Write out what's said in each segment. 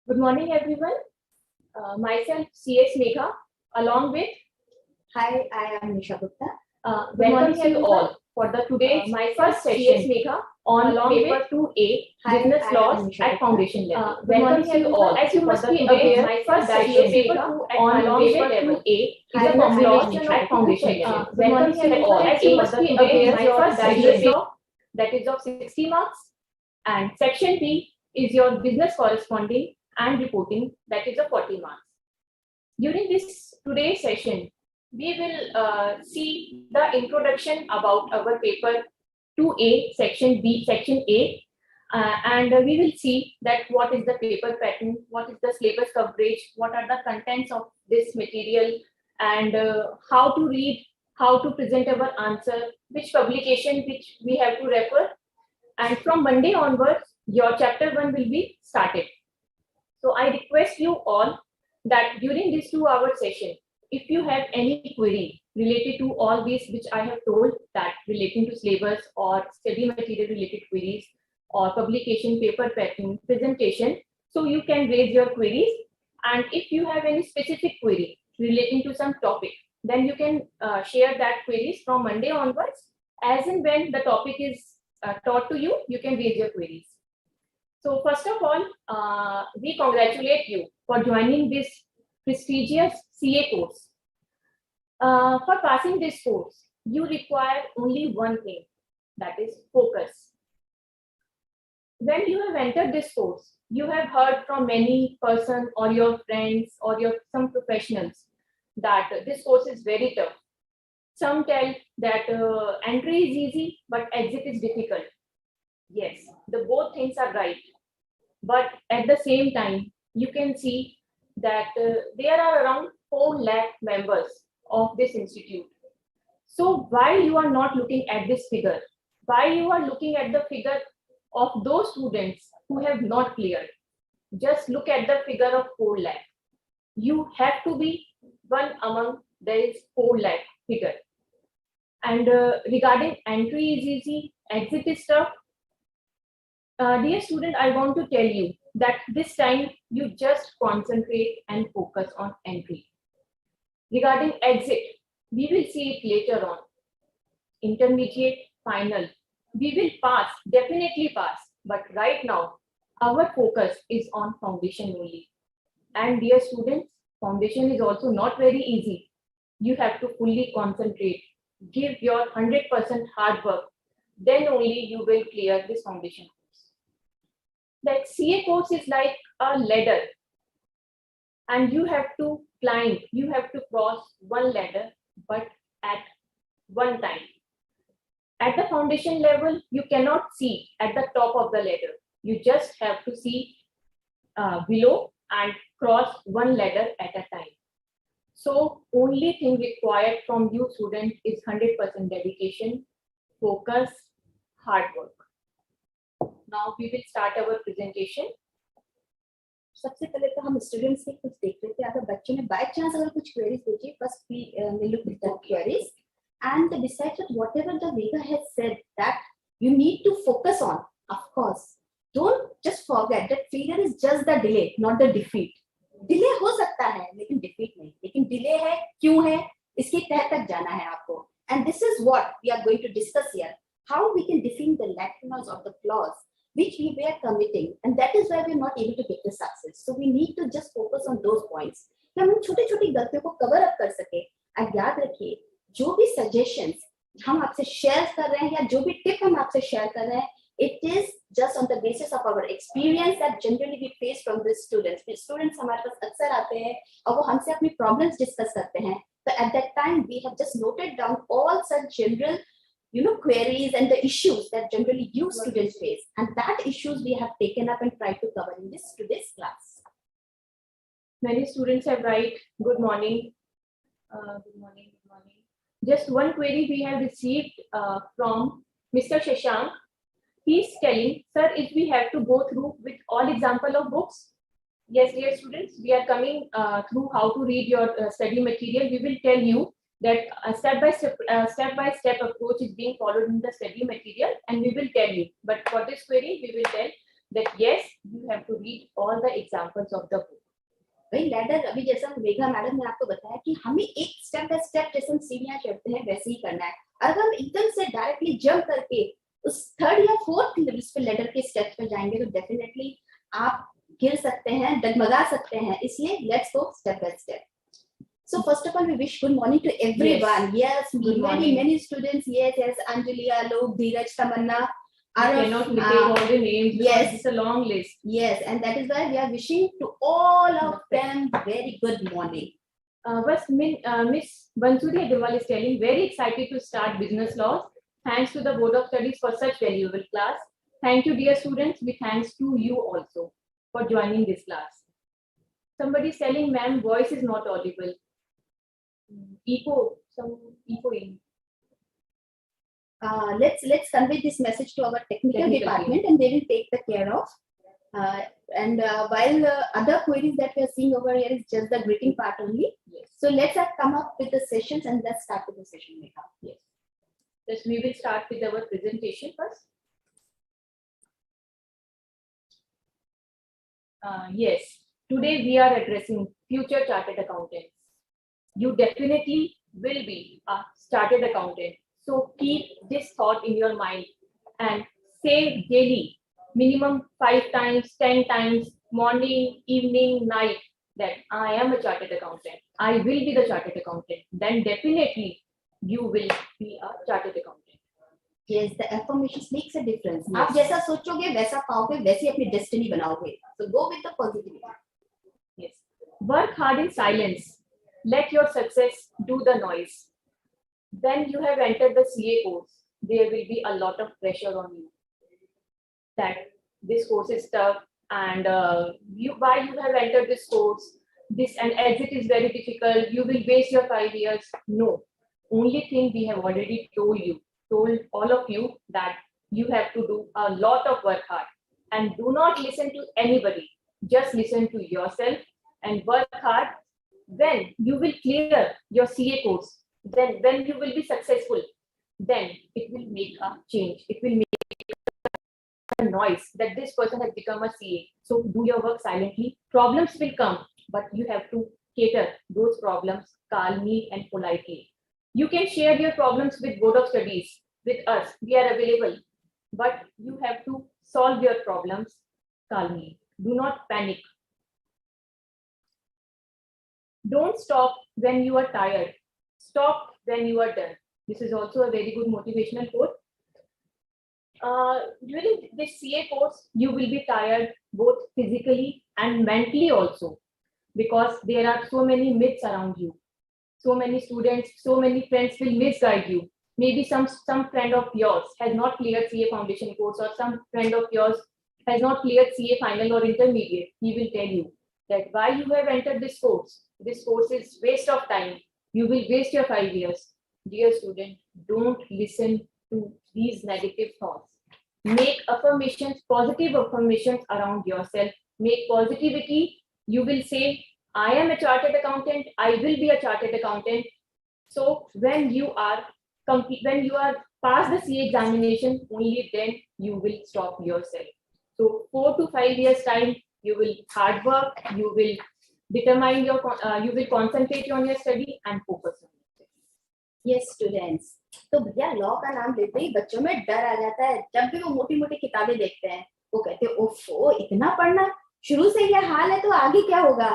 Good morning, everyone. Myself, C.S. Megha, along with. Hi, I am Nisha Gupta. Welcome you all for the today's my first session Megha, on paper 2A, business laws at foundation level. Welcome you all. As you must be aware, my first session paper 2 on foundation level A is a combination at foundation level. Welcome you all. As you must be aware, my first session law that is of 60 marks, and section B is your business corresponding and reporting that is of 40 marks. During this today's session, we will see the introduction about our paper 2A, section B, section A, and we will see that what is the paper pattern, what is the syllabus coverage, what are the contents of this material, and how to read, how to present our answer, which publication which we have to refer, and from Monday onwards, your chapter 1 will be started. So I request you all that during this 2-hour session, if you have any query related to all these which I have told, that relating to syllabus or study material related queries or publication, paper pattern, presentation, so you can raise your queries. And if you have any specific query relating to some topic, then you can share that queries from Monday onwards. As and when the topic is taught to you, you can raise your queries. So first of all, we congratulate you for joining this prestigious CA course. For passing this course, you require only one thing, that is focus. When you have entered this course, you have heard from many persons or your friends or some professionals that this course is very tough. Some tell that entry is easy, but exit is difficult. Yes, the both things are right. But at the same time, you can see that there are around 4 lakh members of this institute. So why you are not looking at this figure? Why you are looking at the figure of those students who have not cleared? Just look at the figure of 4 lakh. You have to be one among this 4 lakh figure. And regarding entry is easy, exit is tough. Dear student, I want to tell you that this time you just concentrate and focus on entry. Regarding exit, we will see it later on. Intermediate, final, we will pass, definitely pass. But right now, our focus is on foundation only. And dear students, foundation is also not very easy. You have to fully concentrate, give your 100% hard work. Then only you will clear this foundation course. That CA course is like a ladder, and you have to climb, you have to cross one ladder, but at one time. At the foundation level, you cannot see at the top of the ladder. You just have to see below and cross one ladder at a time. So only thing required from you student is 100% dedication, focus, hard work. Now we will start our presentation. सबसे पहले तो हम students के कुछ देख लेते हैं. अगर बच्चों ने बाय चांस अगर कुछ क्वेरीज भेजी, बस we look at the queries and besides that whatever the Vega has said that you need to focus on. Of course, don't just forget that failure is just the delay, not the defeat. Delay हो सकता है लेकिन defeat नहीं. लेकिन delay है, क्यों है, इसके तह तक जाना है आपको. And this is what we are going to discuss here. How we can define the lacunas of the flaws which we were committing, and that is why we are not able to get the success. So we need to just focus on those points. कि हम छोटी-छोटी गलतियों को cover up कर सके. और याद रखिए, जो भी suggestions हम आपसे share कर रहे हैं या जो भी tip हम आपसे share कर रहे हैं, it is just on the basis of our experience that generally we face from the students. Students हमारे पास अक्सर आते हैं और वो हमसे अपनी problems discuss करते हैं. So at that time we have just noted down all such general queries and the issues that generally you students face, and that issues we have taken up and tried to cover in today's class. Many students have write, good morning. Good morning. Just one query we have received from Mr. Shashank. He is telling, sir, if we have to go through with all example of books. Yes, dear students, we are coming through how to read your study material. We will tell you that a step-by-step approach is being followed in the study material, and we will tell you. But for this query, we will tell that yes, you have to read all the examples of the book. भाई ladder अभी जैसा Megha madam ने आपको बताया कि हमें एक step by step जैसे हम सीढ़ियां चढ़ते हैं वैसे ही करना है। अगर हम एकदम से डायरेक्टली जंप करके उस थर्ड या फोर्थ लेवल पे लैडर के स्टेप्स पे जाएंगे तो डेफिनेटली आप गिर सकते हैं, डगमगा सकते हैं। इसलिए let's go step by step. So first of all, we wish good morning to everyone. Yes, Good morning. many students. Yes, Anjali, Alok, Dheeraj, Tamanna. I cannot take all the names. Yes, it's a long list. Yes, and that is why we are wishing to all of them very good morning. But Miss Bansuri Agarwal is telling, very excited to start business laws. Thanks to the Board of Studies for such valuable class. Thank you, dear students. With thanks to you also for joining this class. Somebody is telling, ma'am, voice is not audible. Echo in. Let's convey this message to our technical department and they will take the care of. While other queries that we are seeing over here is just the greeting part only. Yes. So let's come up with the sessions and let's start with the session, Megha. Yes. Just we will start with our presentation first. Yes. Today we are addressing future chartered accountants. You definitely will be a chartered accountant. So keep this thought in your mind and say daily, minimum 5 times, 10 times, morning, evening, night, that I am a chartered accountant. I will be the chartered accountant. Then definitely you will be a chartered accountant. Yes, the affirmations makes a difference. Yes. आप जैसा सोचोगे वैसा पाओगे, वैसी अपनी destiny बनाओगे. So go with the positivity. Yes. Work hard in silence. Let your success do the noise. Then you have entered the CA course. There will be a lot of pressure on you. That this course is tough and why you have entered this course. This and exit is very difficult. You will waste your 5 years. No. Only thing we have already told all of you that you have to do a lot of work hard and do not listen to anybody. Just listen to yourself and work hard. Then you will clear your CA course. Then when you will be successful, then it will make a change. It will make a noise that this person has become a CA. So do your work silently. Problems will come, but you have to cater those problems calmly and politely. You can share your problems with Board of Studies, with us. We are available. But you have to solve your problems calmly. Do not panic. Don't stop when you are tired. Stop when you are done. This is also a very good motivational quote. During this CA course, you will be tired both physically and mentally also, because there are so many myths around you. So many students, so many friends will misguide you. Maybe some friend of yours has not cleared CA foundation course, or some friend of yours has not cleared CA final or intermediate. He will tell you that why you have entered this course. This course is waste of time. You will waste your 5 years. Dear student, don't listen to these negative thoughts. Make affirmations, positive affirmations around yourself. Make positivity. You will say, I am a chartered accountant. I will be a chartered accountant. So when you are past the CA examination, only then you will stop yourself. So 4 to 5 years time, you will hard work. You will determine your. You will concentrate on your study and focus on it. Yes, students. तो भैया law का नाम लेते ही बच्चों में डर आ जाता है। जब भी वो मोटी-मोटी किताबें देखते हैं, वो कहते हैं ओफो इतना पढ़ना, शुरू से ये हाल है तो आगे क्या होगा?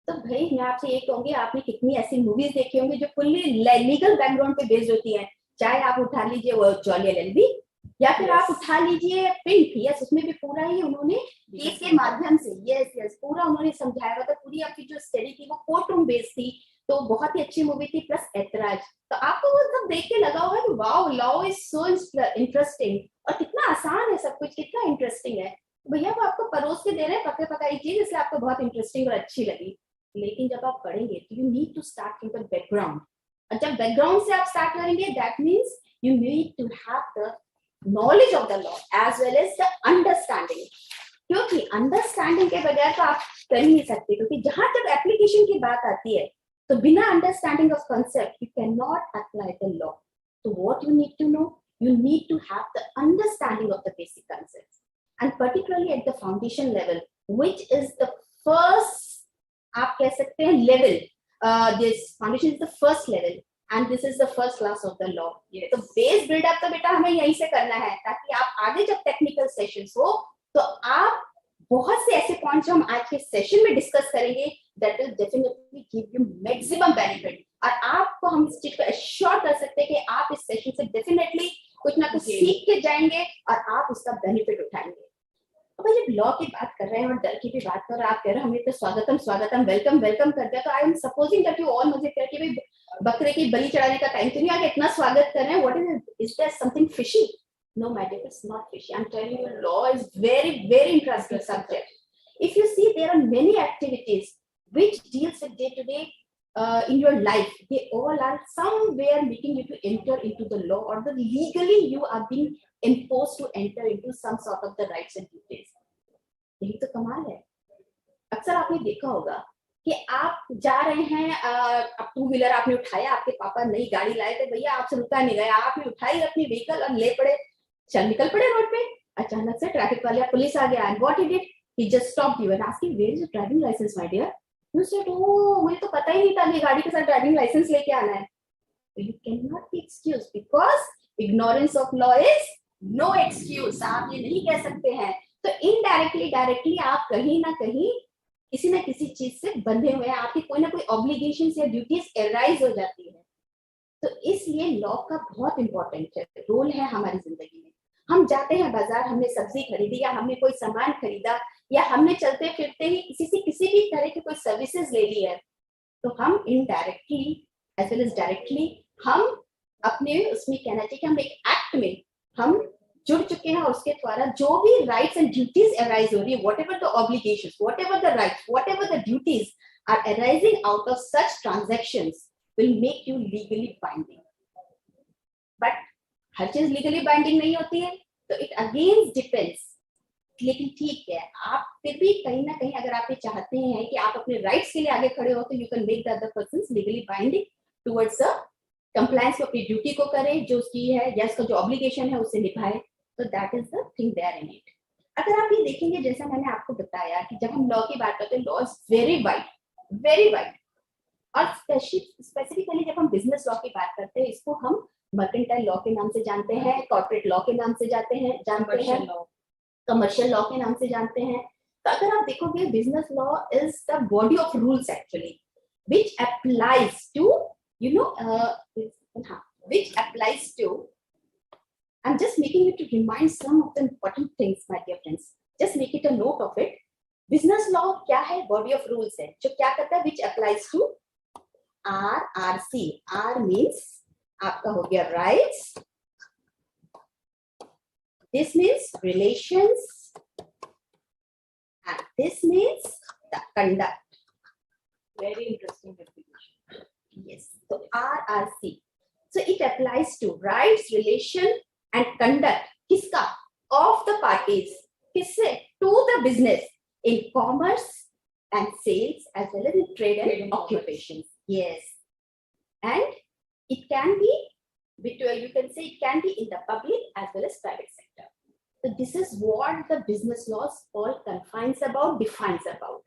तो भाई मैं आपसे ये कहूंगी, आपने कितनी ऐसी मूवीज देखी होंगी जो फुल्ली लीगल बैकग्राउंड पे बेस्ड होती है। चाहे आप उठा लीजिए वो जॉली LLP, या फिर आप उठा लीजिए पिंक। यस, उसमें भी पूरा ही उन्होंने केस के माध्यम से यस पूरा उन्होंने समझाया हुआ था। पूरी आपकी जो स्टडी थी वो कोर्ट रूम बेस्ड थी, तो बहुत ही अच्छी मूवी थी। प्लस ऐतराज, तो आपको वो सब देख के लगा होगा कि wow law is so interesting, और कितना आसान है सब कुछ, कितना इंटरेस्टिंग है। भैया वो आपको परोस के दे रहे हैं पक्के पकाई चीज, इसलिए आपको बहुत इंटरेस्टिंग और अच्छी लगी। लेकिन जब आप पढ़ेंगे तो you need to start from the background, और जब बैकग्राउंड से आप स्टार्ट करेंगे that means you need to have the knowledge of the law as well as the understanding, क्योंकि अंडरस्टैंडिंग के बगैर तो आप कर ही नहीं सकते। क्योंकि जहां तक एप्लीकेशन की बात आती है तो बिना understanding of concept you can not apply the law. तो what you need to know, you need to have the understanding of the basic concepts. and particularly at the foundation level, which is the first, आप कह सकते हैं level. This foundation is the first level, and this is the first class of the law. तो base build up तो बेटा हमें यहीं से करना है, ताकि आप आगे जब technical sessions हो तो आप बहुत से ऐसे पॉइंट्स हम आज के सेशन में डिस्कस करेंगे that will definitely give you maximum benefit. और आपको हम इस चीज को एश्योर कर सकते हैं कि आप इस सेशन से डेफिनेटली कुछ ना कुछ सीख के जाएंगे और आप उसका बेनिफिट उठाएंगे। तो भाई जब लॉ की बात कर रहे हैं और डर की भी बात कर रहे हैं, आप कह रहे हैं हमें तो स्वागतम स्वागतम वेलकम वेलकम कर दिया, तो I am supposing that you all मुझे कह कि भाई बकरे की बलि चढ़ाने का टाइम तो नहीं आ गया, इतना स्वागत कर रहे हैं, what is there something fishy? No, my dear, it's not fishy. I'm telling you, law is very interesting subject. If you see, there are many activities which deals with day-to-day in your life. They all are somewhere making you to enter into the law, or the legally you are being imposed to enter into some sort of the rights and duties. यही तो कमाल है। अक्सर आपने देखा होगा कि आप जा रहे हैं, अब टू व्हीलर आपने उठाया, आपके पापा नई गाड़ी लाए थे, भैया आपसे रुका नहीं गया, आपने उठाई अपनी व्हीकल और ले पड़े, चल निकल पड़े रोड पे। अचानक से ट्रैफिक वाले पुलिस आ गया, and what he did, he just stopped you and asked you, where is your driving license, my dear? You said, oh, मुझे तो पता ही नहीं था कि गाड़ी के साथ ड्राइविंग लाइसेंस लेके आना है। So you cannot be excused because ignorance of law is no excuse. आप ये नहीं कह सकते हैं। तो इनडायरेक्टली डायरेक्टली आप कहीं ना कहीं किसी ना किसी चीज से बंधे हुए हैं, आपकी कोई ना कोई ऑब्लिगेशंस या ड्यूटीज एराइज हो जाती है। तो इसलिए लॉ का बहुत इंपॉर्टेंट रोल है हमारी जिंदगी में। हम जाते हैं बाजार, हमने सब्जी खरीदी या हमने कोई सामान खरीदा या हमने चलते फिरते ही किसी से किसी भी तरह की कोई सर्विसेज ले ली है, तो हम indirectly as well as directly हम अपने उसमें कहना चाहिए कि हम एक एक्ट में हम जुड़ चुके हैं, और उसके द्वारा जो भी राइट्स एंड ड्यूटीज अराइज हो रही है, whatever the obligations, whatever the rights, whatever the duties are arising out of such transactions will make you legally binding. But हर चीज लीगली बाइंडिंग नहीं होती है, तो इट अगेन डिपेंड्स। लेकिन ठीक है, आप फिर भी कहीं ना कहीं अगर आप ये चाहते हैं कि आप अपने राइट्स के लिए आगे खड़े हो, तो you can make the other persons legally binding towards a compliance, को अपनी ड्यूटी को करे जो उसकी है या उसका जो ऑब्लिगेशन है उसे निभाए। तो that is the thing there in it. अगर आप ये देखेंगे, जैसा मैंने आपको बताया कि जब हम लॉ की बात करते हैं, लॉ इज वेरी वाइड, और स्पेसिफिकली जब हम बिजनेस लॉ की बात करते हैं, इसको हम मर्केंटाइल लॉ के नाम से जानते हैं, कॉर्पोरेट लॉ के नाम से जानते हैं, कमर्शियल लॉ के नाम से जानते हैं। तो अगर आप देखोगे, business law is the body of rules actually which applies to, you know, which applies to, I'm just making it to remind some of the important things, my dear friends. Just make it a note of it. Business law क्या है? Body of rules है, जो क्या करता है? Which applies to RRC. R means आपका हो गया rights. This means relations, and this means the conduct. Very interesting definition. Yes. So RRC. So it applies to rights, relation, and conduct. किसका? Of the parties. किससे? To the business in commerce and sales, as well as in trade and occupations. Yes. And it can be between, you can say it can be in the public as well as private sector. So this is what the business laws all confines about, defines about.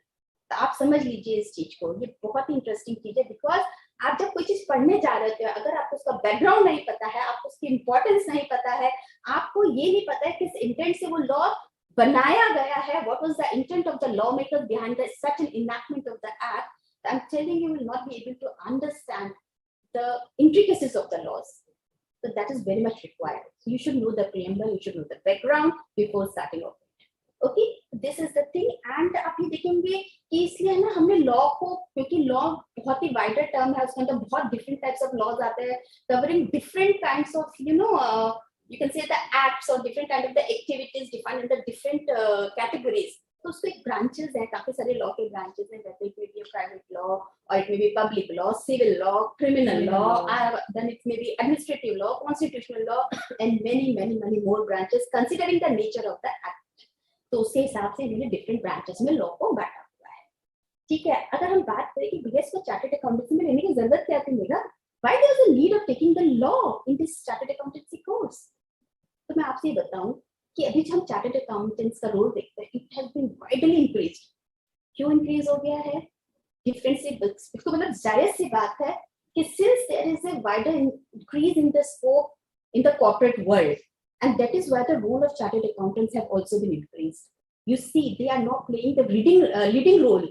तो आप समझ लीजिए इस चीज को, ये बहुत ही interesting चीज है। बिकॉज आप जब कोई चीज पढ़ने जा रहे होते हो, अगर आपको उसका बैकग्राउंड नहीं पता है, आपको उसकी इंपॉर्टेंस नहीं पता है, आपको ये नहीं पता है किस इंटेंट से वो लॉ बनाया गया है, what was the intent of the lawmakers behind such an enactment of the act, I'm telling you, will not be able to understand the intricacies of the laws. So that is very much required. So you should know the preamble, you should know the background before starting off. Okay, this is the thing. And आप ये देखेंगे कि इसलिए ना हमने law को, क्योंकि law बहुत ही वाइडर टर्म है, उसके अंदर बहुत डिफरेंट टाइप्स ऑफ लॉज आते हैं, covering different kinds of, you know, you can say the acts or different kind of the activities defined under different categories. तो उसके branches हैं, काफी सारे law के branches हैं, जैसे it may be a private law, or it may be public law, civil law, criminal law, then it may be administrative law, constitutional law, and many more branches considering the nature of the act. तो उसके हिसाब से इन्होंने different branches में law को बांटा हुआ है। ठीक है, अगर हम बात करें कि BS को चार्टर्ड अकाउंटेंसी में लेने की जरूरत क्या थी मेरा, why there is a need of taking the law in this chartered accountancy course? तो मैं आपसे ये बताऊं कि अभी जो हम चार्टर्ड अकाउंटेंट्स का रोल देखते हैं, it has been widely increased. क्यों इंक्रीज हो गया है? डिफरेंट से इसको मतलब जायज सी बात है कि since there is a wider increase in the scope in the corporate world, and that is why the role of chartered accountants have also been increased. You see, they are not playing the leading role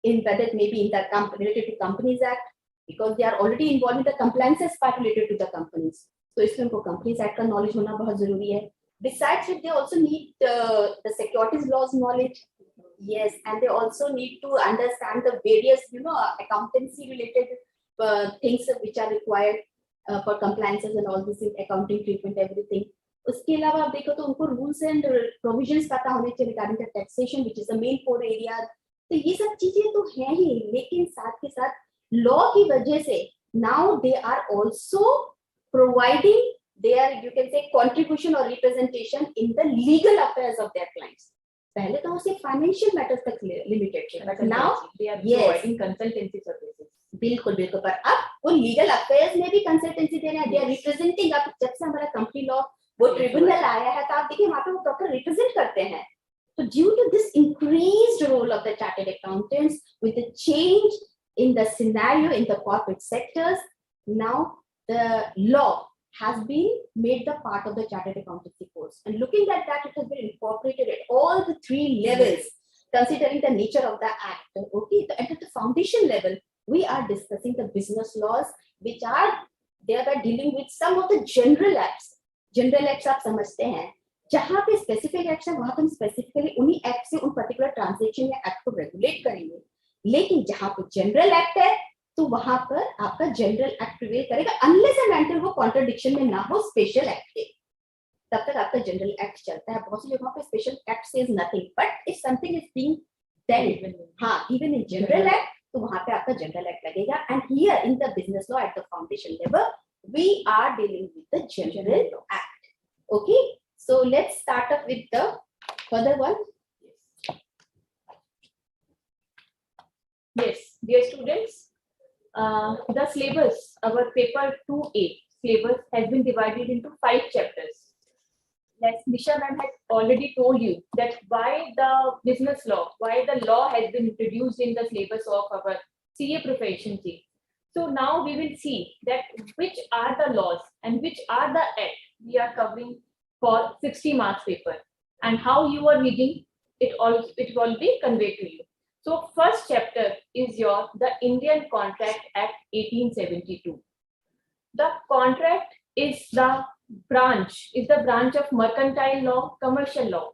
in whether it may be in the related to Companies Act, because they are already involved in the compliances part related to the companies. So इसमें उनको Companies Act का knowledge होना बहुत जरूरी है. Besides it, they also need the securities laws knowledge. Yes, and they also need to understand the various, accountancy related things which are required for compliances and all this in accounting treatment, everything. उसके अलावा आप देखो तो उनको rules and provisions पता होने चाहिए regarding the taxation, which is the main core area. तो ये सब चीजें तो हैं ही, लेकिन साथ के साथ law की वजह से now they are also providing their, you can say, contribution or representation in the legal affairs of their clients. पहले तो उसे फाइनेंशियल मैटर्स तक लिमिटेड थे, but now they are providing consultancy services. बिल्कुल बिल्कुल, पर अब वो लीगल अफेयर्स में भी कंसल्टेंसी दे रहे हैं. They are representing. अब जब से हमारा कंपनी लॉ वो ट्रिब्यूनल आया है, तो आप देखिए वहां पे वो प्रॉपर रिप्रेजेंट करते हैं. तो due to this increased role of the chartered accountants with the change in the scenario in the corporate sectors, now the law has been made the part of the chartered accountancy course, and looking at that, it has been incorporated at all the 3 levels considering the nature of the act. Okay, so at the foundation level we are discussing the business laws which are thereby dealing with some of the general acts. General acts आप समझते हैं, जहां पे specific act है वहां पे हम specifically उन्हीं एक्ट से उन पर्टिकुलर ट्रांजैक्शन या एक्ट को रेगुलेट करेंगे. लेकिन जहां पे जनरल एक्ट है तो वहां पर आपका जनरल एक्ट प्रिवेल करेगा, अनलेस एंड अनटिल वो कॉन्ट्रडिक्शन में ना हो स्पेशल एक्ट के, तब तक आपका जनरल एक्ट चलता है. बहुत सी जगहों पे special act says nothing, but if something is being then, हां, इवन इन जनरल एक्ट, तो वहां पे आपका जनरल एक्ट लगेगा. And here in the business law at the foundation level we are dealing with the general act. Okay, so let's start up with the further one. Yes, dear students, the syllabus, our paper 2A syllabus has been divided into 5 chapters. As Nisha ma'am has already told you that why the business law, why the law has been introduced in the syllabus of our CA profession. So now we will see that which are the laws and which are the act we are covering for 60 marks paper, and how you are reading it will be conveyed to you. So first chapter is the Indian Contract Act 1872. The contract is the branch of mercantile law, commercial law.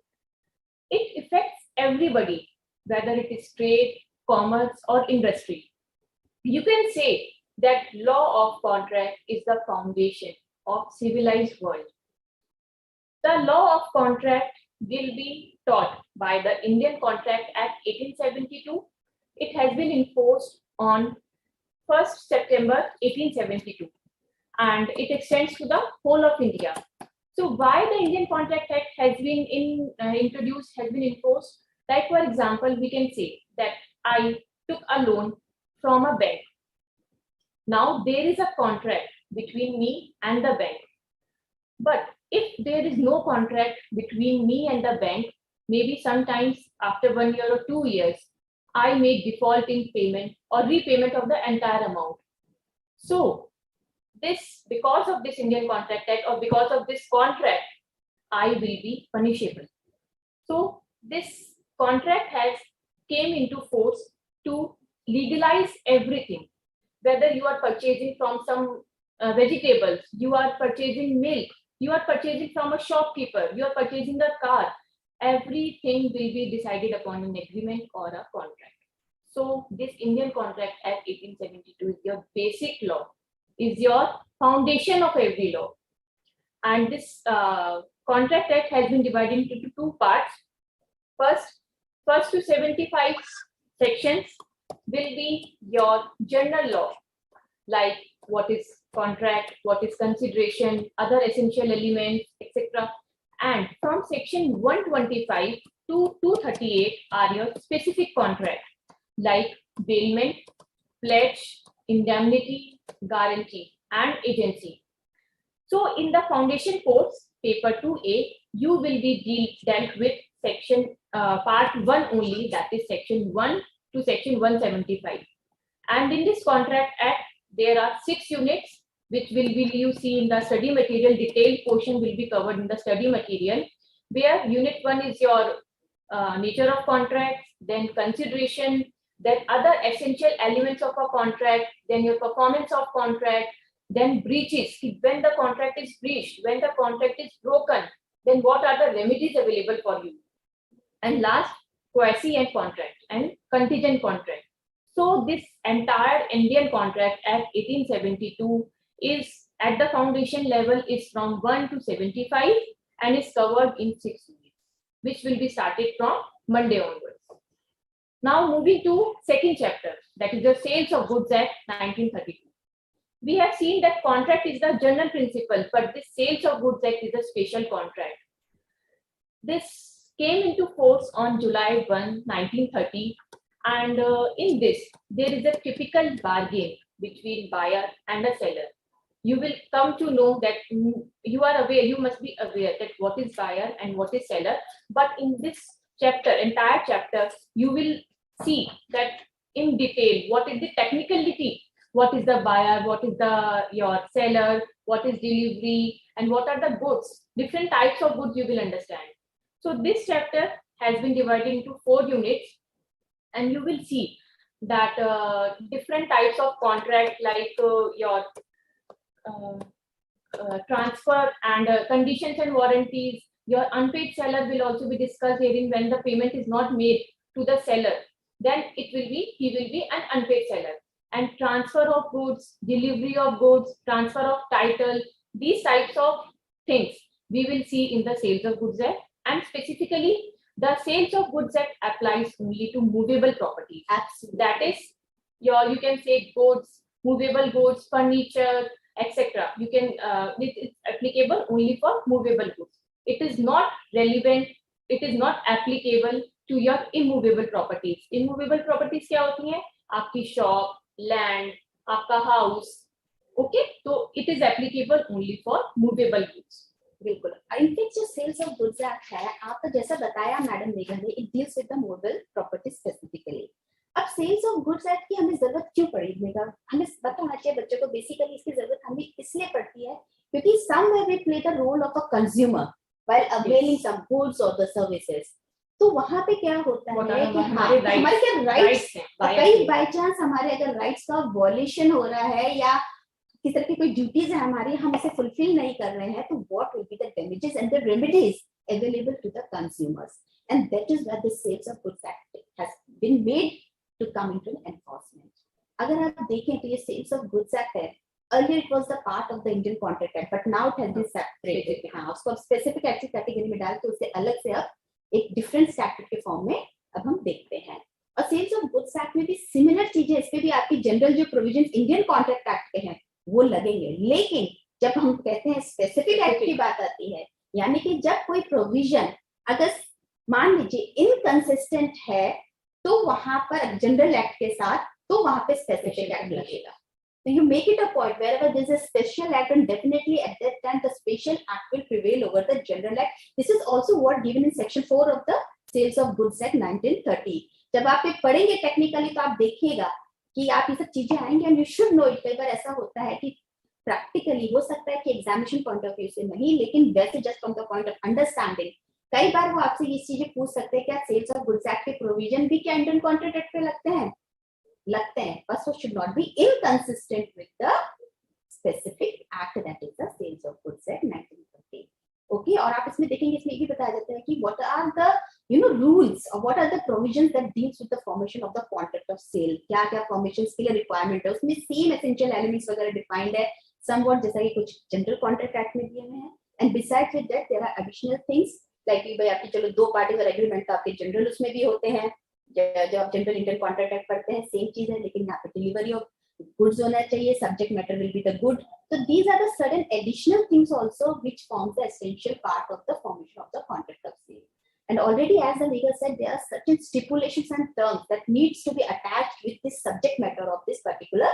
It affects everybody, whether it is trade, commerce or industry. You can say that law of contract is the foundation of civilized world. The law of contract will be taught by the Indian Contract Act 1872. It has been enforced on 1st September 1872 and it extends to the whole of India. So why the Indian Contract Act has been introduced, has been enforced? Like for example, we can say that I took a loan from a bank. Now there is a contract between me and the bank. But if there is no contract between me and the bank, maybe sometimes after 1 year or 2 years, I may default in payment or repayment of the entire amount. So because of this Indian Contract Act or because of this contract, I will be punishable. So this contract has came into force to legalize everything. Whether you are purchasing from some vegetables, you are purchasing milk, you are purchasing from a shopkeeper, you are purchasing the car, everything will be decided upon an agreement or a contract. So this Indian Contract Act 1872 is your basic law, is your foundation of every law. And this Contract Act has been divided into 2 parts. First to 75 sections will be your general law, like what is contract, what is consideration, other essential elements, etc. And from section 125 to 238 are your specific contract, like bailment, pledge, indemnity, guarantee, and agency. So in the foundation course, paper 2A, you will be dealt with section part 1 only, that is section 1 to section 175. And in this contract act, there are 6 units which will be you see in the study material. Detailed portion will be covered in the study material, where unit 1 is your nature of contracts, then consideration, then other essential elements of a contract, then your performance of contract, then breaches, when the contract is breached, when the contract is broken, then what are the remedies available for you, and last, quasi and contract and contingent contract. So this entire Indian Contract Act 1872 is at the foundation level is from 1 to 75 and is covered in 6 units, which will be started from Monday onwards. Now moving to second chapter, that is the Sales of Goods Act 1932. We have seen that contract is the general principle, but the Sales of Goods Act is a special contract. This came into force on July 1, 1930, and in this, there is a typical bargain between buyer and a seller. You will come to know that you are aware, you must be aware that what is buyer and what is seller. But in this chapter, entire chapter, you will see that in detail, what is the technicality, what is the buyer, what is your seller, what is delivery, and what are the goods, different types of goods you will understand. So this chapter has been divided into 4 units, and you will see that different types of contract, like your transfer and conditions and warranties. Your unpaid seller will also be discussed herein. When the payment is not made to the seller, then he will be an unpaid seller. And transfer of goods, delivery of goods, transfer of title, these types of things we will see in the Sales of Goods Act. And specifically, the Sales of Goods Act applies only to movable properties. Absolutely. That is you can say goods, movable goods, furniture, etc. You can it is applicable only for movable goods. It is not relevant, it is not applicable to your immovable properties. Immovable properties क्या होती हैं? आपकी shop, land, आपका house. Okay, so it is applicable only for movable goods. बिल्कुल. In fact जो sales of goods act है, आपको जैसा बताया मैडम मेघा ने, it deals with the movable property specifically. अब सेल्स ऑफ गुड्स एक्ट की हमें जरूरत क्यों पड़ी मेघा? हमें पता होना चाहिए बच्चों को. बेसिकली इसकी जरूरत हमें इसलिए पड़ती है क्योंकि somewhere we play the role of a consumer while availing some goods और द सर्विसेज. तो वहां पे क्या होता है कि हमारे क्या राइट्स हैं, कई बाय चांस हमारे अगर राइट्स का वॉल्यूशन हो रहा है या किस तरह की कोई ड्यूटीज है हमारी, हम इसे फुलफिल नहीं कर रहे हैं, तो what will be the damages and the remedies available to the consumers. And that is where the sales of goods act has been made to come into enforcement. अगर आप देखें तो ये सेल्स ऑफ गुड्स एक्ट है, earlier it was the part of the Indian Contract Act, but now it has been separated. हाँ, उसको specific act की category में डाल के उसे अलग से अब एक डिफरेंट स्टैट्यूट के फॉर्म में अब हम देखते हैं. और सेल्स ऑफ गुड्स एक्ट में भी सिमिलर चीजें, इस पे भी आपकी जनरल जो प्रोविजन इंडियन कॉन्ट्रैक्ट एक्ट के हैं वो लगेंगे. लेकिन जब हम कहते हैं स्पेसिफिक एक्ट की बात आती है, यानी कि जब कोई प्रोविजन अगर मान लीजिए इनकंसिस्टेंट है, तो वहां पर जनरल एक्ट के साथ तो वहां पे स्पेसिफिक एक्ट लगेगा. So you make it a point wherever there is a special act, and definitely at that time the special act will prevail over the general act. This is also what given in section 4 of the Sales of Goods Act 1930. जब आप ये पढ़ेंगे technically तो आप देखिएगा कि आप ये सब चीजें आएंगे, and you should know it. कई बार ऐसा होता है कि प्रैक्टिकली हो सकता है कि एग्जामिनेशन पॉइंट ऑफ व्यू से नहीं, लेकिन वैसे just from the point of understanding कई बार वो आपसे ये चीजें पूछ सकते हैं, क्या सेल्स ऑफ गुड्स एक्ट के प्रोविजन भी क्या इंडियन कॉन्ट्रैक्ट एक्ट पे लगते हैं, बस वो should not be inconsistent with the specific act, that is the Sales of Goods Act 1930. Okay, और आप इसमें देखेंगे, इसमें ये भी बताया जाता है कि what are the rules or what are the provisions that deals with the formation of the contract of sale. क्या क्या formations के लिए requirement है, उसमें same essential elements वगैरह defined है somewhat, जैसा कि कुछ general contract act में दिए हुए हैं. And besides with that there are additional things like कि भाई आपकी चलो 2 पार्टी का एग्रीमेंट तो आपके जनरल उसमें भी होते हैं. जब आप जनरल इंडियन कॉन्ट्रैक्ट एक्ट पढ़ते हैं सेम चीज है, लेकिन यहाँ पे डिलीवरी ऑफ गुड्स होना चाहिए, subject matter will be the good. So these are the certain additional things also which forms the essential part of the formation of the contract of sale. And already as the legal said, there are certain stipulations and terms that needs to be attached with this subject matter of this particular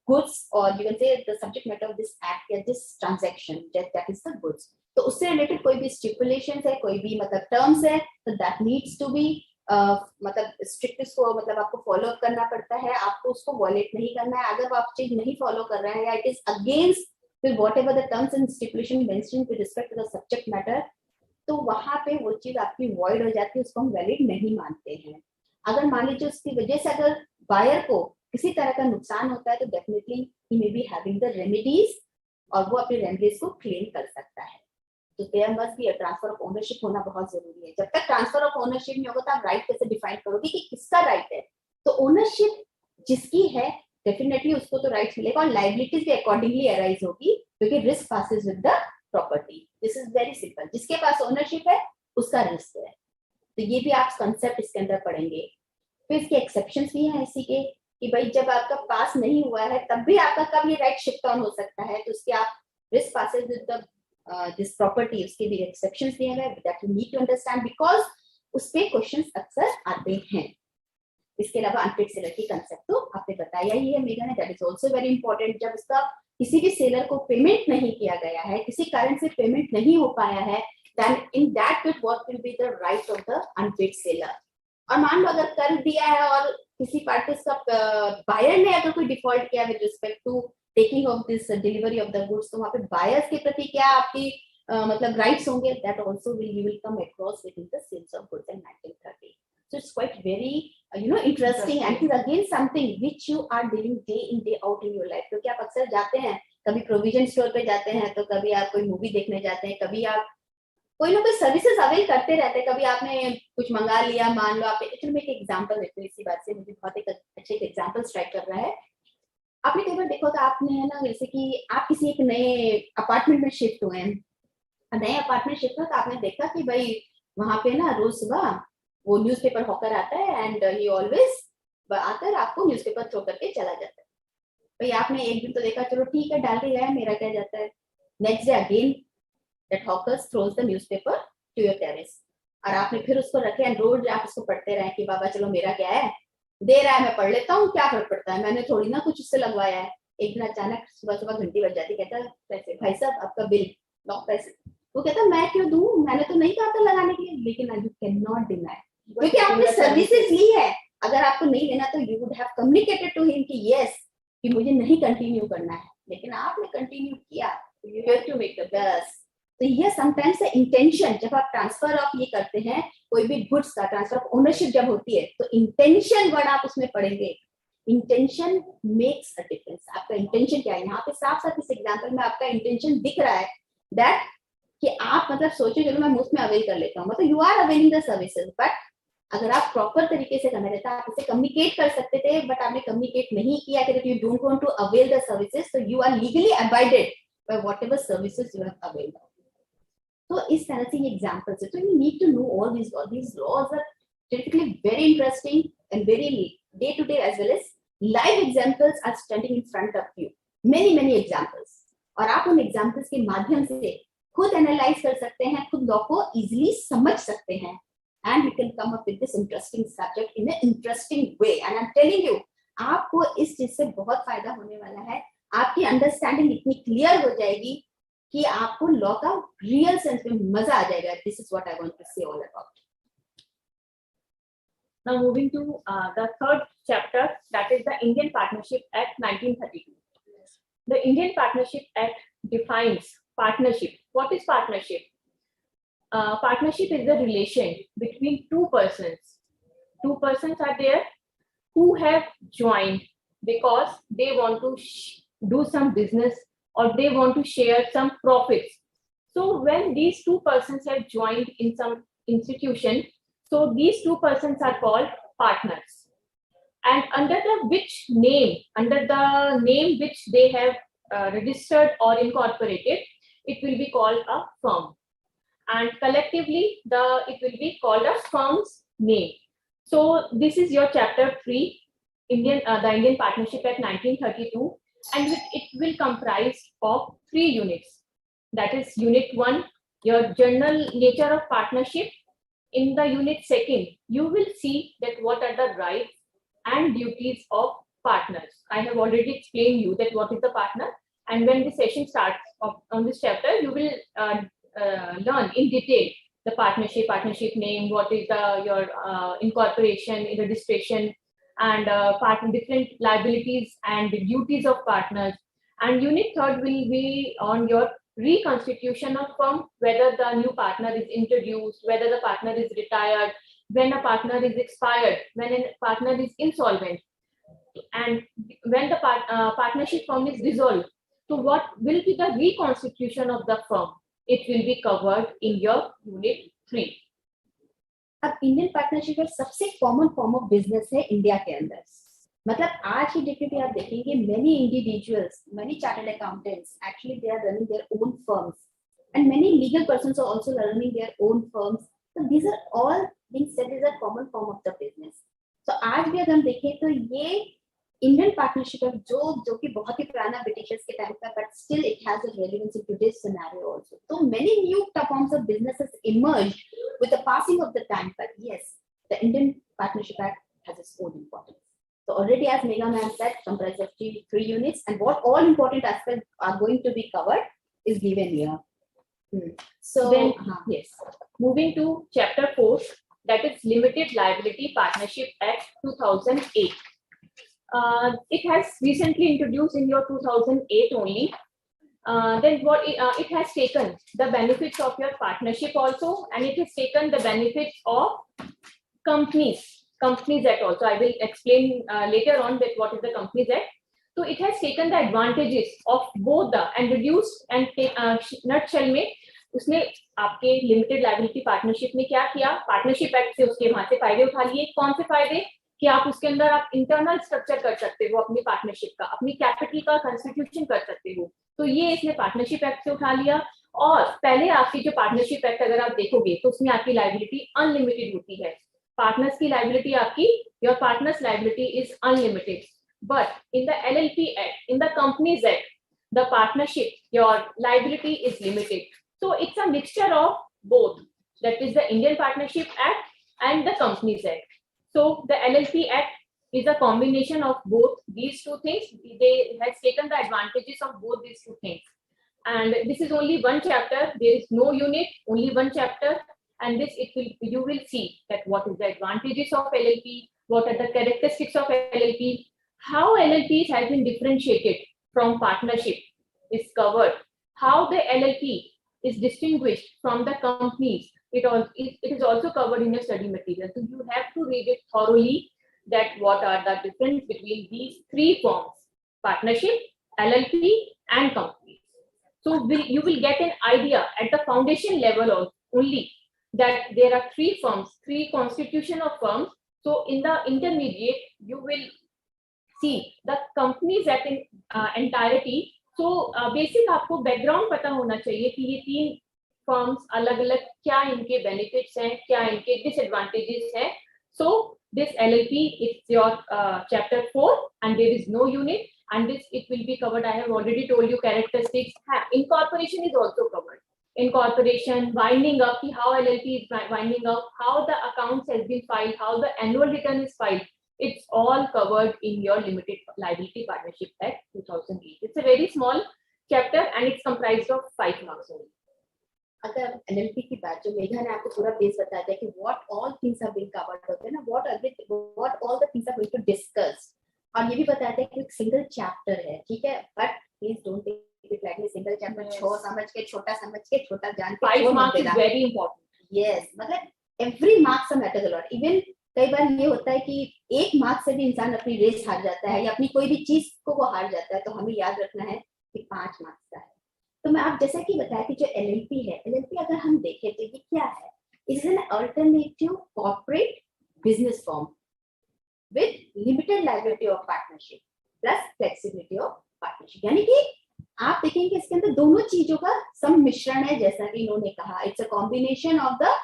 goods, or you can say the subject matter of this act or this transaction, that is the goods. तो उससे related कोई भी stipulation है, कोई भी मतलब terms है, तो दैट नीड्स टू बी मतलब स्ट्रिक्ट उसको मतलब आपको फॉलो अप करना पड़ता है, आपको उसको वॉलेट नहीं करना है। अगर आप चीज नहीं फॉलो कर रहे हैं या इट इज अगेंस्ट फिर whatever the terms and stipulation mentioned with respect to the subject matter, तो वहां पे वो चीज आपकी वॉइड हो जाती है, उसको हम वैलिड नहीं मानते हैं। अगर मान लीजिए उसकी वजह से अगर बायर को किसी तरह का नुकसान होता है तो definitely he may be having the remedies और वो अपने रेमेडीज को क्लेम कर सकता है। तो there must be a transfer of ownership होना बहुत जरूरी है। जब तक ट्रांसफर ऑफ ओनरशिप नहीं होगा तो आप राइट कैसे डिफाइन करोगे कि किसका राइट है? तो ओनरशिप जिसकी है डेफिनेटली उसको तो राइट्स मिलेगा और लायबिलिटीज भी अकॉर्डिंगली अराइज होगी क्योंकि risk passes with the property. This is very simple, जिसके पास ओनरशिप है उसका रिस्क है। तो ये भी आप कंसेप्ट इसके अंदर पढ़ेंगे। फिर इसके एक्सेप्शंस भी हैं इसी के कि भाई जब आपका पास नहीं हुआ है तब भी आपका कब ये राइट शिफ्ट ऑन हो सकता है, तो उसके आप risk passes with the this property उसके भी एक्सेप्शंस दिए हैं that you need to understand because उस पे क्वेश्चंस अक्सर आते हैं। इसके अलावा अनपेड सेलर की कंसेप्ट तो आपने बताया ही है मेगा ने, that is also very important. जब उसका किसी भी सेलर को पेमेंट नहीं किया गया है, किसी कारण से पेमेंट नहीं हो पाया है, then in that case what will be the right of the unpaid seller। और मान लो अगर कर दिया है और किसी पार्टी का बायर ने अगर कोई डिफॉल्ट किया with respect to taking of this delivery of the goods, तो वहां पे बायर्स के प्रति क्या आपकी मतलब राइट्स होंगे, that also will come across with in the sales of goods and 1930। So it's quite very interesting and it is again something which you are dealing day in day out in your life। क्योंकि आप अक्सर जाते हैं, कभी provision store पे जाते हैं, तो कभी आप कोई मूवी देखने जाते हैं, कभी आप कोई ना कोई सर्विसेज अवेल करते रहते हैं, कभी आपने कुछ मंगा लिया, मान लो आपने। एक्चुअली मैं एक एग्जांपल देती हूँ इसी बात से, मुझे बहुत एक अच्छे एक एग्जांपल स्ट्राइक कर रहा है। आपने कई बार देखा होगा, आपने है ना, जैसे कि आप किसी एक नए अपार्टमेंट में शिफ्ट हुए हैं, नए अपार्टमेंट शिफ्ट हुआ तो आपने देखा कि भाई वहां पे ना रोज सुबह वो न्यूज़पेपर हॉकर आता है एंड ही ऑलवेज आकर आपको न्यूज़पेपर थ्रो करके चला जाता है। भाई आपने एक दिन तो देखा चलो ठीक है डाल के गया, मेरा क्या जाता है। Next day again that hawkers throws the newspaper to your terrace और आपने फिर उसको रखे एंड रोज आप उसको पढ़ते रहे कि बाबा चलो मेरा क्या है, दे रहा है मैं पढ़ लेता हूँ, क्या फर्क पड़ता है, मैंने थोड़ी ना कुछ उससे लगवाया है। एक दिन अचानक सुबह सुबह घंटी बज जाती, कहता है पैसे भाई साहब आपका बिल लो पैसे। वो कहता मैं क्यों दूं, मैंने तो नहीं कहा था लगाने के लिए। लेकिन यू कैन नॉट डिनाई क्योंकि आपने सर्विसेज ली है। अगर आपको नहीं लेना तो you would have communicated to him कि यस कि मुझे नहीं कंटिन्यू करना है, लेकिन आपने कंटिन्यू किया। You have to make the best. तो ये समटाइम्स इंटेंशन, जब आप ट्रांसफर ऑफ ये करते हैं कोई भी गुड्स का ट्रांसफर ऑफ ओनरशिप जब होती है तो इंटेंशन वर्ड आप उसमें पढ़ेंगे। Intention makes a difference. आपका इंटेंशन क्या है, यहाँ पे साफ साफ इस एग्जांपल में आपका इंटेंशन दिख रहा है दैट कि आप मतलब सोचो चलो मैं मुफ्त में अवेल कर लेता हूँ, मतलब you are availing the services. But अगर आप प्रॉपर तरीके से करना रहता, आप इसे कम्युनिकेट कर सकते थे, बट आपने कम्युनिकेट नहीं किया कि you don't want to avail the services, so you are legally abided by whatever services you have availed। तो इस तरह से ये एग्जांपल्स है। तो you need to know all these laws are typically very interesting and very day to day as well as live examples are standing in front of you, many examples। और आप उन एग्जांपल्स के माध्यम से खुद analyse कर सकते हैं, खुद लॉ को इजीली समझ सकते हैं and you can come up with this interesting subject in an interesting way। and I'm telling you आपको इस चीज से बहुत फायदा होने वाला है। आपकी अंडरस्टैंडिंग इतनी क्लियर हो जाएगी कि आपको लॉ का रियल सेंस में मजा आ जाएगा। This is what I want to say all about. Now moving to the third chapter, that is the Indian Partnership Act 1932. The Indian Partnership Act defines partnership. What is partnership? Partnership is the relation between two persons. Two persons are there who have joined because they want to do some business or they want to share some profits. So when these two persons have joined in some institution, so these two persons are called partners. And under the name which they have registered or incorporated, it will be called a firm. And collectively, it will be called a firm's name. So this is your chapter 3, the Indian Partnership Act 1932, and it will comprise of 3 units. That is unit 1, your general nature of partnership. In the unit 2nd, you will see that what are the rights and duties of partners. I have already explained you that what is the partner, and when the session starts on this chapter, you will learn in detail the partnership name, what is your incorporation, registration, and different liabilities and duties of partners. And unit third will be on your reconstitution of firm, whether the new partner is introduced, whether the partner is retired, when a partner is expired, when a partner is insolvent, and when the partnership firm is dissolved. So what will be the reconstitution of the firm? It will be covered in your unit 3. अब Indian partnership का सबसे common form of business है India के अंदर. मतलब आज की date में आप देखेंगे many individuals, many chartered accountants, actually they are running their own firms, and many legal persons are also running their own firms. So these are all being said as a common form of the business. So आज भी अगर हम देखें तो ये Indian partnership है जो कि बहुत ही पुराना ब्रिटिशर्स के टाइम का, but still it has a relevance in today's scenario also. So many new forms of businesses emerged with the passing of the time, but yes, the Indian Partnership Act has its own importance. So already, as Megha ma'am said, comprised of three units, and what all important aspects are going to be covered is given here. So then, yes, moving to chapter 4, that is Limited Liability Partnership Act 2008. It has recently introduced in your 2008 only. Then what it has taken the benefits of your partnership also, and it has taken the benefits of Companies Act also. I will explain later on that what is the Companies Act. So it has taken the advantages of both the and reduced and nutshell में उसने आपके limited liability partnership में क्या किया, partnership act से उसके वहां से फायदे उठा लिए. कौन से फायदे कि आप उसके अंदर आप इंटरनल स्ट्रक्चर कर सकते हो अपनी पार्टनरशिप का, अपनी कैपिटल का कंस्टिट्यूशन कर सकते हो. तो ये इसने पार्टनरशिप एक्ट से उठा लिया. और पहले आपकी जो पार्टनरशिप एक्ट अगर आप देखोगे तो उसमें आपकी लायबिलिटी अनलिमिटेड होती है. पार्टनर्स की लायबिलिटी आपकी, your partners liability is unlimited. But in the LLP Act, in the Companies Act, the partnership, your liability is limited. So it's a mixture of both. That is the Indian Partnership Act and the Companies Act. So the LLP Act is a combination of both these two things. They has taken the advantages of both these two things. And this is only one chapter. There is no unit, only one chapter. And this you will see that what is the advantages of LLP, what are the characteristics of LLP, how LLPs have been differentiated from partnership is covered, how the LLP is distinguished from the companies. It is also covered in your study material. So you have to read it thoroughly, that what are the difference between these three forms: partnership, LLP, and companies. So you will get an idea at the foundation level only that there are three forms, three constitution of firms. So in the intermediate, you will see the Companies Act in entirety. So basic आपको background पता होना चाहिए कि ये तीन firms अलग-अलग क्या इनके benefits हैं, क्या इनके disadvantages हैं. So this LLP is your chapter 4, and there is no unit, and this it will be covered. I have already told you characteristics. Incorporation is also covered. Incorporation, winding up, how LLP is winding up, how the accounts has been filed, how the annual return is filed. It's all covered in your Limited Liability Partnership Act 2008. It's a very small chapter and it's comprised of 5 marks only. अगर LLP की बात जो मेघा ने आपको पूरा base बताया था कि what all things have been covered होते हैं ना, what all the things are going to discuss, और ये भी बताया था कि एक सिंगल चैप्टर है, ठीक है, but please don't take it lightly. Single chapter समझ के छोटा जान के 5 marks is very important. Yes, मतलब every marks matters a lot. Even कई बार ये होता है कि 1 मार्क्स से भी इंसान अपनी रेस हार जाता है या अपनी कोई भी चीज को वो हार जाता है, तो हमें याद रखना है कि 5 मार्क्स का है. तो मैं आप जैसा कि बताया कि जो LLP है, LLP अगर हम देखें तो ये क्या है, it is an alternative corporate business form with limited liability of partnership plus flexibility of partnership. यानी कि आप देखेंगे इसके अंदर दोनों चीजों का सम्मिश्रण है, जैसा कि इन्होंने कहा, it's a combination of the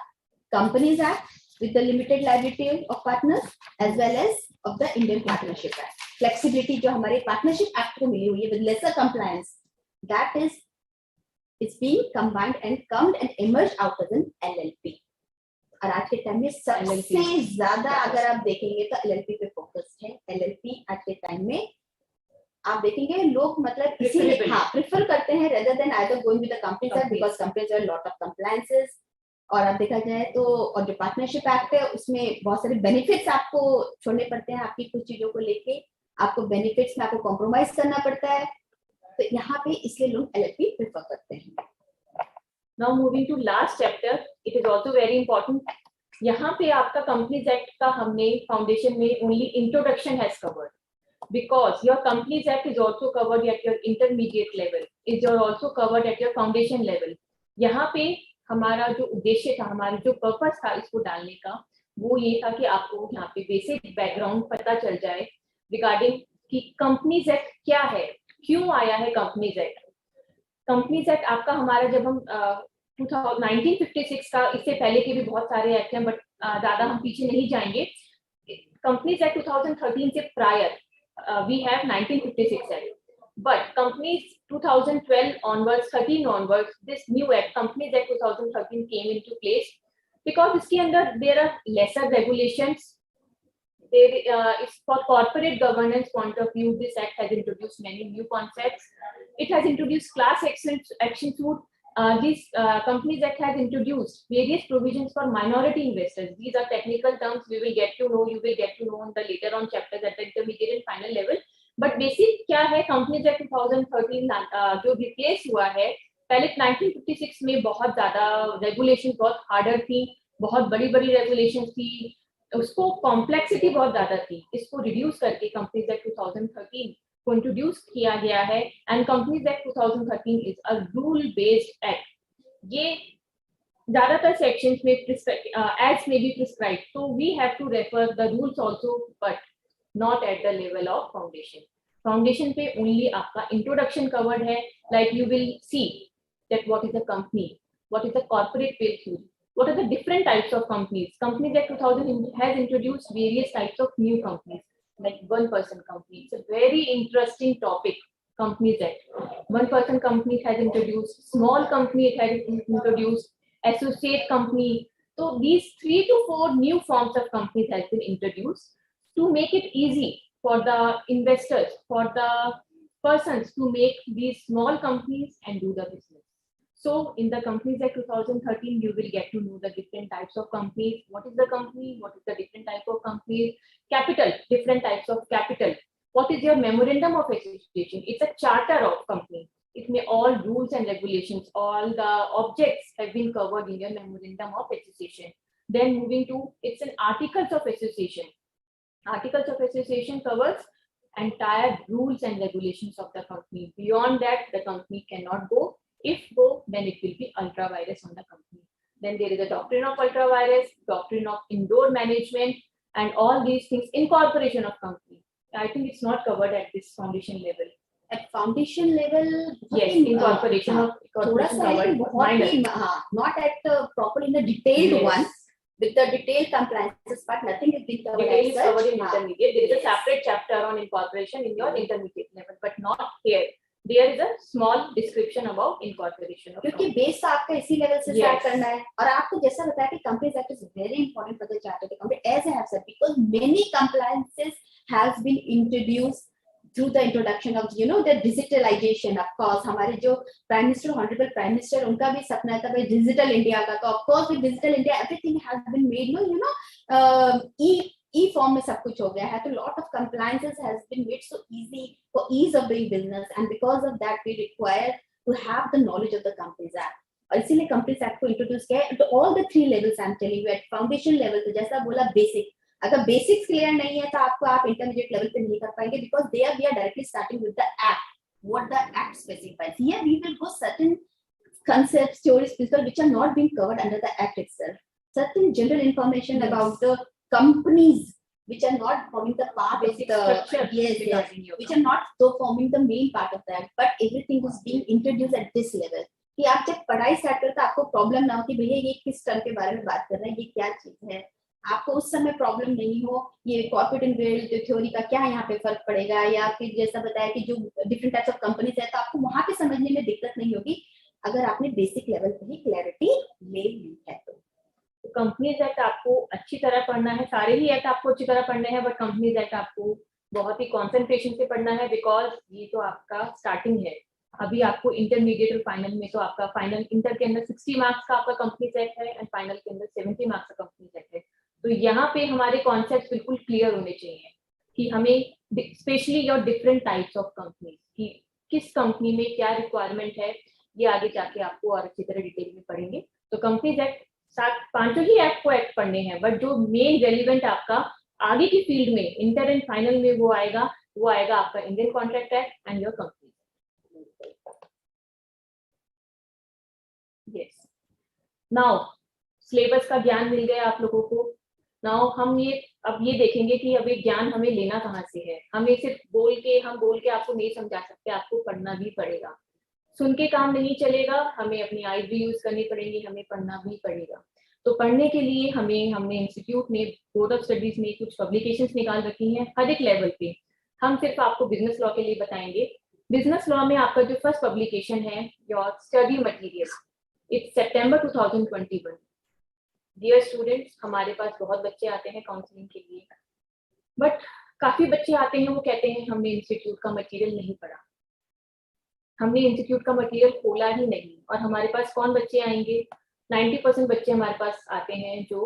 companies act with the limited liability of partners as well as of the Indian Partnership Act. Flexibility जो हमारे Partnership Act को मिली हुई है with lesser compliance, that is it's being combined and come and emerge out as an LLP. और आज के time में सबसे ज्यादा अगर आप देखेंगे तो LLP पे फोकस है. LLP आज के टाइम में आप देखेंगे लोग मतलब इसीलिए प्रेफर करते हैं rather than either going with the companies act, because companies are lot of compliances. और आप देखा जाए तो और जो पार्टनरशिप एक्ट है उसमें बहुत सारे बेनिफिट्स आपको छोड़ने पड़ते हैं, आपकी कुछ चीजों को लेके आपको बेनिफिट्स में आपको कॉम्प्रोमाइज करना पड़ता है, तो यहाँ पे इसलिए लोग LLP प्रेफर करते हैं। Now moving to last chapter, it is also very important. यहाँ पे आपका कंपनीज एक्ट का हमने फाउंडेशन में only introduction has covered, because your companies act is also covered at your intermediate level, is also covered at your foundation level. यहाँ पे हमारा जो उद्देश्य था, हमारा जो पर्पस था इसको डालने का, वो ये था कि आपको यहाँ पे बेसिक बैकग्राउंड पता चल जाए रिगार्डिंग कि कंपनीज एक्ट क्या है, क्यों आया है कंपनीज एक्ट। कंपनीज एक्ट आपका हमारा जब हम 1956 का, इससे पहले के भी बहुत सारे एक्ट हैं बट ज्यादा हम पीछे नहीं जाएंगे। कंपनीज एक्ट 2013 से prior we have 1956 Act, but companies 2012 onwards, 13 onwards, this new act, Companies Act 2013 came into place because इसके अंदर there are lesser regulations. It's for corporate governance point of view. This act has introduced many new concepts. It has introduced class action suit. This Companies Act has introduced various provisions for minority investors. These are technical terms. We will get to know. You will get to know in the later on chapters at the intermediate and final level. But basic क्या है, Companies Act 2013 जो replace हुआ है, पहले 1956 में बहुत ज्यादा regulations बहुत harder थी, बहुत बड़ी regulations थी, उसको complexity बहुत ज्यादा थी, इसको reduce करके Companies Act 2013 को इंट्रोड्यूस किया गया है। And companies act 2013 is a rule based act. ये ज्यादातर सेक्शंस में एक्ट्स में भी प्रिस्क्राइब, तो we have to refer the rules also but not at the level of foundation. Foundation पे ओनली आपका इंट्रोडक्शन कवर्ड है, like you will see that what is a company, what is a corporate page theory, what are the different types of companies. Companies Act 2000 has introduced various types of new companies, like one-person company. It's a very interesting topic, Companies Act. One-person company has introduced, small company it has introduced, associate company. So these 3 to 4 new forms of companies has been introduced to make it easy for the investors, for the persons to make these small companies and do the business. So in the Companies Act 2013, you will get to know the different types of companies. What is the company? What is the different type of companies? Capital, different types of capital. What is your memorandum of association? It's a charter of company. It may all rules and regulations, all the objects have been covered in your memorandum of association. Then moving to, it's an articles of association. Articles of association covers entire rules and regulations of the company. Beyond that, the company cannot go. If go, then it will be ultra virus on the company. Then there is a doctrine of ultra virus, doctrine of indoor management, and all these things. Incorporation of company, I think it's not covered at this foundation level. At foundation level, yes, incorporation of covered, not at properly in the detailed one. With the detailed compliances part, nothing is being covered. Detail is covered in intermediate. There is a separate chapter on incorporation in your intermediate level, but not here. There is a small description about incorporation. क्योंकि base तो आपका इसी level से start करना है, और आपको जैसा बताया कि companies act is very important for the chartered accountant, as I have said, because many compliances has been introduced through the introduction of the digitalization. Of course हमारे जो prime minister, honourable prime minister, उनका भी सपना था भाई digital India का, तो of course with digital India everything has been made e form में सब कुछ हो गया है, तो lot of compliances has been made so easy for ease of doing business, and because of that we require to have the knowledge of the companies act, और इसीलिए companies act को इंट्रोड्यूस किया है। तो all the 3 levels I am telling you, at foundation level तो जैसा बोला basic, अगर बेसिक्स क्लियर नहीं है तो आपको आप इंटरमीडिएट लेवल पे नहीं कर पाएंगे, because there we are directly starting with the act, what the act specifies. Here we will go certain concepts, theories, principles which are not being covered under the act itself, certain general information about the companies which are not forming the part of the which are not so forming the main part of that, but everything is being introduced at this level, कि आप जब पढ़ाई start करते आपको problem ना हो कि भैया ये किस टर्म के बारे में बात कर रहे हैं, ये क्या चीज है, आपको उस समय प्रॉब्लम नहीं हो ये कॉर्पोरेट इन्वेस्टमेंट थ्योरी का क्या यहाँ पे फर्क पड़ेगा, या फिर जैसा बताया कि जो डिफरेंट टाइप्स ऑफ कंपनीज है तो आपको वहां पे समझने में दिक्कत नहीं होगी अगर आपने बेसिक लेवल पे ही क्लैरिटी ले ली है। तो कंपनीज एक्ट आपको अच्छी तरह पढ़ना है, सारे ही एक्ट आपको अच्छी तरह पढ़ने हैं, बट कंपनीज एक्ट आपको बहुत ही कंसंट्रेशन से पढ़ना है, बिकॉज ये तो आपका स्टार्टिंग है। अभी आपको इंटरमीडिएट और फाइनल में तो आपका फाइनल इंटर के अंदर 60 मार्क्स का आपका कंपनी सेट है एंड फाइनल के अंदर 70 मार्क्स का कंपनी सेट है। तो यहाँ पे हमारे कॉन्सेप्ट बिल्कुल क्लियर होने चाहिए कि हमें specially your different types of company की किस कंपनी में क्या रिक्वायरमेंट है, ये आगे जाके आपको और अच्छी तरह डिटेल में पढ़ेंगे। तो कंपनीज एक्ट 5 ही एक्ट को एक्ट पढ़ने हैं, बट जो मेन रेलिवेंट आपका आगे की फील्ड में इंटर एंड फाइनल में वो आएगा आपका Indian contract act and your company. Yes, now syllabus का ज्ञान मिल गया आप लोगों को। नाउ हम ये देखेंगे कि अभी ज्ञान हमें लेना कहाँ से है। हमें सिर्फ बोल के आपको नहीं समझा सकते, आपको पढ़ना भी पड़ेगा। सुन के काम नहीं चलेगा, हमें अपनी आईज भी यूज करनी पड़ेगी, हमें पढ़ना भी पड़ेगा। तो पढ़ने के लिए हमने इंस्टीट्यूट में बोर्ड ऑफ स्टडीज में कुछ पब्लिकेशंस निकाल रखी हैं हर एक लेवल पे। हम सिर्फ आपको बिजनेस लॉ के लिए बताएंगे। बिजनेस लॉ में आपका जो फर्स्ट पब्लिकेशन है योर स्टडी मटेरियल, इट्स सितंबर 2021। डियर स्टूडेंट्स, हमारे पास बहुत बच्चे आते हैं काउंसलिंग के लिए, बट काफी बच्चे आते हैं वो कहते हैं हमने इंस्टीट्यूट का मटेरियल नहीं पढ़ा, हमने इंस्टीट्यूट का मटेरियल खोला ही नहीं। और हमारे पास कौन बच्चे आएंगे? 90% बच्चे हमारे पास आते हैं जो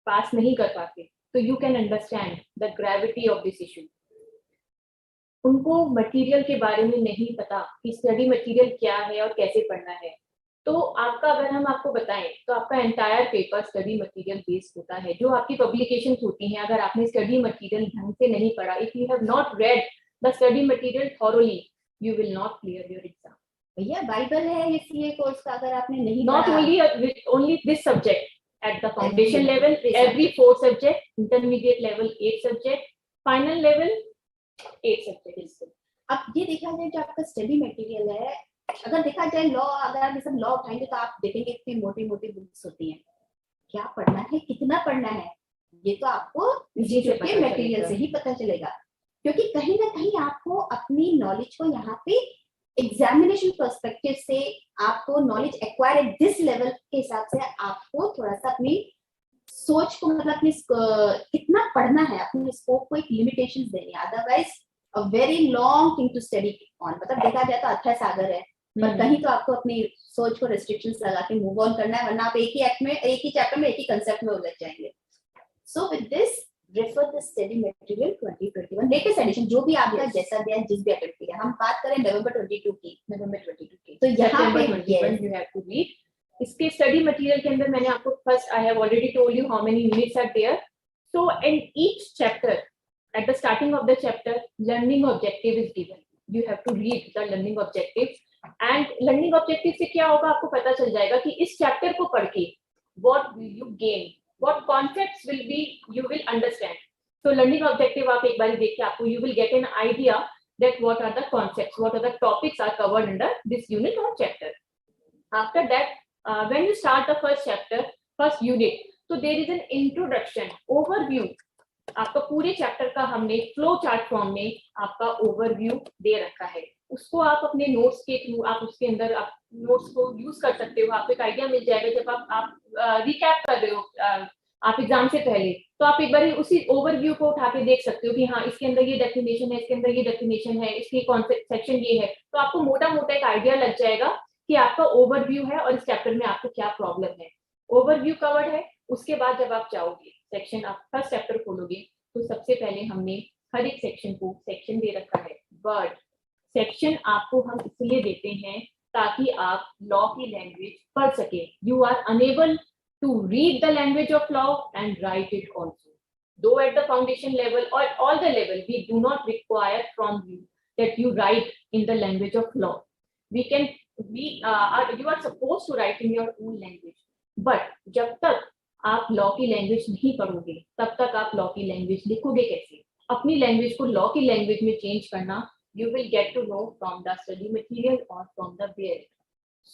पास नहीं कर पाते। तो you can understand the gravity of this issue. उनको मटेरियल के बारे में नहीं पता कि स्टडी मटेरियल क्या है और कैसे पढ़ना है। तो अगर हम आपको बताएं तो आपका entire paper study material based होता है। जो आपकी पब्लिकेशन होती हैं, अगर आपने स्टडी मटेरियल ढंग से नहीं पढ़ा, if you have not read the study material thoroughly, you will not clear your exam. भैया बाइबल है ये सीए कोर्स का, अगर आपने नहीं not only this subject at the foundation level, every 4 subject, intermediate level 8 subject, final level 8 subject। अब ये देखा जाए जो आपका स्टडी मटेरियल है, अगर देखा जाए लॉ, अगर आप ये सब लॉ उठाएंगे तो आप देखेंगे इतनी मोटी मोटी बुक्स होती हैं। क्या पढ़ना है, कितना पढ़ना है, ये तो आपको मटेरियल से ही पता चलेगा। क्योंकि कहीं ना कहीं आपको अपनी नॉलेज को यहाँ पे एग्जामिनेशन पर्सपेक्टिव से आपको knowledge acquire at this level के हिसाब से आपको थोड़ा सा अपनी सोच को, मतलब अपनी कितना पढ़ना है, अपने स्कोप को एक लिमिटेशंस देनी है। Otherwise a very long thing to study on, मतलब देखा जाए तो अथाह सागर है, पर कहीं तो आपको अपनी सोच को रेस्ट्रिक्शंस लगा के मूव ऑन करना है, वरना आप एक ही एक्ट में, एक ही चैप्टर में, एक ही कंसेप्ट में उलझ जाएंगे। So with this refer the study material 2021 latest edition, जो भी आपका जैसा दिया है, जिस भी अटेम्प्ट किया। हम बात करें नवंबर 22 की, तो यहाँ पे you have to read। इसके स्टडी मटेरियल के अंदर मैंने आपको first, I have already told you how many units are there. So in each chapter, at the starting of the chapter, learning objective is given. You have to read the learning objective, and learning objective से क्या होगा आपको पता चल जाएगा कि इस chapter को पढ़ के what will you gain, what concepts will be you will understand। so learning objective आप एक बार देख के आपको you will get an idea that what are the concepts, what are the topics are covered under this unit or chapter। after that when you start the first chapter, first unit, so there is an introduction, overview। आपका पूरे chapter का हमने flow chart form में आपका overview दे रखा है। उसको आप अपने नोट्स के थ्रू आप उसके अंदर आप नोट्स को यूज कर सकते हो। आपको एक आइडिया मिल जाएगा जब आप रिकैप कर रहे हो आप एग्जाम से पहले, तो आप एक बार उसी ओवरव्यू को उठा के देख सकते हो कि हाँ इसके अंदर ये डेफिनेशन है, इसके अंदर ये डेफिनेशन है, इसकी कॉन्सेप्ट सेक्शन ये है। तो आपको मोटा मोटा एक आइडिया लग जाएगा कि आपका ओवरव्यू है और इस चैप्टर में आपको क्या प्रॉब्लम है। ओवरव्यू कवर्ड है। उसके बाद जब आप जाओगे सेक्शन, आप फर्स्ट चैप्टर खोलोगे तो सबसे पहले हमने हर एक सेक्शन को सेक्शन दे रखा है। वर्ड सेक्शन आपको हम इसलिए देते हैं ताकि आप लॉ की लैंग्वेज पढ़ सके। You are unable to read the language of law and write it also. Though at the foundation level or all the level, we do not require from you that you write in the language of law. You are supposed to write in your own language. But जब तक आप law की language नहीं पढ़ोगे, तब तक आप law की लैंग्वेज लिखोगे कैसे? अपनी लैंग्वेज को लॉ की लैंग्वेज में चेंज करना, you will get to know from the study material or from the where.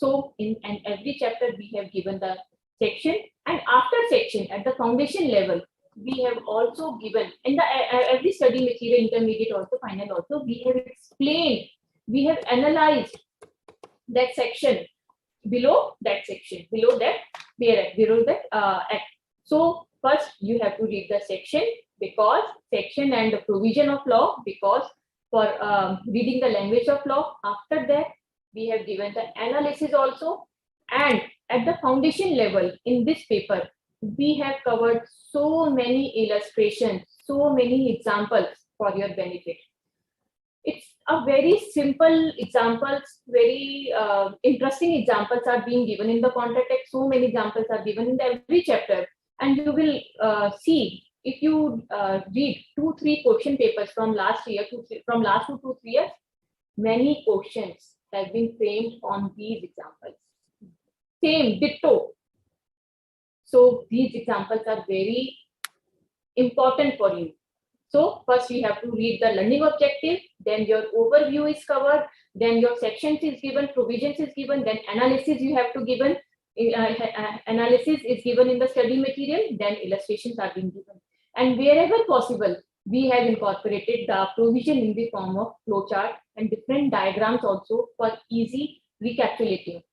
So in every chapter we have given the section, and after section at the foundation level we have also given in the every study material, intermediate also, final also, we have explained, we have analyzed that section below that section, below that act. So first you have to read the section, because section and the provision of law, because for reading the language of law. After that, we have given the analysis also, and at the foundation level in this paper, we have covered so many illustrations, so many examples for your benefit. It's a very simple examples, very interesting examples are being given in the contract act. So many examples are given in every chapter, and you will see if you read 2-3 question papers from last year, from last 2 to 3 years, many questions have been framed on these examples. Same, ditto. So these examples are very important for you. So first you have to read the learning objective, then your overview is covered, then your sections is given, provisions is given, then analysis you have to given, analysis is given in the study material, then illustrations are being given. And wherever possible, we have incorporated the provision in the form of flowchart and different diagrams also for easy recapitulating.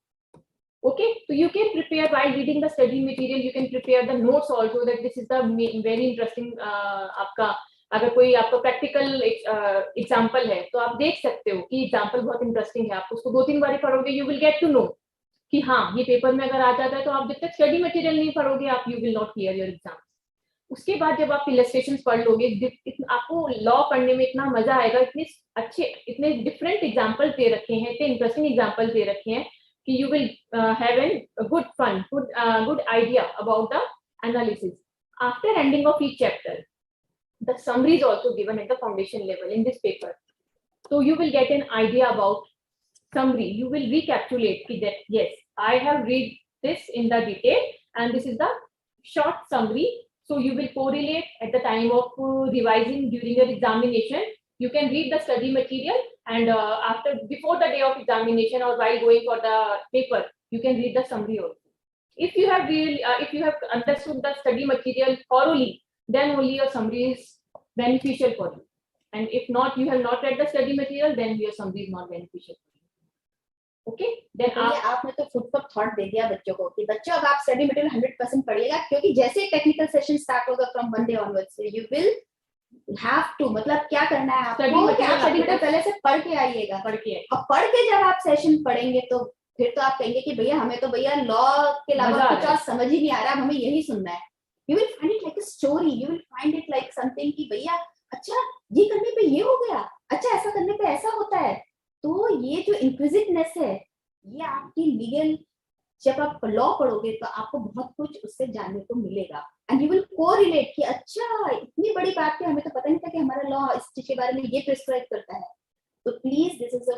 Okay, so you can prepare while reading the study material, you can prepare the notes also, that this is the very interesting आपका अगर कोई आपका practical example है तो आप देख सकते हो कि एग्जांपल बहुत इंटरेस्टिंग है, आप उसको 2-3 बार पढ़ोगे, you will get to know कि हाँ ये पेपर में अगर आ जाता है, तो आप जब तक स्टडी मटेरियल नहीं पढ़ोगे आप you will not clear your exam. उसके बाद जब आप इलस्ट्रेशंस पढ़ लोगे, आपको लॉ पढ़ने में इतना मजा आएगा, इतने अच्छे, इतने डिफरेंट एग्जांपल दे रखे हैं, इतने इंटरेस्टिंग एग्जांपल दे रखे हैं कि you will have a good fun, good idea about the analysis. After ending of each chapter, the summary is also given at the foundation level in this paper. So you will get an idea about summary. You will recapitulate that yes, I have read this in the detail and this is the short summary. So you will correlate at the time of revising during your examination. You can read the study material and before the day of examination or while going for the paper, you can read the summary also. If you have understood the study material thoroughly, then only your summary is beneficial for you. And if not, you have not read the study material, then your summary is not beneficial for you. Okay? Then आपने तो foot for thought they दिया बच्चों को कि बच्चों अब आप study material 100% पढ़िएगा, क्योंकि जैसे ही टेक्निकल सेशन स्टार्ट होगा from Monday onwards, you will have to, मतलब क्या करना है आपको, आप स्टडी मटेरियल पहले से पढ़ के आइएगा. अब पढ़ के जब आप सेशन पढ़ेंगे तो फिर तो आप कहेंगे कि भैया हमें तो भैया लॉ के अलावा कुछ और समझ ही नहीं आ रहा, हमें यही सुनना है. You will find it like a story, you will find it like something कि भैया अच्छा ये करने पे ये हो गया, अच्छा ऐसा करने पे ऐसा होता है. तो ये जो इंक्विजिटिवनेस है, ये आपकी लीगल, जब आप लॉ पढ़ोगे तो आपको बहुत कुछ उससे जानने को मिलेगा. एंड यू विल कोरिलेट कि अच्छा इतनी बड़ी बात है, हमें तो पता नहीं था कि हमारा लॉ इस चीज के बारे में ये प्रिस्क्राइब करता है. तो प्लीज दिस इज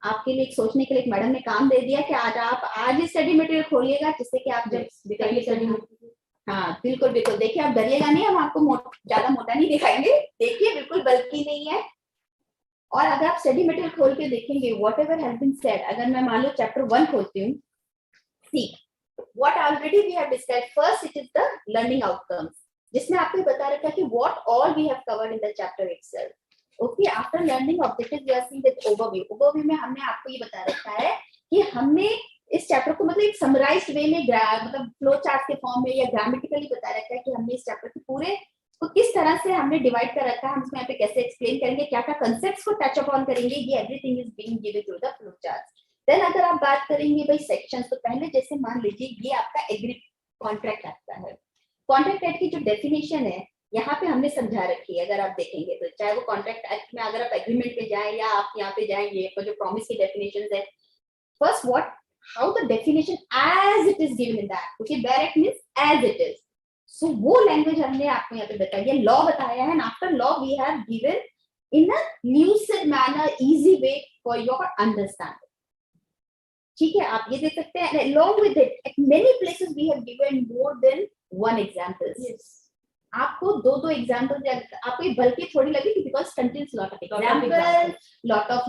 आपके लिए सोचने के लिए एक मैडम ने काम दे दिया कि आज ही स्टडी मटेरियल खोलिएगा, जिससे कि आप जब स्टडी, हाँ बिल्कुल बिल्कुल, देखिए आप डरिएगा नहीं, हम आपको ज्यादा मोटा नहीं दिखाएंगे, देखिए बिल्कुल बल्कि नहीं है. और अगर आप स्टडी मटेरियल खोल के देखेंगे, whatever has been said, अगर मैं मान लो चैप्टर 1 खोलती हूँ, सी what already we have discussed. First it is the learning outcomes, जिसमें आपको बता रखा है कि what all we have covered in the chapter itself. Okay, after learning objectives we are seeing with overview. Overview में हमने आपको ये बता रखा है कि हमने इस चैप्टर को मतलब एक समराइज्ड वे में, मतलब फ्लो चार्ट के फॉर्म में या ग्रामेटिकली बता रखा है कि हमने इस चैप्टर के पूरे को किस तरह से हमने डिवाइड कर रखा है, हम इसमें यहाँ पे कैसे एक्सप्लेन करेंगे, क्या क्या कंसेप्ट्स को टच अपॉन करेंगे, ये everything is being given through the flow chart. Then अगर आप बात करेंगे भाई सेक्शंस, तो पहले जैसे मान लीजिए ये आपका एग्री कॉन्ट्रैक्ट एक्ट का है. कॉन्ट्रैक्ट एक्ट की जो डेफिनेशन है यहाँ पे हमने समझा रखी है. अगर आप देखेंगे तो चाहे वो कॉन्ट्रैक्ट एक्ट में अगर आप एग्रीमेंट पे जाएं या आप यहाँ पे जाएंगे, ये जो प्रॉमिस की डेफिनेशन है, first what how the definition as it is given in the act, क्योंकि direct means as it is. So वो लैंग्वेज हमने आपको यहाँ पे बताया, ये लॉ बताया है. And after law we have given in a lucid manner, easy way for your understanding. ठीक है, आप ये देख सकते हैं. along with it at many places we have given more than one examples. Yes. आपको दो एग्जांपल, आपको ये बल्कि थोड़ी लगी because contains lot of examples, lot of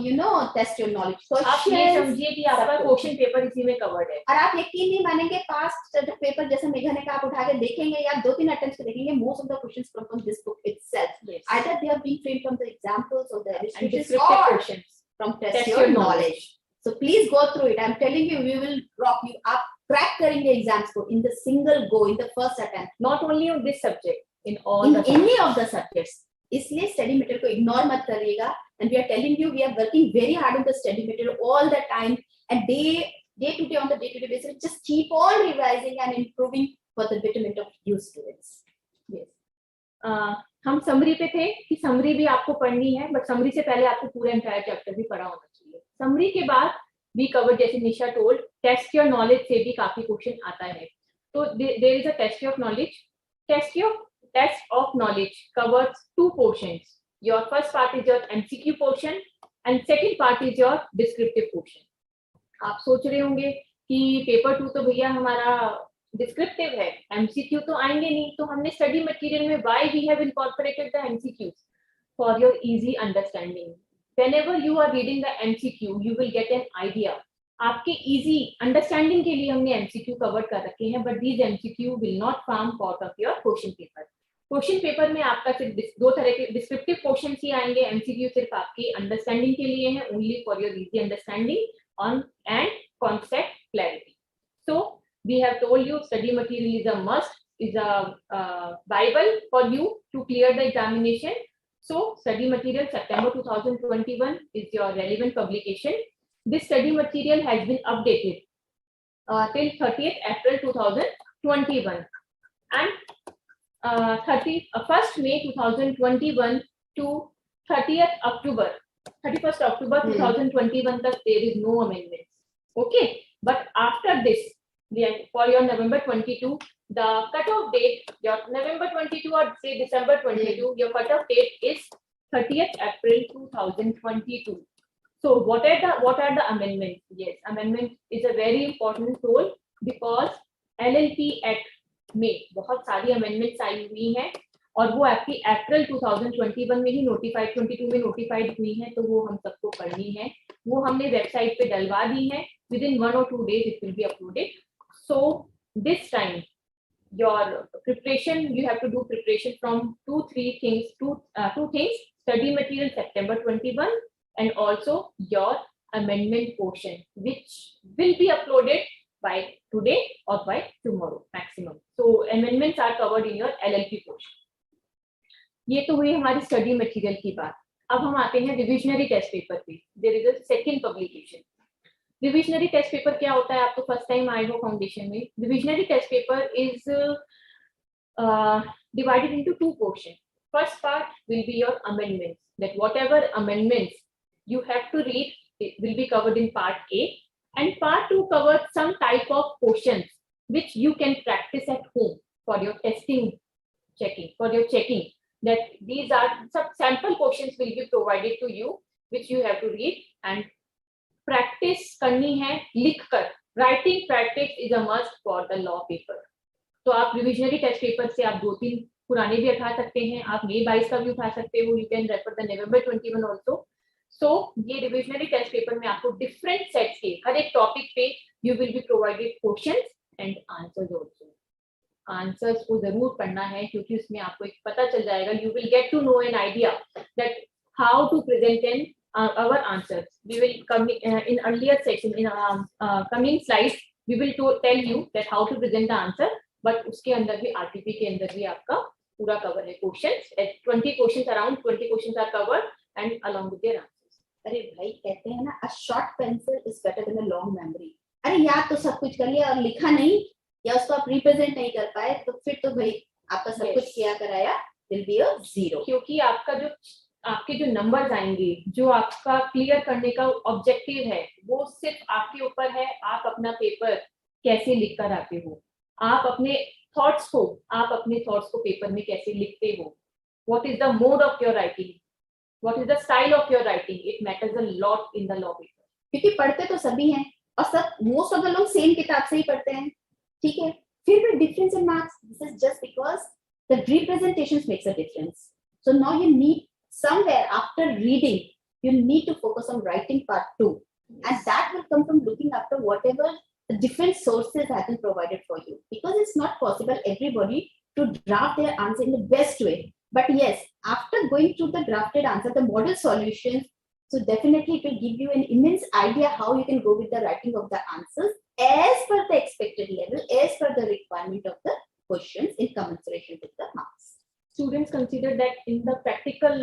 test your knowledge questions. आप ये समझिए कि आपका क्वेश्चन पेपर इसी में कवर्ड है. और आप यकीन नहीं मानेंगे, पास्ट पेपर जैसे मेघा ने कहा, आप उठा के देखेंगे या 2-3 अटेम्प्ट्स पे देखेंगे, most of the questions come from this book itself. Yes. Either they have been framed from the examples or the illustrations or questions from test your knowledge. So please go through it. I'm telling you, we will rock you. आप crack करेंगे exams को in the single go, in the first attempt. Not only on this subject, in all the any of the subjects. इसलिए study material को ignore मत करिएगा. And we are telling you, we are working very hard on the study material all the time, and day to day on the day-to-day basis, just keep on revising and improving for the betterment of you students. Yes. हम summary पे थे कि summary भी आपको पढ़नी है, but summary से पहले आपको पूरा एंटायर चैप्टर भी पढ़ा होना चाहिए. समरी के बाद वी कवर, जैसे Nisha told, test your knowledge से भी काफी क्वेश्चन आता है. तो there is a test of knowledge. Test of knowledge covers two portions. Your first part is your MCQ portion and second part is your descriptive portion. आप सोच रहे होंगे कि पेपर 2 तो भैया हमारा डिस्क्रिप्टिव है, MCQ तो आएंगे नहीं, तो हमने स्टडी मटेरियल में why we have incorporated the MCQs for your easy understanding. Whenever you are reading the MCQ, you will get an idea. आपके easy understanding के लिए हमने MCQ कवर कर रखे हैं, but these MCQ will not form part of your question paper. Question paper में आपका सिर्फ दो तरह के डिस्क्रिप्टिव क्वेश्चन ही आएंगे. MCQ सिर्फ आपकी अंडरस्टैंडिंग के लिए है, only for your easy understanding on and concept clarity. So we have told you study material is a must, is a Bible for you to clear the examination. So study material September 2021 is your relevant publication. This study material has been updated till 30th April 2021 and 1st May 2021 to 31st October 2021 तक there is no amendments. Okay, but after this, for your November 22, the cutoff date, your November 22 or say December 22, your cutoff date is 30th April 2022. So what are the amendments? Yes, amendment is a very important role because LLP Act में बहुत सारी amendments आई हुई हैं और वो आपकी अप्रैल 2021 में ही notified, 22 में नोटिफाइड हुई हैं, तो वो हम सबको पढ़नी है. वो हमने वेबसाइट पे डलवा दी है. Within 1 or 2 days it will be uploaded. So this time your preparation, you have to do preparation from two things: study material September 21 and also your amendment portion, which will be uploaded by today or by tomorrow maximum. So amendments are covered in your LLP portion. ये तो हुई हमारी study material की बात. अब हम आते हैं रिविजनरी टेस्ट पेपर पे. There is a second publication. Revisionary test paper क्या होता है? आपको फर्स्ट टाइम आए हो फाउंडेशन में. Revisionary test paper is divided into two portions. First part will be your amendments, that whatever amendments you have to read, it will be covered in part A. And part 2 covers some type of questions which you can practice at home for your checking. That these are some sample questions will be provided to you, which you have to read and practice करनी है लिखकर. Writing practice is a must for the law paper. तो आप revisionary test paper से आप 2-3 पुराने भी उठा सकते हैं, आप May 22 का भी उठा सकते हो. You can refer the November 21 also. So ये रिविजनरी टेस्ट पेपर में आपको डिफरेंट सेट्स के हर एक टॉपिक पे you will be provided questions and answers also. Answers को जरूर पढ़ना है क्योंकि उसमें आपको एक पता चल जाएगा. You will get to know an idea that how to present in our answers. We will come in earlier section, in coming slides we will tell you that how to present the answer. But उसके अंदर भी RTP के अंदर भी आपका पूरा cover है. Questions 20 questions, around 20 questions are covered and along with there. अरे भाई कहते हैं ना, a short pencil is better than a long memory. अरे याद तो सब कुछ कर लिया और लिखा नहीं या उसको आप रिप्रेजेंट नहीं कर पाए तो फिर तो भाई आपका सब कुछ किया कराया will be a zero. क्योंकि आपके जो नंबर्स आएंगे, जो आपका क्लियर करने का ऑब्जेक्टिव है, वो सिर्फ आपके ऊपर है. आप अपना पेपर कैसे लिख कर आते हो, आप अपने थॉट्स को पेपर में कैसे लिखते हो. What is the mode of your writing, what is the style of your writing, it matters a lot in the law paper. क्योंकि पढ़ते तो सभी हैं और सब मोस्ट ऑफ द लोग सेम किताब से ही पढ़ते हैं. ठीक है, फिर भी difference in marks. This is just because the representations makes a difference. So now you need somewhere after reading you need to focus on writing part 2, and that will come from looking after whatever the different sources have been provided for you, because it's not possible everybody to draft their answer in the best way. But yes, after going through the drafted answer, the model solutions, so definitely it will give you an immense idea how you can go with the writing of the answers as per the expected level, as per the requirement of the questions in commensuration with the marks. considered that in the practical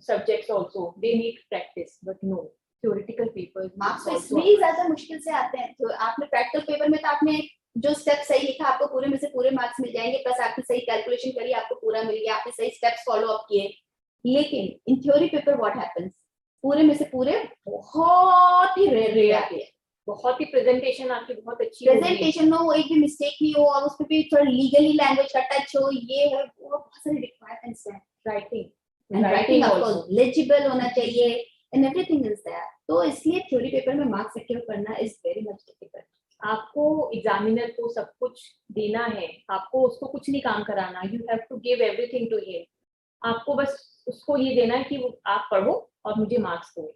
subjects also they need practice, but no, theoretical papers marks इसलिए ज्यादा मुश्किल से आते हैं। तो आपने practical paper में तो आपने जो स्टेप सही लिखा आपको पूरे में से पूरे मार्क्स मिल जाएंगे, प्लस आपने सही कैलकुलेशन करी आपको पूरा मिल गया, आपने सही स्टेप्स फॉलो अप किए। लेकिन in theory paper what happens, पूरे में से पूरे बहुत ही रेयर आते हैं। बहुत ही प्रेजेंटेशन आपकी बहुत अच्छी प्रेजेंटेशन में वो एक भी मिस्टेक नहीं हो और उसपे भी थोड़ा लीगली लैंग्वेज का टच हो, ये है वो बहुत सारे रिक्वायरमेंट्स हैं। राइटिंग ऑफ कोर्स लेजिबल होना चाहिए एंड एवरीथिंग इज देयर। तो इसलिए थ्योरी पेपर में मार्क्स सिक्योर करना इज वेरी मच डिफिकल्ट। आपको एग्जामिनर को सब कुछ देना है, आपको उसको कुछ नहीं काम कराना, you have to give everything to him. आपको बस उसको ये देना है कि आप पढ़ो और मुझे मार्क्स दो।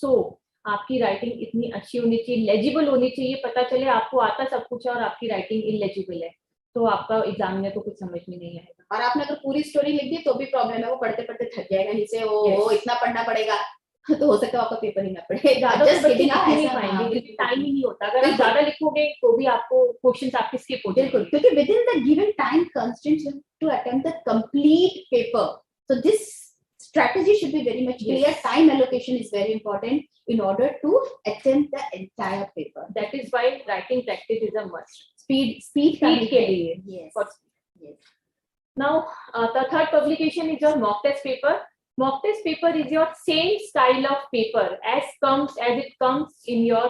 सो आपकी राइटिंग इतनी अच्छी होनी चाहिए, लेजिबल होनी चाहिए, पता चले आपको आता सब कुछ है और आपकी राइटिंग इलेजिबल है, तो आपका एग्जामिनर को कुछ समझ में नहीं आएगा। और आपने अगर पूरी स्टोरी लिख दी तो भी प्रॉब्लम है, वो पढ़ते पढ़ते थक जाएगा नीचे, वो इतना पढ़ना पड़ेगा तो हो सकता है आपका पेपर ही ना पढ़े। ज्यादा नहीं पाएंगे, टाइम ही नहीं होता। अगर आप ज्यादा लिखोगे तो भी आपको क्वेश्चंस आपके स्किप हो जाएंगे, क्योंकि with in the given time constraints to attempt the complete paper. So this strategy should be very much clear. Time allocation is very important in order to attempt the entire paper. That is why writing practice is a must. Speed के लिए। Yes. Yes. Now the third publication is your mock test paper. Mock test paper is your same style of paper as it comes in your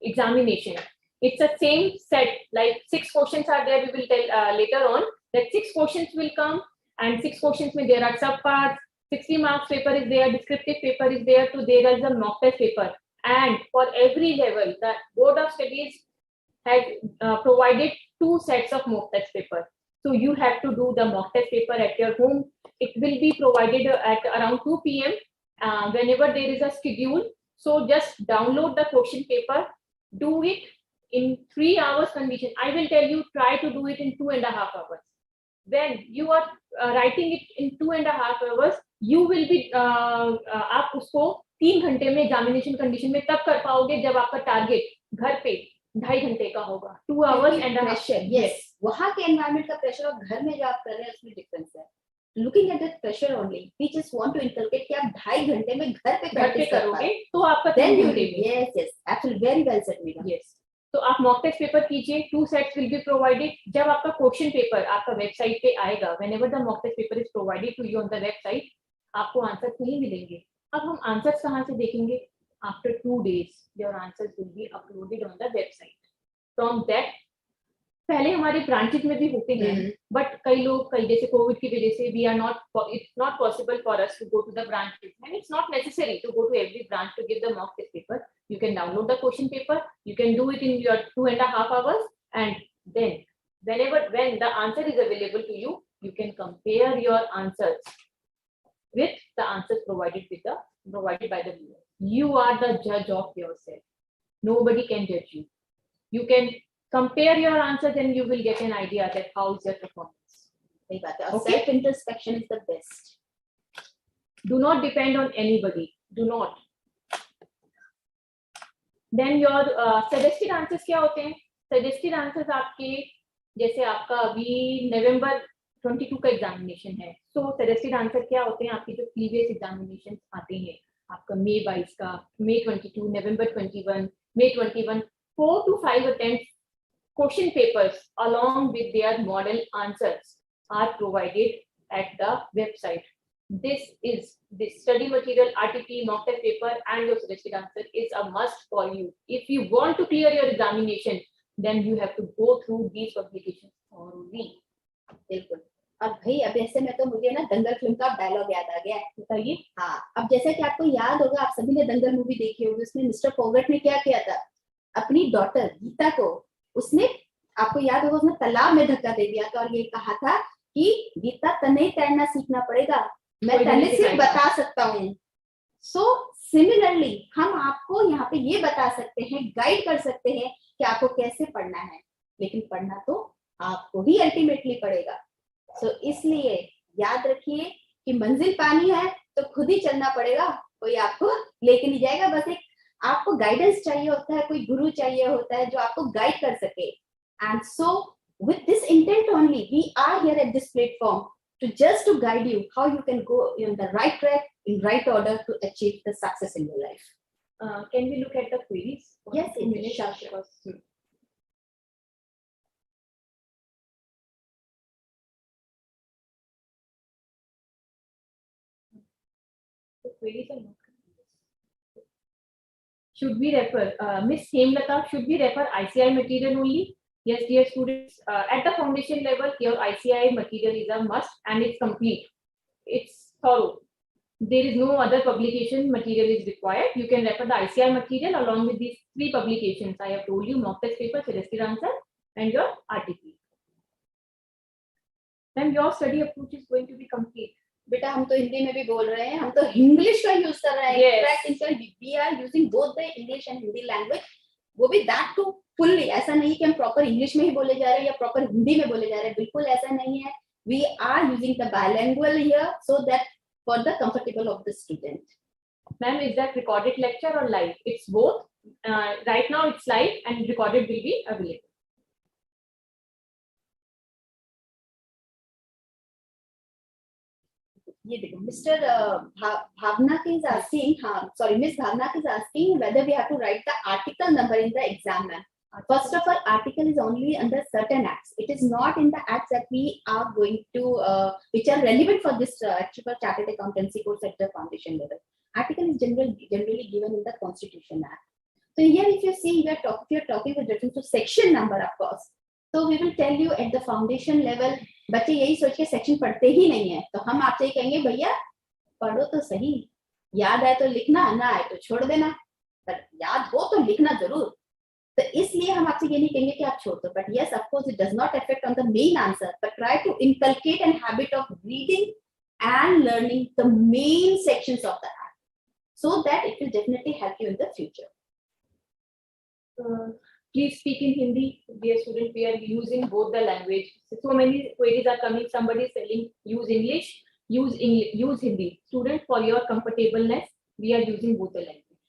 examination. It's a same set, like 6 questions are there. We will tell later on that 6 questions will come, and 6 questions में there are sub parts. 60 marks paper is there, descriptive paper is there, so there is a mock test paper. And for every level, the Board of Studies has provided 2 sets of mock test paper. So you have to do the mock test paper at your home. It will be provided at around 2 p.m. Whenever there is a schedule. So just download the question paper, do it in 3 hours condition. I will tell you, try to do it in 2.5 hours. When you are writing it in 2.5 hours, you will be आप उसको 3 घंटे में examination condition में तब कर पाओगे जब आपका टारगेट घर पे 2.5 घंटे का होगा। 2 hours and a half। Yes, वहाँ के एनवायरनमेंट का प्रेशर और घर में जो आप कर रहे हैं उसमें डिफरेंस है। Looking at that pressure only, we just want to inculcate कि आप 2.5 घंटे में घर पे प्रैक्टिस करोगे तो आपका then you will, yes, absolutely, very well said, Meera. Yes. तो आप मॉक टेस्ट पेपर कीजिए, 2 सेट्स विल बी प्रोवाइडेड। जब आपका क्वेश्चन पेपर आपका वेबसाइट पे आएगा, whenever the mock test paper is provided to you on the website, आपको answers नहीं मिलेंगे। अब हम आंसर्स कहाँ से देखेंगे? After 2 days your answers will be uploaded on the website. From that पहले हमारे ब्रांचेस में भी होते हैं, बट कई जैसे कोविड की वजह से we are not, it's not possible for us to go to the branches, and it's not necessary to go to every branch to give the mock test paper. You can download the question paper, you can do it in your 2.5 hours, and then when the answer is available to you, you can compare your answers with the answers provided by the viewer. You are the judge of yourself. Nobody can judge you. You can compare your answers and you will get an idea that how is your performance. Okay? Self introspection is the best. Do not depend on anybody. Do not. Then your suggested answers क्या होते हैं? Suggested answers आपके, जैसे आपका अभी November 22 का examination है, so suggested answer क्या होते हैं? आपके जो previous examinations आते हैं, आपका May 22 का, May 22, November 21, May 21, 4 to 5 attempts question papers along with their model answers are provided at the website. This study material, RTP, mock test paper, and your suggested answer is a must for you. If you want to clear your examination, then you have to go through these publications only. बिल्कुल। और भाई अब ऐसे में तो मुझे ना दंगल film का डायलॉग याद आ गया है। बताइए। हाँ, अब जैसे कि आपको याद होगा, आप सभी ने दंगल मूवी देखी होगी, उसमें मिस्टर फोगट ने क्या किया था? अपनी डॉटर गीता को उसने, आपको याद होगा, उसने तालाब में धक्का दे दिया था और ये कहा था कि गीता तन्ने तैरना सीखना पड़ेगा, मैं तन्ने सिर्फ बता सकता हूँ। सो सिमिलरली हम आपको यहाँ पे ये बता सकते हैं, गाइड कर सकते हैं कि आपको कैसे पढ़ना है, लेकिन पढ़ना तो आपको ही अल्टीमेटली पड़ेगा। सो इसलिए याद रखिए कि मंजिल पानी है तो खुद ही चलना पड़ेगा, कोई आपको लेके नहीं जाएगा। बस एक आपको गाइडेंस चाहिए होता है, कोई गुरु चाहिए होता है जो आपको गाइड कर सके। And so with this intent only we are here at this platform just to guide you how you can go in the right track, in right order to achieve the success in your life. Can we look at the queries? Yes, in minutes. Sure. The queries are not complete. Should we refer, Miss Hemlata, should we refer ICI material only? Yes, dear students, at the foundation level, your ICI material is a must and it's complete. It's thorough. There is no other publication material is required. You can refer the ICI material along with these 3 publications. I have told you, mock test paper, suggested answer, and your article. Then your study approach is going to be complete. बेटा हम तो हिंदी में भी बोल रहे हैं, हम तो इंग्लिश का यूज कर रहे हैं. Yes. We are using both the English and Hindi language. वो भी that too fully. ऐसा नहीं कि हम प्रॉपर इंग्लिश में ही बोले जा रहे हैं या प्रॉपर हिंदी में बोले जा रहे हैं. बिल्कुल ऐसा नहीं है. We are using the bilingual here so that for the comfortable of the student. Ma'am, is that recorded lecture or live? It's both. Right now it's live and recorded will be available. ये देखो, Mr. Bhavnak is asking, Miss Bhavnak is asking whether we have to write the article number in the exam. First of all, article is only under certain acts. It is not in the acts that we are going to, which are relevant for this actual chartered accountancy course at the foundation level. Article is generally given in the Constitution Act. So here, if you see, we are talking with reference to section number, of course. So we will tell you at the foundation level. बच्चे यही सोच के section पढ़ते ही नहीं है, तो हम आपसे कहेंगे भैया पढ़ो तो सही, याद आए तो लिखना, ना आए तो छोड़ देना, पर याद हो तो लिखना जरूर. तो इसलिए हम आपसे ये नहीं कहेंगे कि आप छोड़ दो, but yes, of course, it does not affect on the main answer, but try to inculcate a habit of reading and learning the main sections of the act, so that it will definitely help you in the future. Please speak in Hindi, dear student. We are using both the language. So many queries are coming. Somebody is telling use English, use Hindi. Student, for your comfortableness, we are using both the language.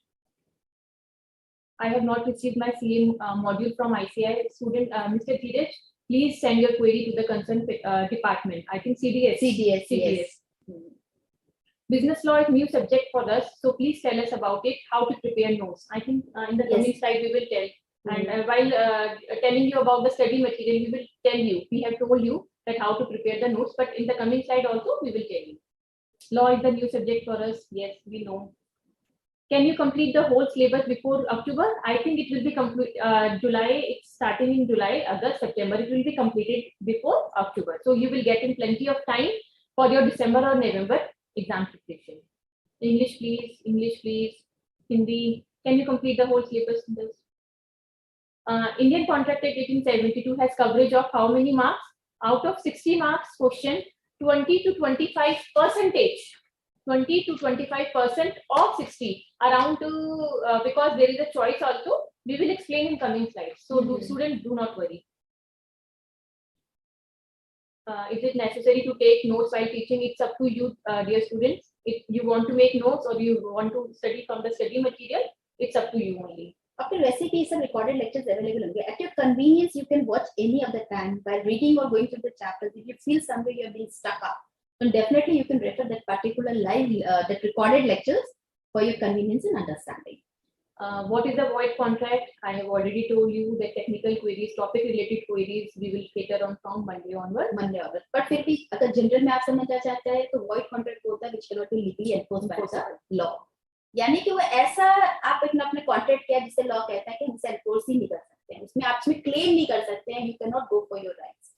I have not received my CA module from ICI. Student, Mr. Dheeraj, please send your query to the concerned department. I think CDS. Yes. Business law is new subject for us, so please tell us about it. How to prepare notes. I think in the coming slide we will tell. And while telling you about the study material, we will tell you, we have told you that how to prepare the notes, but in the coming slide also, we will tell you. Law is the new subject for us. Yes, we know. Can you complete the whole syllabus before October? I think it will be complete, July, it's starting in July, August, September, it will be completed before October. So you will get in plenty of time for your December or November exam preparation. English, please. Hindi. Can you complete the whole syllabus? Indian Contract Act 1872 has coverage of how many marks? Out of 60 marks question, 20 to 25%, 20 to 25% of 60, around to, because there is a choice also, we will explain in coming slides. So students, do not worry. Is it necessary to take notes while teaching? It's up to you, dear students. If you want to make notes or you want to study from the study material, it's up to you only. After वैसे भी some recorded lectures available होंगे. At your convenience, you can watch any of the time by reading or going through the chapters. If you feel somewhere you are being stuck up, then definitely you can refer that particular live, that recorded lectures for your convenience and understanding. What is the void contract? I have already told you that technical queries, topic-related queries, we will cater on from Monday onward. But फिर भी अगर general में आप समझना चाहते हैं तो void contract होता है which cannot be legally enforced by the law. यानी कि वो ऐसा आप अपने कॉन्ट्रैक्ट किया जिसे लॉ कहता है कि हमसे एनफोर्स ही नहीं कर सकते हैं, उसमें आप उसमें क्लेम नहीं कर सकते हैं, you can not go for your rights.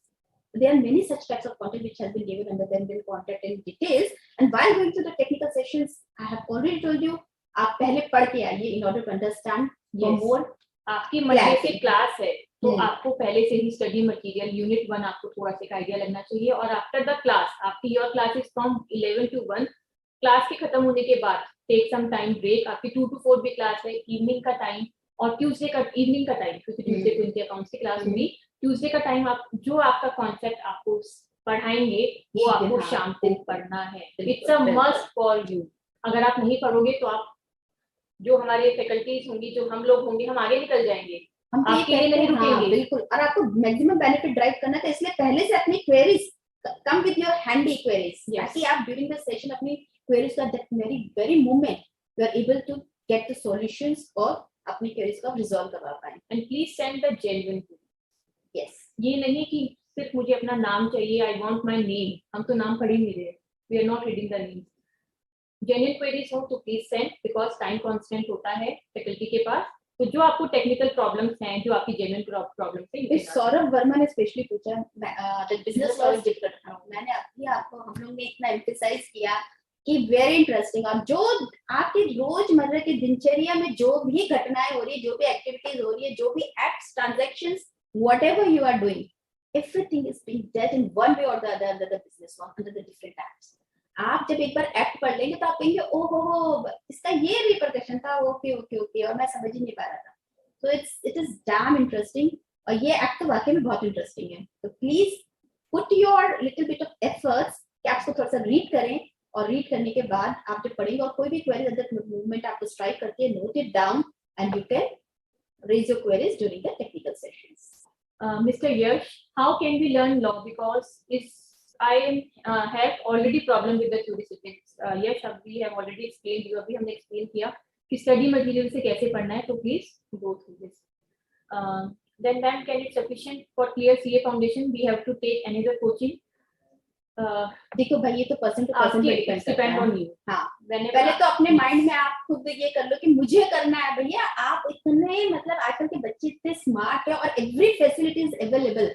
There are many such types of contract which has been given under the Indian contract in details, and while going through the technical sessions, I have already told you, आप पहले पढ़ के आइए in order to understand more. आपकी Monday से class है तो आपको पहले से ही स्टडी मटेरियल यूनिट 1 आपको थोड़ा सा आइडिया लगना चाहिए, और आफ्टर द क्लास आपकी your class is from 11 to 1. Class के खत्म होने के बाद टेक सम टाइम ब्रेक, आपकी 2 to 4 भी क्लास है, इवनिंग का टाइम और ट्यूसडे का इवनिंग का टाइम, क्योंकि ट्यूसडे को इनके अकाउंट्स की क्लास होगी, ट्यूसडे का टाइम आप जो आपका कॉन्सेप्ट आपको पढ़ाएंगे वो आपको शाम को पढ़ना है. It's a must for you. अगर आप नहीं पढ़ोगे तो आप जो हमारे फैकल्टीज होंगी, जो हम लोग होंगे, हम आगे निकल जाएंगे, हम आपके लिए नहीं रुकेंगे. बिल्कुल. और आपको मैक्सिमम बेनिफिट ड्राइव करना है, तो इसलिए पहले से अपनी queries come with your handy queries. ताकि आप during the session अपनी queries का that very moment you are able to get the solutions और अपनी queries को resolve करवा पाएं. And please send the genuine queries. Yes. ये नहीं कि सिर्फ मुझे अपना नाम चाहिए, I want my name. हम तो नाम पढ़ ही नहीं रहे. We are not reading the names. Genuine queries हो तो please send because time constant होता है faculty के पास. तो जो आपको टेक्निकल प्रॉब्लम्स हैं, जो आपकी जेन्युइन प्रॉब्लम्स हैं, सौरभ वर्मा ने स्पेशली पूछा the business law is different. मैंने अभी आपको हम लोग ने इतना एम्फसाइज किया कि वेरी इंटरेस्टिंग. और जो आपके रोजमर्रा की दिनचर्या में जो भी घटनाएं हो रही है, जो भी एक्टिविटीज हो रही है, जो भी acts, transactions, whatever you are doing, everything is being डेट इन वन वे और the other under the business law, under the different acts. आप जब एक बार एक्ट पढ़ लेंगे तो आप कहेंगे ओहो इसका ये रिपरकशन था, ओके ओके ओके, और मैं समझ ही नहीं पा रहा था. So it is damn interesting. और ये एक्ट तो वाकई में बहुत इंटरेस्टिंग है. तो please put your little bit of efforts कि आप इसको थोड़ा सा रीड करें, और रीड करने के बाद आप जब पढ़ेंगे और कोई भी क्वेरी एट दैट मूवमेंट आपको स्ट्राइक करती है, note it down and you can raise your queries during the technical sessions. Mr. Yash, how can we learn law? Because I have already problem with the theoretics. Yash, we have already explained. You अभी हमने explain किया कि study material से कैसे पढ़ना है. तो please go through this. Then ma'am, can it sufficient for clear CA foundation? We have to take another coaching. देखो भाई ये तो person to person depend on you. हाँ, पहले तो अपने माइंड में आप खुद ये कर लो कि मुझे करना है. भैया आप इतने मतलब आजकल के बच्चे इतने स्मार्ट है और एवरी फैसिलिटी इज अवेलेबल.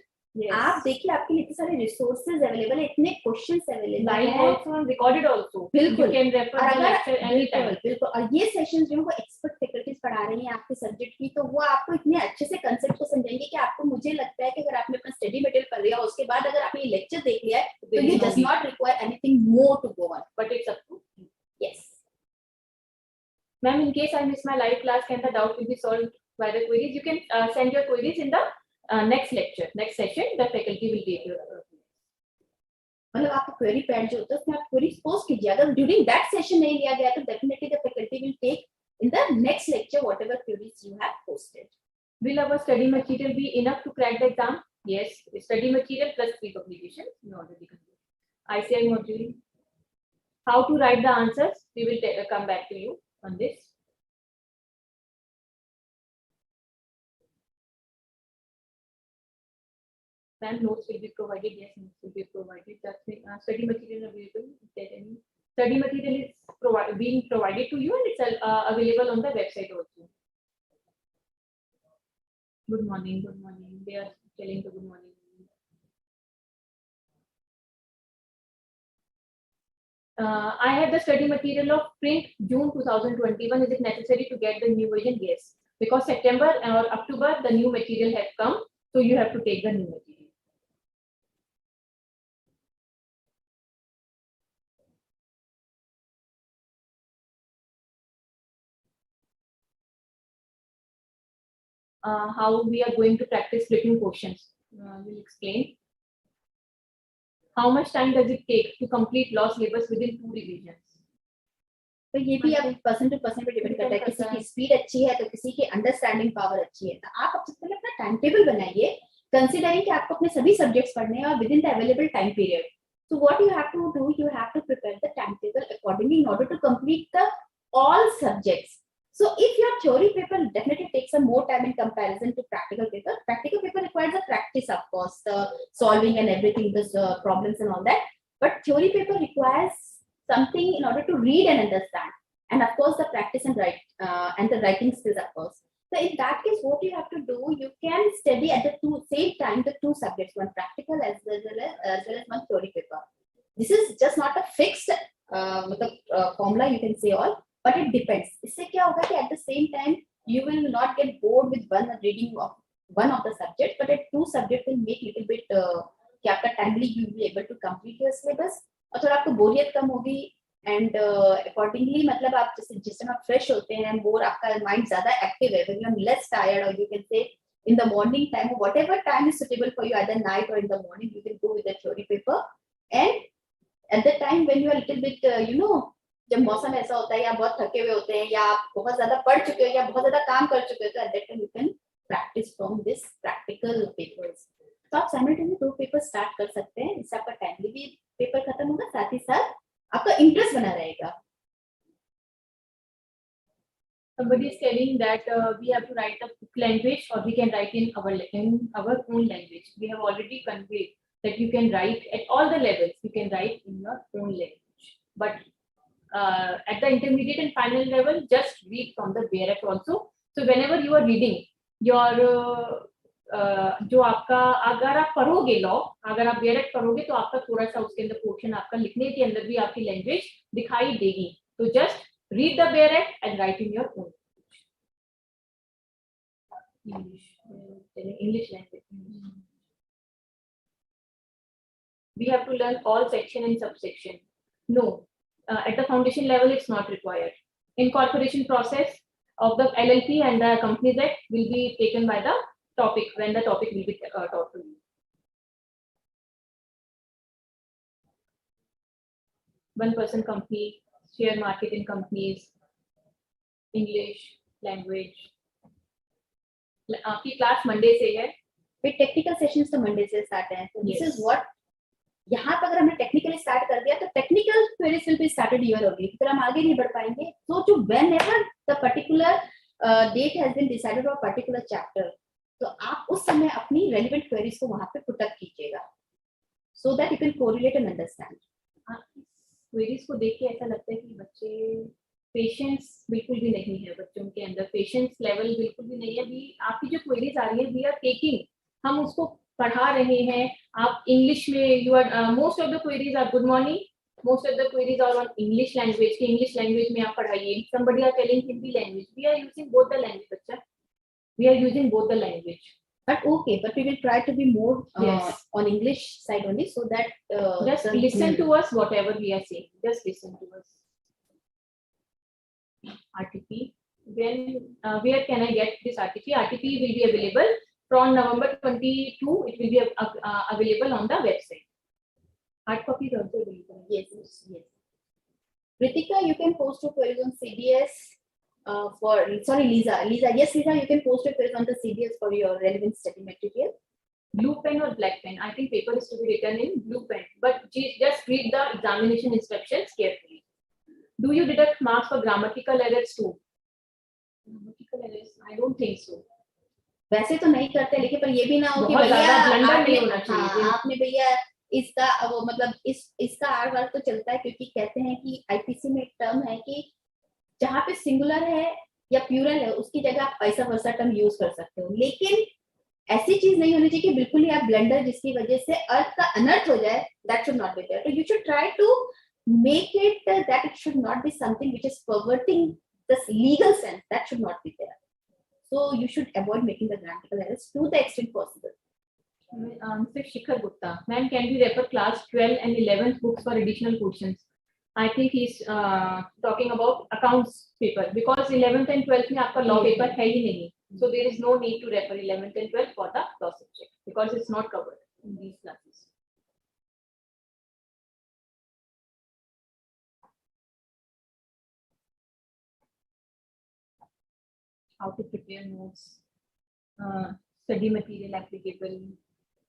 आप देखिए आपके लिए इतने सारे रिसोर्सेज अवेलेबल है, इतने क्वेश्चंस अवेलेबल है, also recorded also. बिल्कुल. You can refer the lecture anytime. बिल्कुल. और ये सेशंस जो वो एक्सपर्ट फैकल्टीज पढ़ा रही हैं आपके सब्जेक्ट की, तो वो आपको इतने अच्छे से कंसेप्ट को समझाएंगे कि आपको, मुझे लगता है कि अगर आपने अपना स्टडी मटेरियल पढ़ लिया उसके बाद अगर आपने ये लेक्चर देख लिया है तो you does not require anything more to go on, But it's up to you. Yes. Ma'am, in case I miss my live class, can the doubt will be solved by the queries? You can send your queries in the next lecture, next session. The faculty will take your मतलब आपका query pad जो होता है उसमें आप queries post कीजिए. अगर during that session नहीं लिया गया तो definitely the faculty will take in the next lecture whatever queries you have posted. Will our study material be enough to crack the exam? Yes, study material plus 3 publications in order to complete. ICI module. How to write the answers? We will come back to you on this. Ma'am, notes will be provided. Yes, notes will be provided. That's study material available. Is there any study material is being provided to you, and it's available on the website also. Good morning. Good morning. They are telling the good morning. I have the study material of print June 2021. Is it necessary to get the new version? Yes, because September or October the new material has come, so you have to take the new material. How we are going to practice splitting questions. We'll explain. How much time does it take to complete law syllabus within 2 revisions? तो ये भी आप person to person पे depend करता है. किसी की speed अच्छी है तो किसी की अंडरस्टैंडिंग पावर अच्छी है. तो आप सबसे पहले अपना टाइम टेबल बनाइए, कंसीडरिंग कि आपको अपने सभी सब्जेक्ट्स पढ़ने हैं और with in the available time period. So what you have to do, you have to prepare the timetable accordingly in order to complete the all subjects. So if your theory paper definitely takes some more time in comparison to practical paper. Practical paper requires a practice, of course, the solving and everything, this problems and all that. But theory paper requires something in order to read and understand, and of course the practice and the writing skills, of course. So in that case, what you have to do, you can study at the same time the 2 subjects, one practical as well as one theory paper. This is just not a fixed formula, you can say all, but it depends. इससे क्या होगा कि at the same time you will not get bored with one reading of one of the subjects, but at 2 subjects will make little bit कि आपका timely you will be able to complete your syllabus, और थोड़ा आपको बोरियत कम होगी. And accordingly मतलब आप जैसे जिस टाइम आप फ्रेश होते हैं, मोर आपका माइंड ज्यादा एक्टिव है, when you are less tired, और you can say in the morning time, whatever time is suitable for you, either night और in the morning, you can go with the theory paper. And at the time when you are little bit जब मौसम ऐसा होता है या बहुत थके हुए होते हैं या आप बहुत ज्यादा पढ़ चुके हो या बहुत ज्यादा काम कर चुके हो, तो at that time you can practice from this practical papers. तो आप साइमल्टेनियसली 2 पेपर स्टार्ट कर सकते हैं, इससे आपका टाइमली भी पेपर खत्म होगा, साथ ही साथ आपका इंटरेस्ट बना रहेगा. Somebody is telling that we have to write a book language or we can write in our own language. We have already conveyed that you can write at all the levels. You can write in your own language, but at the intermediate and final level, just read from the Bare Act also. So whenever you are reading your जो आपका अगर आप पढ़ोगे law, अगर आप Bare Act पढ़ोगे तो आपका थोड़ा सा उसके अंदर पोर्शन आपका लिखने के अंदर भी आपकी लैंग्वेज दिखाई देगी. तो just read the Bare Act and write in your own English language. We have to learn all section and subsection. No, at the foundation level, it's not required. Incorporation process of the LLP and the Companies Act will be taken by the topic when the topic will be taught to you. One-person company, share market in companies, English language. आपकी class Monday से है. फिर technical sessions तो Monday से start है. तो this is what, यहाँ पर अगर हमने टेक्निकली स्टार्ट कर दिया तो technical queries will be started year only, फिर हम आगे नहीं बढ़ पाएंगे. So to whenever the particular date has been decided for particular chapter, तो आप उस समय अपनी रेलेवेंट क्वेरीज को वहां पे पुट अप कीजिएगा, so that you can correlate and understand. Queries को देख के ऐसा लगता है कि बच्चे पेशेंस बिल्कुल भी नहीं है, बच्चों के अंदर पेशेंस लेवल बिल्कुल भी नहीं है. भी आपकी जो क्वेरीज आ रही है वी आर टेकिंग, हम उसको पढ़ा रहे हैं. आप इंग्लिश में you are most of the queries are good morning, most of the queries are on English language की इंग्लिश लैंग्वेज में आप पढ़ाइए. Somebody are telling Hindi language, we are using both the language बच्चा, we are using both the language. But okay, but we will try to be more on English side only, so that just listen to us whatever we are saying. Just listen to us. RTP. When where can I get this RTP? RTP will be available from November 22. It will be available on the website. Hard copy is also available. Yes. Ritika, you can post your queries on CBS. Lisa. Yes, Lisa, you can post your queries on the CBS for your relevant study material. Blue pen or black pen? I think paper is to be written in blue pen. But just read the examination instructions carefully. Do you deduct marks for grammatical errors too? Grammatical errors? I don't think so. वैसे तो नहीं करते, लेकिन पर ये भी ना हो कि आपने भैया इसका वो मतलब इसका आर वर्ग तो चलता है, क्योंकि कहते हैं कि आईपीसी में एक टर्म है कि जहाँ पे सिंगुलर है या प्लूरल है उसकी जगह आप ऐसा वैसा टर्म यूज कर सकते हो. लेकिन ऐसी चीज नहीं होनी चाहिए कि बिल्कुल ही आप ब्लंडर जिसकी वजह से अर्थ का अनर्थ हो जाए. That should not be there. तो you should try to make it that it should not be something which is perverting the legal sense. That should not be there. So you should avoid making the grammatical errors to the extent possible. Mr. Shikhar Gupta, ma'am, can we refer class 12 and 11th books for additional questions? I think he's talking about accounts paper, because 11th and 12th में आपका law paper है ही नहीं. So there is no need to refer 11th and 12th for the law subject because it's not covered in these classes. How to prepare notes, study material applicable,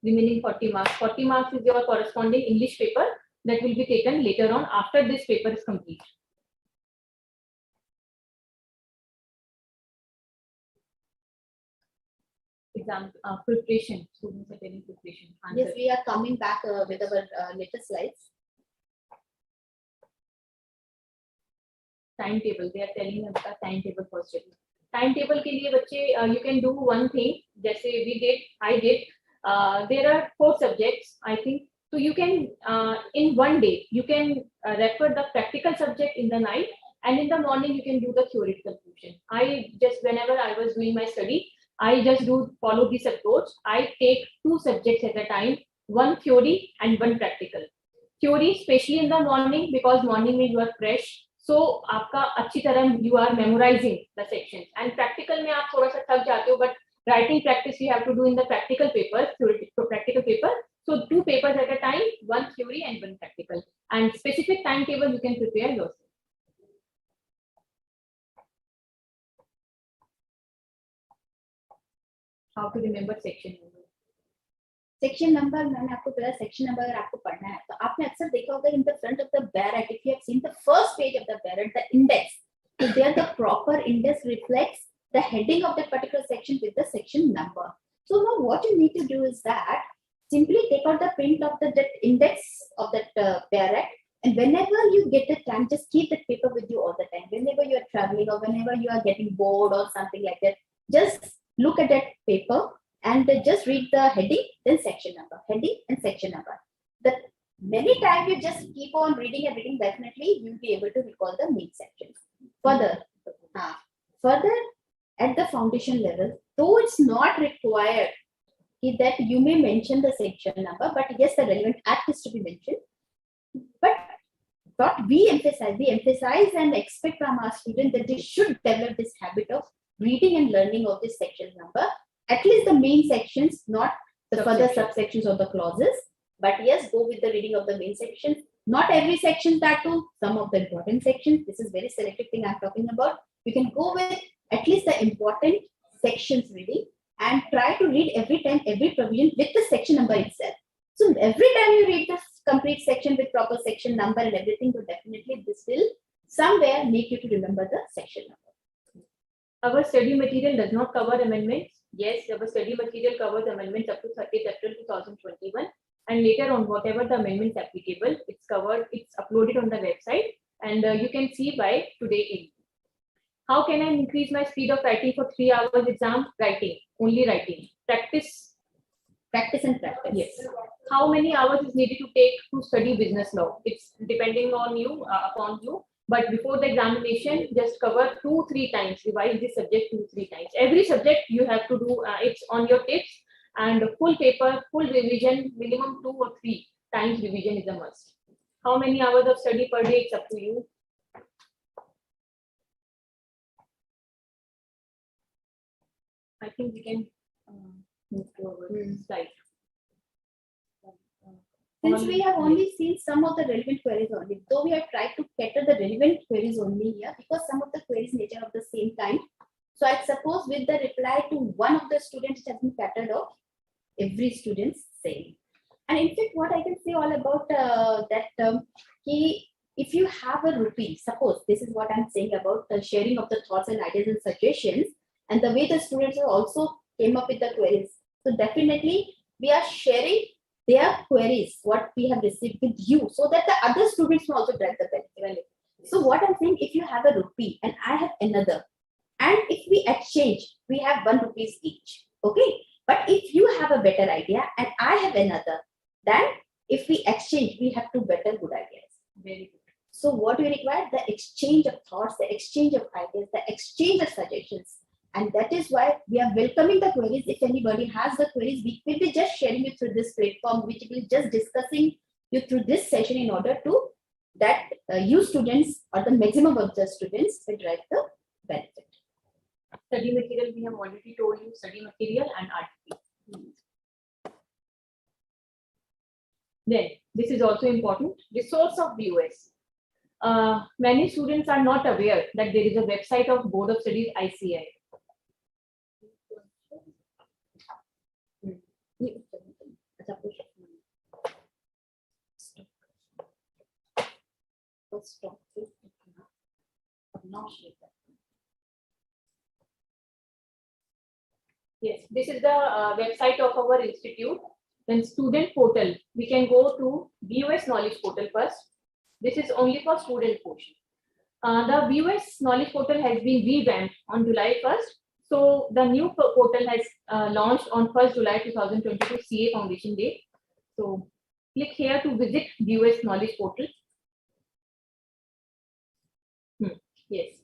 remaining 40 marks. 40 marks is your corresponding English paper that will be taken later on after this paper is complete. Exam preparation, students are telling preparation. Answer. Yes, we are coming back with our latest slides. Timetable, they are telling us the timetable for study. Timetable के लिए बच्चे you can do one thing, जैसे I did. There are 4 subjects, I think. So you can in one day you can refer the practical subject in the night, and in the morning you can do the theoretical portion. I just whenever I was doing my study, I just follow this approach. I take 2 subjects at a time, one theory and one practical. Theory especially in the morning because morning में you are fresh. So आपका अच्छी तरह you are memorizing the sections, and practical में आप थोड़ा सा थक जाते हो, but writing practice you have to do in the practical paper, theoretical practical paper. So 2 papers at a time, one theory and one practical, and specific timetable you can prepare yourself. How to remember section number? Section number मैंने आपको बताया, section number अगर आपको पढ़ना है तो आपने अक्सर देखा होगा in the front of the bare act, if you have seen the first page of the bare act, the index, so there the proper index reflects the heading of that particular section with the section number. So now what you need to do is that simply take out the print of that index of that barrack, and whenever you get the time, just keep that paper with you all the time. Whenever you are traveling or whenever you are getting bored or something like that, just look at that paper and just read the heading, then section number, heading and section number. The many times you just keep on reading and reading, definitely you'll be able to recall the main sections. Further, at the foundation level, though it's not required that you may mention the section number, but yes, the relevant act is to be mentioned. But what we emphasize and expect from our students that they should develop this habit of reading and learning of this section number, at least the main sections, not the further subsections or the clauses. But yes, go with the reading of the main sections. Not every section that too, some of the important sections. This is very selective thing I'm talking about. You can go with at least the important sections reading and try to read every time, every provision with the section number itself. So every time you read this complete section with proper section number and everything, so definitely this will somewhere make you to remember the section number. Our study material does not cover amendments. Yes, our study material covers amendments up to 30th April 2021. And later on, whatever the amendments applicable, it's covered, it's uploaded on the website, and you can see by today evening. How can I increase my speed of writing for 3 hours exam? Writing, only writing. Practice. Practice and practice. Yes. How many hours is needed to take to study business law? It's depending on you, upon you. But before the examination, just cover 2-3 times. Revise this subject 2-3 times. Every subject you have to do, it's on your tips. And full paper, full revision, minimum 2 or 3 times revision is a must. How many hours of study per day? It's up to you. I think we can move to our slide. Since we have only seen some of the relevant queries only, though we have tried to cater the relevant queries only here, because some of the queries nature of the same kind. So I suppose with the reply to one of the students, it has been catered off. Every student's same. And in fact, what I can say all about if you have a rupee, suppose this is what I'm saying about the sharing of the thoughts and ideas and suggestions, and the way the students have also came up with the queries. So definitely we are sharing their queries, what we have received with you, so that the other students will also get the benefit. So what I'm saying, if you have a rupee and I have another, and if we exchange, we have 1 rupees each. Okay. But if you have a better idea and I have another, then if we exchange, we have 2 better good ideas. Very good. So what we require? The exchange of thoughts, the exchange of ideas, the exchange of suggestions. And that is why we are welcoming the queries. If anybody has the queries, we will be just sharing it through this platform, which will be just discussing you through this session in order to that you students or the maximum of the students will derive the benefit. Study material, we have already told you, study material and article. Then, this is also important, resource of VOS. Many students are not aware that there is a website of Board of Studies ICI. Yes, this is the website of our institute. Then student portal, we can go to VOS knowledge portal first. This is only for student portion. The VOS knowledge portal has been revamped on July 1st. So the new portal has launched on 1st July 2022 CA Foundation Day. So click here to visit VOS knowledge portal. Yes.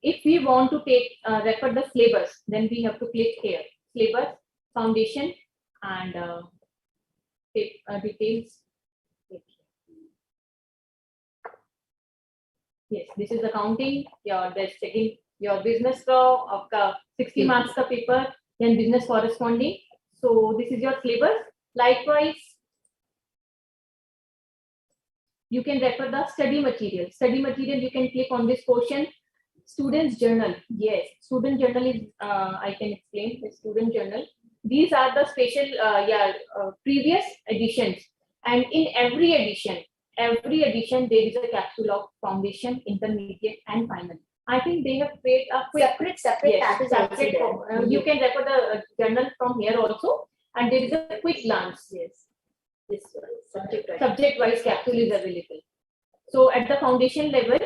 If we want to take refer the syllabus, then we have to click here, syllabus, foundation, and details. Yes, this is accounting. Your checking your business law of 60 marks ka paper, then business corresponding. So this is your syllabus. Likewise, you can refer the study material. Study material, you can click on this portion. Students journal. Yes, student journal is I can explain the student journal. these are the special previous editions, and in every edition there is a capsule of foundation, intermediate, and final. I think they have created a quick separate yes, tab is separate also there. you can refer the journal from here also, and there is a quick glance. Yes, this one, Subject wise capsule is available. So at the foundation level,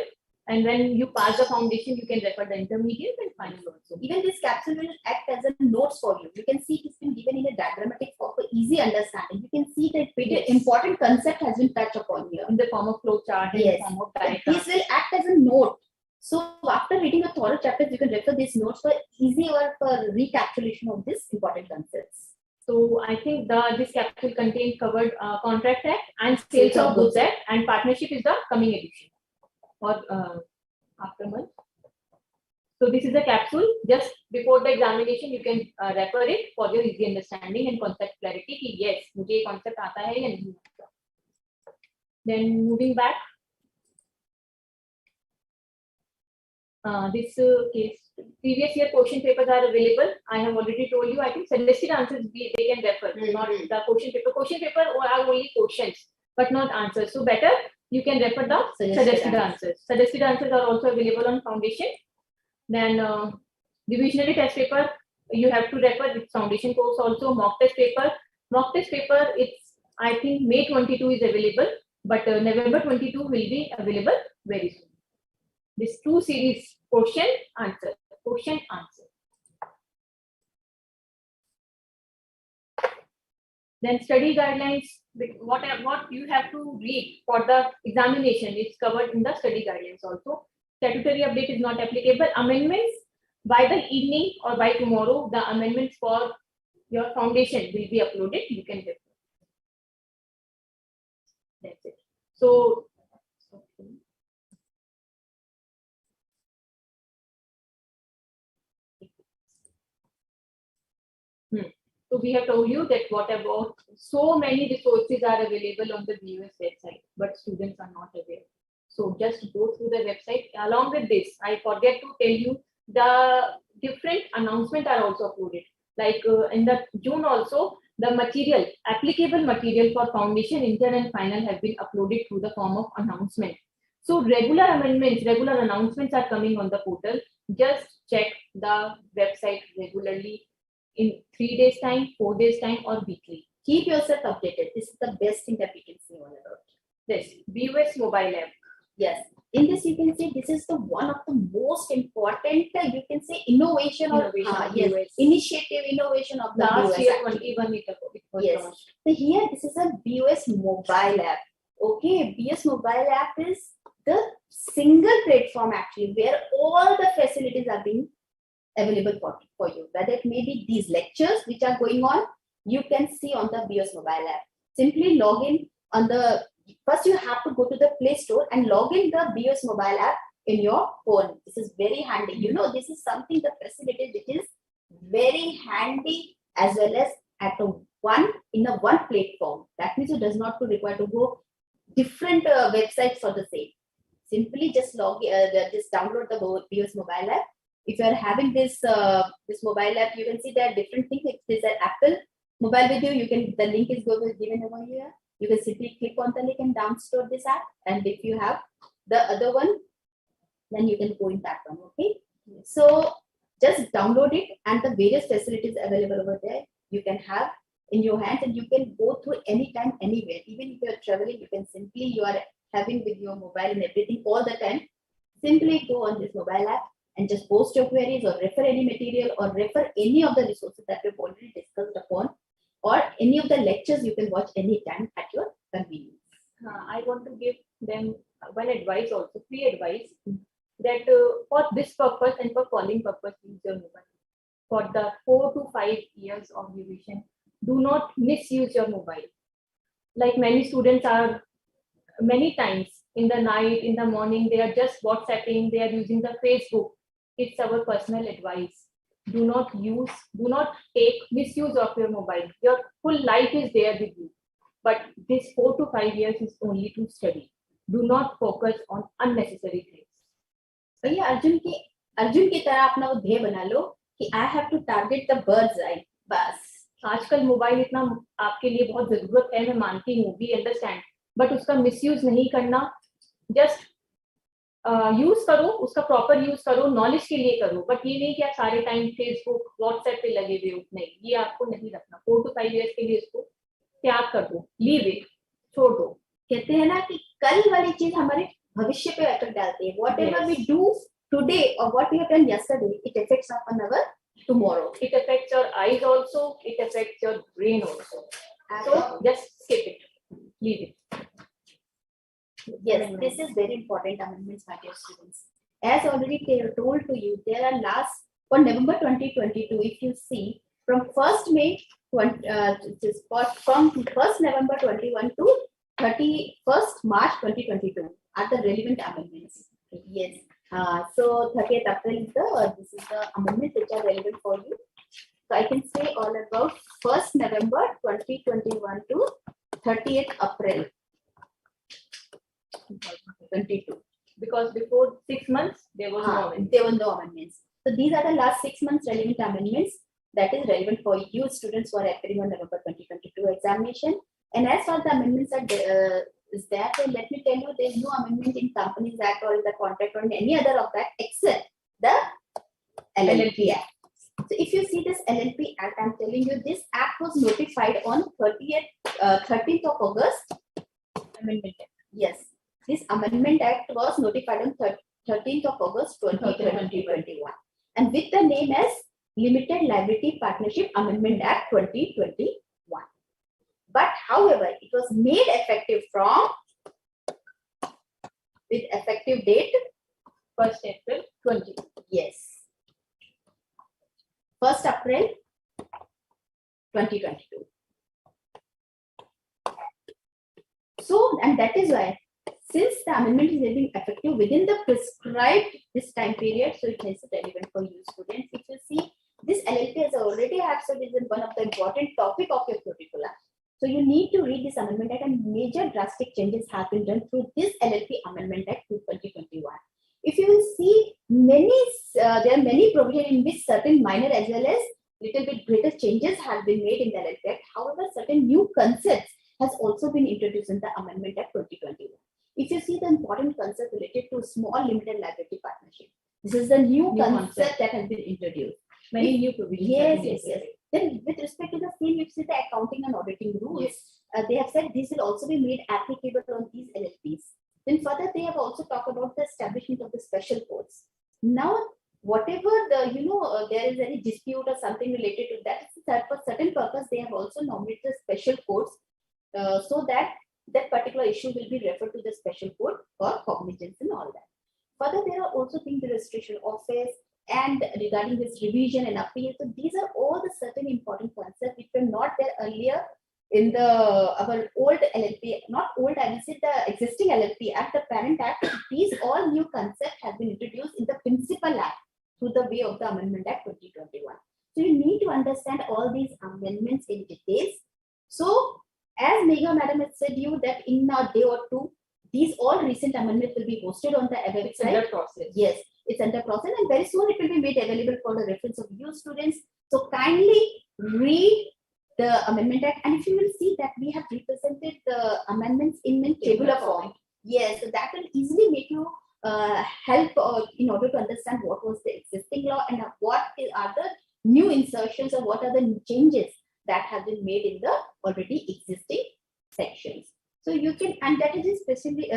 and when you pass the foundation, you can refer the intermediate and final also. Even this capsule will act as a notes for you. You can see it's been given in a diagrammatic form for easy understanding. You can see that Yes. important concept has been touched upon here. In the form of flow chart, in Yes. the form of diagram. This will act as a note. So after reading a thorough chapter, you can refer these notes for easy or for recapitulation of these important concepts. So I think this capsule contains covered Contract Act and Sales of Goods Act, and partnership is the coming edition or after month. So this is a capsule. Just before the examination, you can refer it for your easy understanding and concept clarity. Ki yes, मुझे ये concept आता है या नहीं आता. Then moving back, this case previous year question papers are available. I have already told you. I think suggested answers they can refer, not the question paper. Question paper are only questions, but not answers. So better you can refer the suggested answers. Suggested answers are also available on foundation. Then divisionary test paper, you have to refer with foundation course also. Mock test paper, it's I think May 22 is available, but November 22 will be available very soon. This 2 series question answer. Then study guidelines, what you have to read for the examination is covered in the study guidelines also. Statutory update is not applicable. Amendments by the evening or by tomorrow, the amendments for your foundation will be uploaded. You can refer. That's it. So So we have told you that what about so many resources are available on the BUS website, but students are not aware. So just go through the website. Along with this, I forget to tell you the different announcements are also uploaded. Like in the June also, the applicable material for foundation, intern, and final have been uploaded through the form of announcement. So regular announcements are coming on the portal. Just check the website regularly in 3 days time, 4 days time, or weekly. Keep yourself updated. This is the best thing that we can say on about. This BUS mobile app. Yes. In this, you can say this is the one of the most important, you can say, innovation initiative innovation of the last BUS year, app. 21 it was Yes. launched. So here, this is a BUS mobile app. Okay, BUS mobile app is the single platform actually where all the facilities are being available for you. Whether it may be these lectures which are going on, you can see on the BUS mobile app. Simply log in on the, first you have to go to the Play Store and log in the BUS mobile app in your phone. This is very handy. You know, this is something, the facility which is very handy as well as in a one platform. That means it does not require to go different websites for the same. Simply just just download the BUS mobile app. If you are having this mobile app, you can see there are different things. If there's an Apple mobile with you, the link is given over here. You can simply click on the link and download this app. And if you have the other one, then you can go in that one. Okay. So just download it, and the various facilities available over there you can have in your hands, and you can go through anytime, anywhere. Even if you are traveling, you are having with your mobile and everything all the time. Simply go on this mobile app and just post your queries or refer any material or refer any of the resources that we've already discussed upon, or any of the lectures you can watch anytime at your convenience. I want to give them one advice also, free advice, that for this purpose and for calling purpose, use your mobile. For the 4 to 5 years of duration, do not misuse your mobile. Like many students are, many times in the night, in the morning, they are just WhatsApping, they are using the Facebook. It's our personal advice. Do not take misuse of your mobile. Your full life is there with you. But this 4 to 5 years is only to study. Do not focus on unnecessary things. So yeah, Arjun की तरह अपना वो ध्येय बना लो कि I have to target the bird's eye. बस आजकल mobile इतना आपके लिए बहुत जरूरत है, मैं मानती हूँ, वी अंडरस्टैंड, बट उसका मिसयूज नहीं करना, जस्ट यूज करो, उसका प्रॉपर यूज करो, नॉलेज के लिए करो, बट ये नहीं कि आप सारे टाइम फेसबुक व्हाट्सएप पे लगे हुए हो, नहीं, ये आपको नहीं रखना। 4 to 5 years के लिए इसको त्याग कर दो, लीव इट, छोड़ दो। कहते हैं ना कि कल वाली चीज हमारे भविष्य पे इफेक्ट डालती है। Whatever we do today और what we have done yesterday, it affects upon our tomorrow. It affects your eyes also, it affects your brain also. So just skip it, leave it. Yes, this is very important amendments, my dear students. As already told to you, there are last for November 2022. If you see from 1st May, from 1st November 21 to 31st March 2022 are the relevant amendments. Yes. So 30th April is this is the amendments which are relevant for you. So I can say all about 1st November 2021 to 30th April 22. Because before 6 months there was no amendment. There were no amendments. So these are the last 6 months relevant amendments that is relevant for you students who are appearing on November 2022 examination. And as far as the amendments are is that, let me tell you, there is no amendment in Companies Act or in the contract or in any other of that except the LLP Act. So if you see this LLP Act, I'm telling you, this act was notified on 13th of August. Amendment Act. Yes, this Amendment Act was notified on 13th of August 2021 and with the name as Limited Liability Partnership Amendment Act 2021. But however, it was made effective from with effective date 1st April 20. Yes, 1st April 2022. So, and that is why, since the amendment is being effective within the prescribed this time period, so it is relevant for you students. If you see, this LLP as I already have said is one of the important topic of your curricula. So you need to read this Amendment Act, and major drastic changes have been done through this LLP Amendment Act 2021. If you will see, there are many provisions in which certain minor as well as little bit greater changes have been made in the LLP Act. However, certain new concepts has also been introduced in the Amendment Act 2021. If you see the important concept related to small limited liability partnership, this is the new concept that has been introduced. Many new provisions. Yes. Then with respect to the same, you see the accounting and auditing rules, they have said this will also be made applicable on these LLPs. Then further, they have also talked about the establishment of the special courts. Now, whatever there is any dispute or something related to that, for certain purpose, they have also nominated special courts so that that particular issue will be referred to the special court for cognizance and all that. Further, there are also things the registration office and regarding this revision and appeal. So these are all the certain important concepts which were not there earlier in our old LLP, not old, I will say the existing LLP Act, the parent act. These all new concepts have been introduced in the principal act through the way of the Amendment Act 2021. So you need to understand all these amendments in details. So as Megha Madam has said you that in a day or two, these all recent amendments will be posted on the website. It's under process. Yes, it's under process, and very soon it will be made available for the reference of you students. So kindly read the Amendment Act, and if you will see that we have represented the amendments in tabular form. Yes, so that will easily make you help in order to understand what was the existing law and what are the new insertions or what are the new changes that have been made in the already existing sections. So you can, and that is especially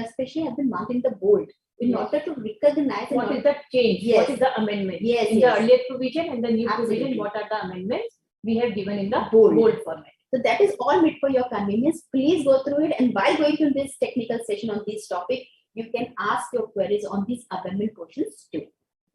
have been marked in the bold in order to recognize what is the change, what is the amendment. In the earlier provision and the new provision, what are the amendments we have given in the bold format. So that is all made for your convenience. Please go through it, and while going through this technical session on this topic, you can ask your queries on these amendment questions too.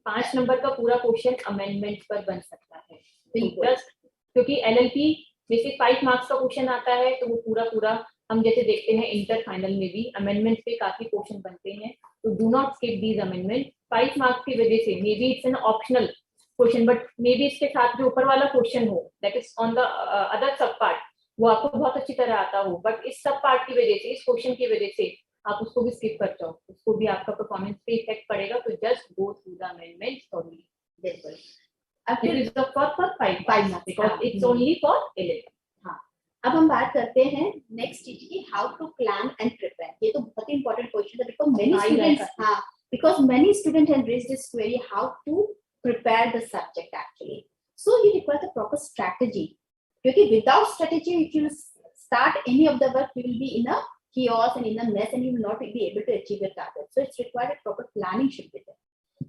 5 number का पूरा question amendment पर बन सकता है, just क्योंकि LLP basic 5 marks का question आता है, तो वो पूरा हम जैसे देखते हैं इंटर फाइनल में भी अमेंडमेंट पे काफी क्वेश्चन बनते हैं, तो do not skip these amendment. 5 marks की वजह से may be it's an optional question, but may be इसके साथ जो ऊपर वाला क्वेश्चन हो that is on the other सब पार्ट, वो आपको बहुत अच्छी तरह आता हो, बट इस सब पार्ट की वजह से, इस क्वेश्चन की वजह से आप उसको भी स्किप कर जाओ, उसको भी आपका परफॉर्मेंस पे इफेक्ट पड़ेगा। तो just go through the amendments thoroughly. बिल्कुल। It is the for 5 marks because it's only for 11. हाँ, अब हम बात करते हैं नेक्स्ट चीज की, how to plan and prepare. ये तो बहुत ही इंपॉर्टेंट क्वेश्चन है बिकॉज मेनी स्टूडेंट्स, हाँ, because many students have raised this query, how to prepare the subject actually. So you require the proper strategy. Because without strategy, if you start any of the work, you will be in a chaos and in a mess, and you will not be able to achieve your target. So it's required a proper planning should be there.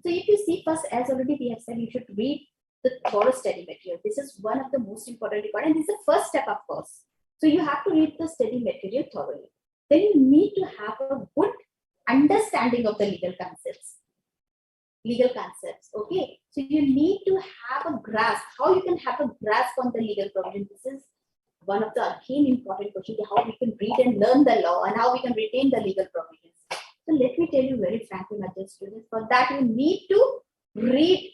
So if you see first, as already we have said, you should read the thorough study material. This is one of the most important requirements, and this is the first step, of course. So you have to read the study material thoroughly. Then you need to have a good understanding of the legal concepts. Okay, so you need to have a grasp. How you can have a grasp on the legal provision? This is one of the again important questions. How we can read and learn the law, and how we can retain the legal provisions. So let me tell you very frankly, my dear students, for that you need to read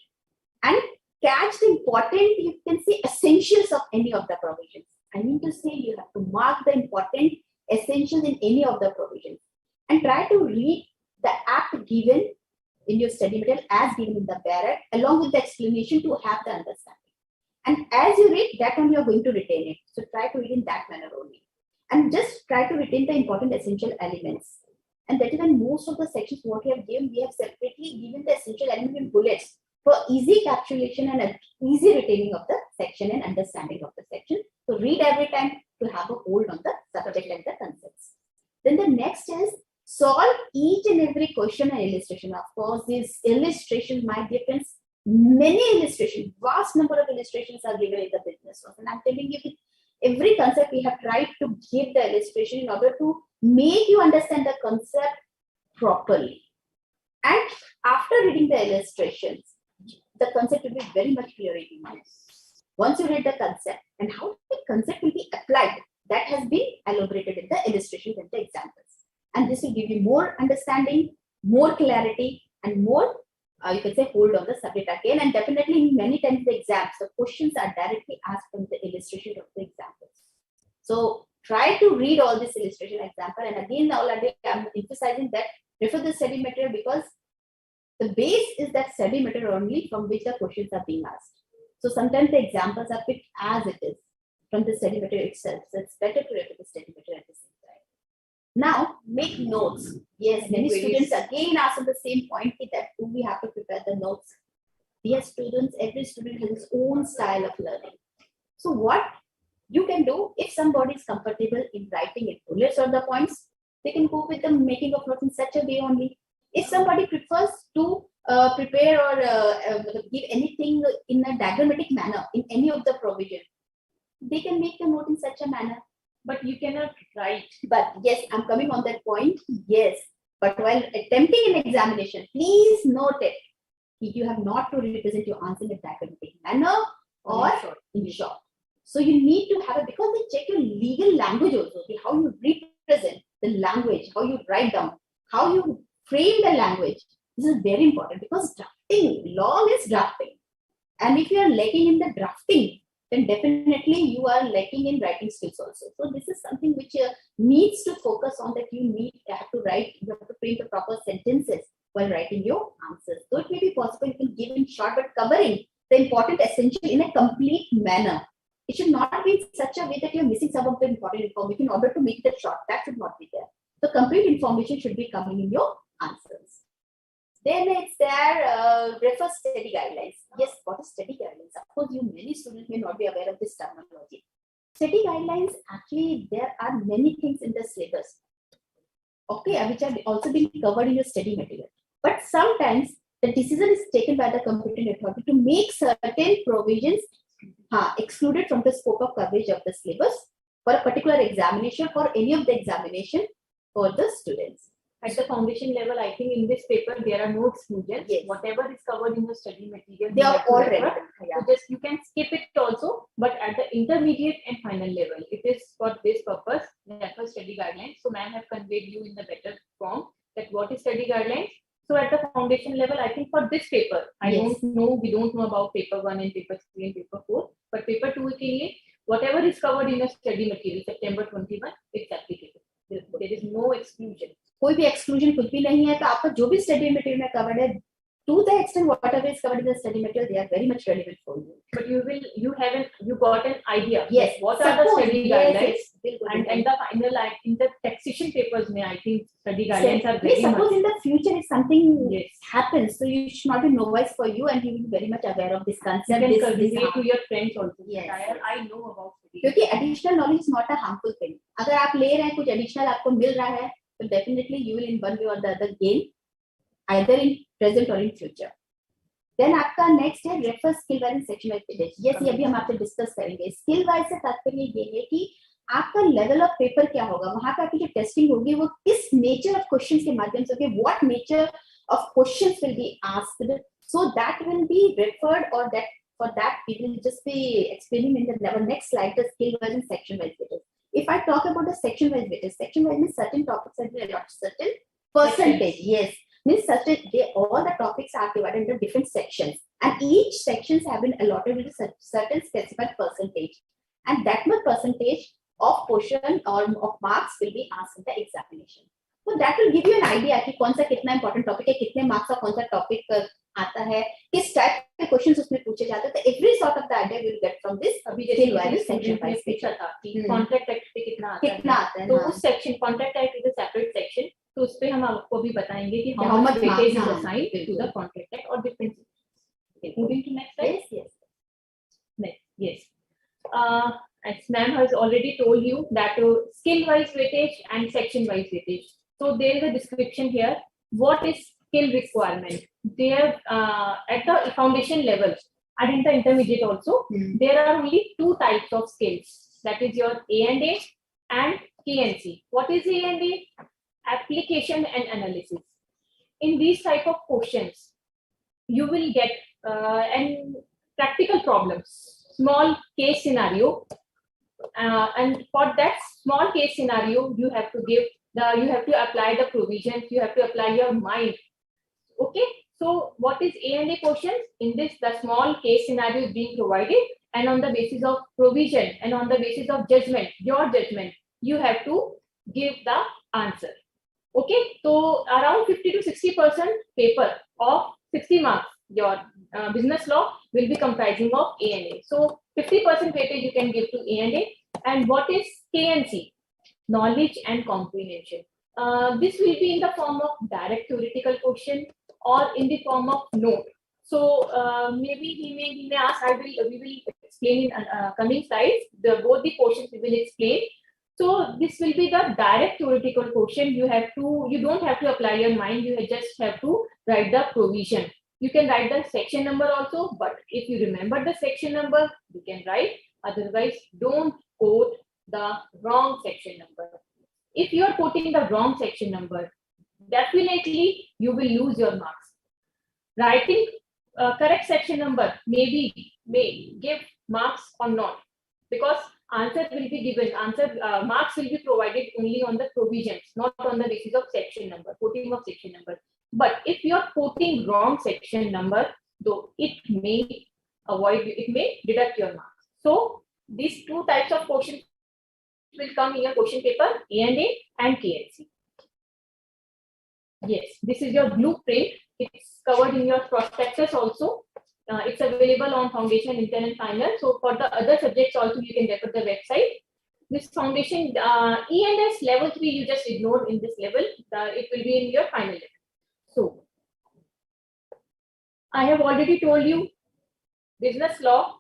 and catch the important, you can say, essentials of any of the provisions. I mean to say, you have to mark the important essentials in any of the provisions and try to read the act given in your study material as given in the barrack along with the explanation to have the understanding. And as you read, that only you are going to retain it. So try to read in that manner only. And just try to retain the important essential elements. And that is when most of the sections what we have given, we have separately given the essential element in bullets for easy capsulation and easy retaining of the section and understanding of the section. So read every time to have a hold on the subject and the concepts. Then the next is solve each and every question and illustration. Of course, these illustrations, my dear friends, many illustrations, vast number of illustrations are given in the business laws. And I'm telling you, with every concept we have tried to give the illustration in order to make you understand the concept properly. And after reading the illustrations, the concept will be very much clear in your mind. Once you read the concept and how the concept will be applied, that has been elaborated in the illustrations and the examples. And this will give you more understanding, more clarity, and more, you can say, hold on the subject again. And definitely many times the exams, the questions are directly asked from the illustration of the examples. So try to read all this illustration example. And again, already I'm emphasizing that refer the study material because the base is that study material only from which the questions are being asked. So sometimes the examples are picked as it is from the study material itself. So it's better to refer the study material at the same time. Now, make notes. Yes, many students again ask on the same point that do we have to prepare the notes? Dear students, every student has his own style of learning. So what you can do, if somebody is comfortable in writing in bullets or the points, they can go with the making of notes in such a way only. If somebody prefers to prepare or give anything in a diagrammatic manner in any of the provision, they can make the note in such a manner. But you cannot write. But yes, I'm coming on that point. Yes, but while attempting an examination, please note it. You have not to represent your answer in a diagrammatic manner or in short. So you need to have it because they check your legal language also. Okay? How you represent the language, how you write down, how you frame the language. This is very important because drafting, law is drafting. And if you are lacking in the drafting, then definitely you are lacking in writing skills also. So this is something which needs to focus on, that you have to write, you have to frame the proper sentences while writing your answers. So it may be possible you can give in short, but covering the important essential in a complete manner. It should not be in such a way that you're missing some of the important information in order to make it short. That should not be there. The complete information should be coming in your answers. Then it's there, refer study guidelines. Yes, what is study guidelines? Of course, many students may not be aware of this terminology. Study guidelines, actually, there are many things in the syllabus, okay, which have also been covered in your study material. But sometimes the decision is taken by the competent authority to make certain provisions excluded from the scope of coverage of the syllabus for a particular examination, for any of the examination for the students. At the foundation level, I think in this paper there are no exclusions. Yes. Whatever is covered in the study material, they are all relevant. So just you can skip it also, but at the intermediate and final level, it is for this purpose, refer study guidelines. So ma'am have conveyed you in the better form that what is study guidelines. So at the foundation level, I think for this paper, I don't know, we don't know about paper 1 and paper 3 and paper 4, but paper 2 के लिए whatever is covered in the study material, September 21, it's applicable. There is no exclusion. कोई भी exclusion कुछ भी नहीं है, तो आपका जो भी स्टडी मटेरियल में कवर्ड है to the extent whatever is covered in the study material, they are very much relevant for you. But you got an idea. Yes. What are the study guidelines? Yes. And the final in the taxation papers, I think study guidelines are very suppose much. in the future if something Yes. happens, so you should not be novice for you, and you will be very much aware of this concept. You can convey to your friends also. Yes. I know about study. क्योंकि additional knowledge is not a harmful thing. अगर आप ले रहे हैं कुछ additional आपको मिल रहा है, तो definitely you will in one way or the other gain, either in present or in future. Then आपका next है refer skill wise and section wise weightage. Yes, ये भी हम आपसे discuss करेंगे. Skill wise से तात्पर्य ये है कि आपका level of paper क्या होगा, वहाँ पे आपकी जो testing होगी वो किस nature of questions के माध्यम से होगी, what nature of questions will be asked, so that will be referred, or that for that we will just be explaining in the next slide the skill wise and section wise weightage. If I talk about the section wise weightage, section wise means certain topics have been allotted certain percentage. Yes. Means all the topics are divided into different sections, and each sections have been allotted with a certain specified percentage, and that much percentage of portion or of marks will be asked in the examination. So that will give you an idea कि कौन सा कितना important topic है, कितने marks का कौन सा topic आता है, किस type के questions उसमें पूछे जाते हैं. तो every sort of the idea will get from this. अभी जैसे section wise पूछा था कि contract act पे कितना आता है, तो उस section contract act is a separate section. तो उस पे हम आपको भी बताएंगे कि how much weightage is assigned to the contract act or differences. Okay, moving to next slide. Yes. As ma'am has already told you that skill wise weightage and section wise weightage. So there is a description here. What is skill requirement? There at the foundation level and in the intermediate also, there are only two types of skills. That is your A&A and KNC. What is A&A? Application and analysis. In these type of questions, you will get and practical problems, small case scenario, and for that small case scenario, you have to apply the provisions, you have to apply your mind. Okay, so what is A&A questions? In this, the small case scenario is being provided, and on the basis of provision and on the basis of judgment, your judgment, you have to give the answer. Okay, so around 50 to 60% paper of 60 marks, your business law will be comprising of A&A. So 50% weightage you can give to A&A. And what is KNC? Knowledge and comprehension. This will be in the form of direct theoretical question or in the form of note. So maybe he may ask. We will explain in coming slides. Both the portions we will explain. So this will be the direct theoretical question. You don't have to apply your mind. You just have to write the provision. You can write the section number also, but if you remember the section number, you can write. Otherwise, don't quote the wrong section number. If you are quoting the wrong section number, definitely you will lose your marks. Writing correct section number may give marks or not, because answer will be given, marks will be provided only on the provisions, not on the basis of section number, quoting of section number. But if you are quoting wrong section number, though it may deduct your marks. So these two types of questions will come in your question paper, A&A and KNC. Yes, this is your blueprint. It's covered in your prospectus also. It's available on foundation, intern and final. So for the other subjects also, you can refer the website. This foundation, E&S level 3, you just ignore in this level. It will be in your final level. So I have already told you business law,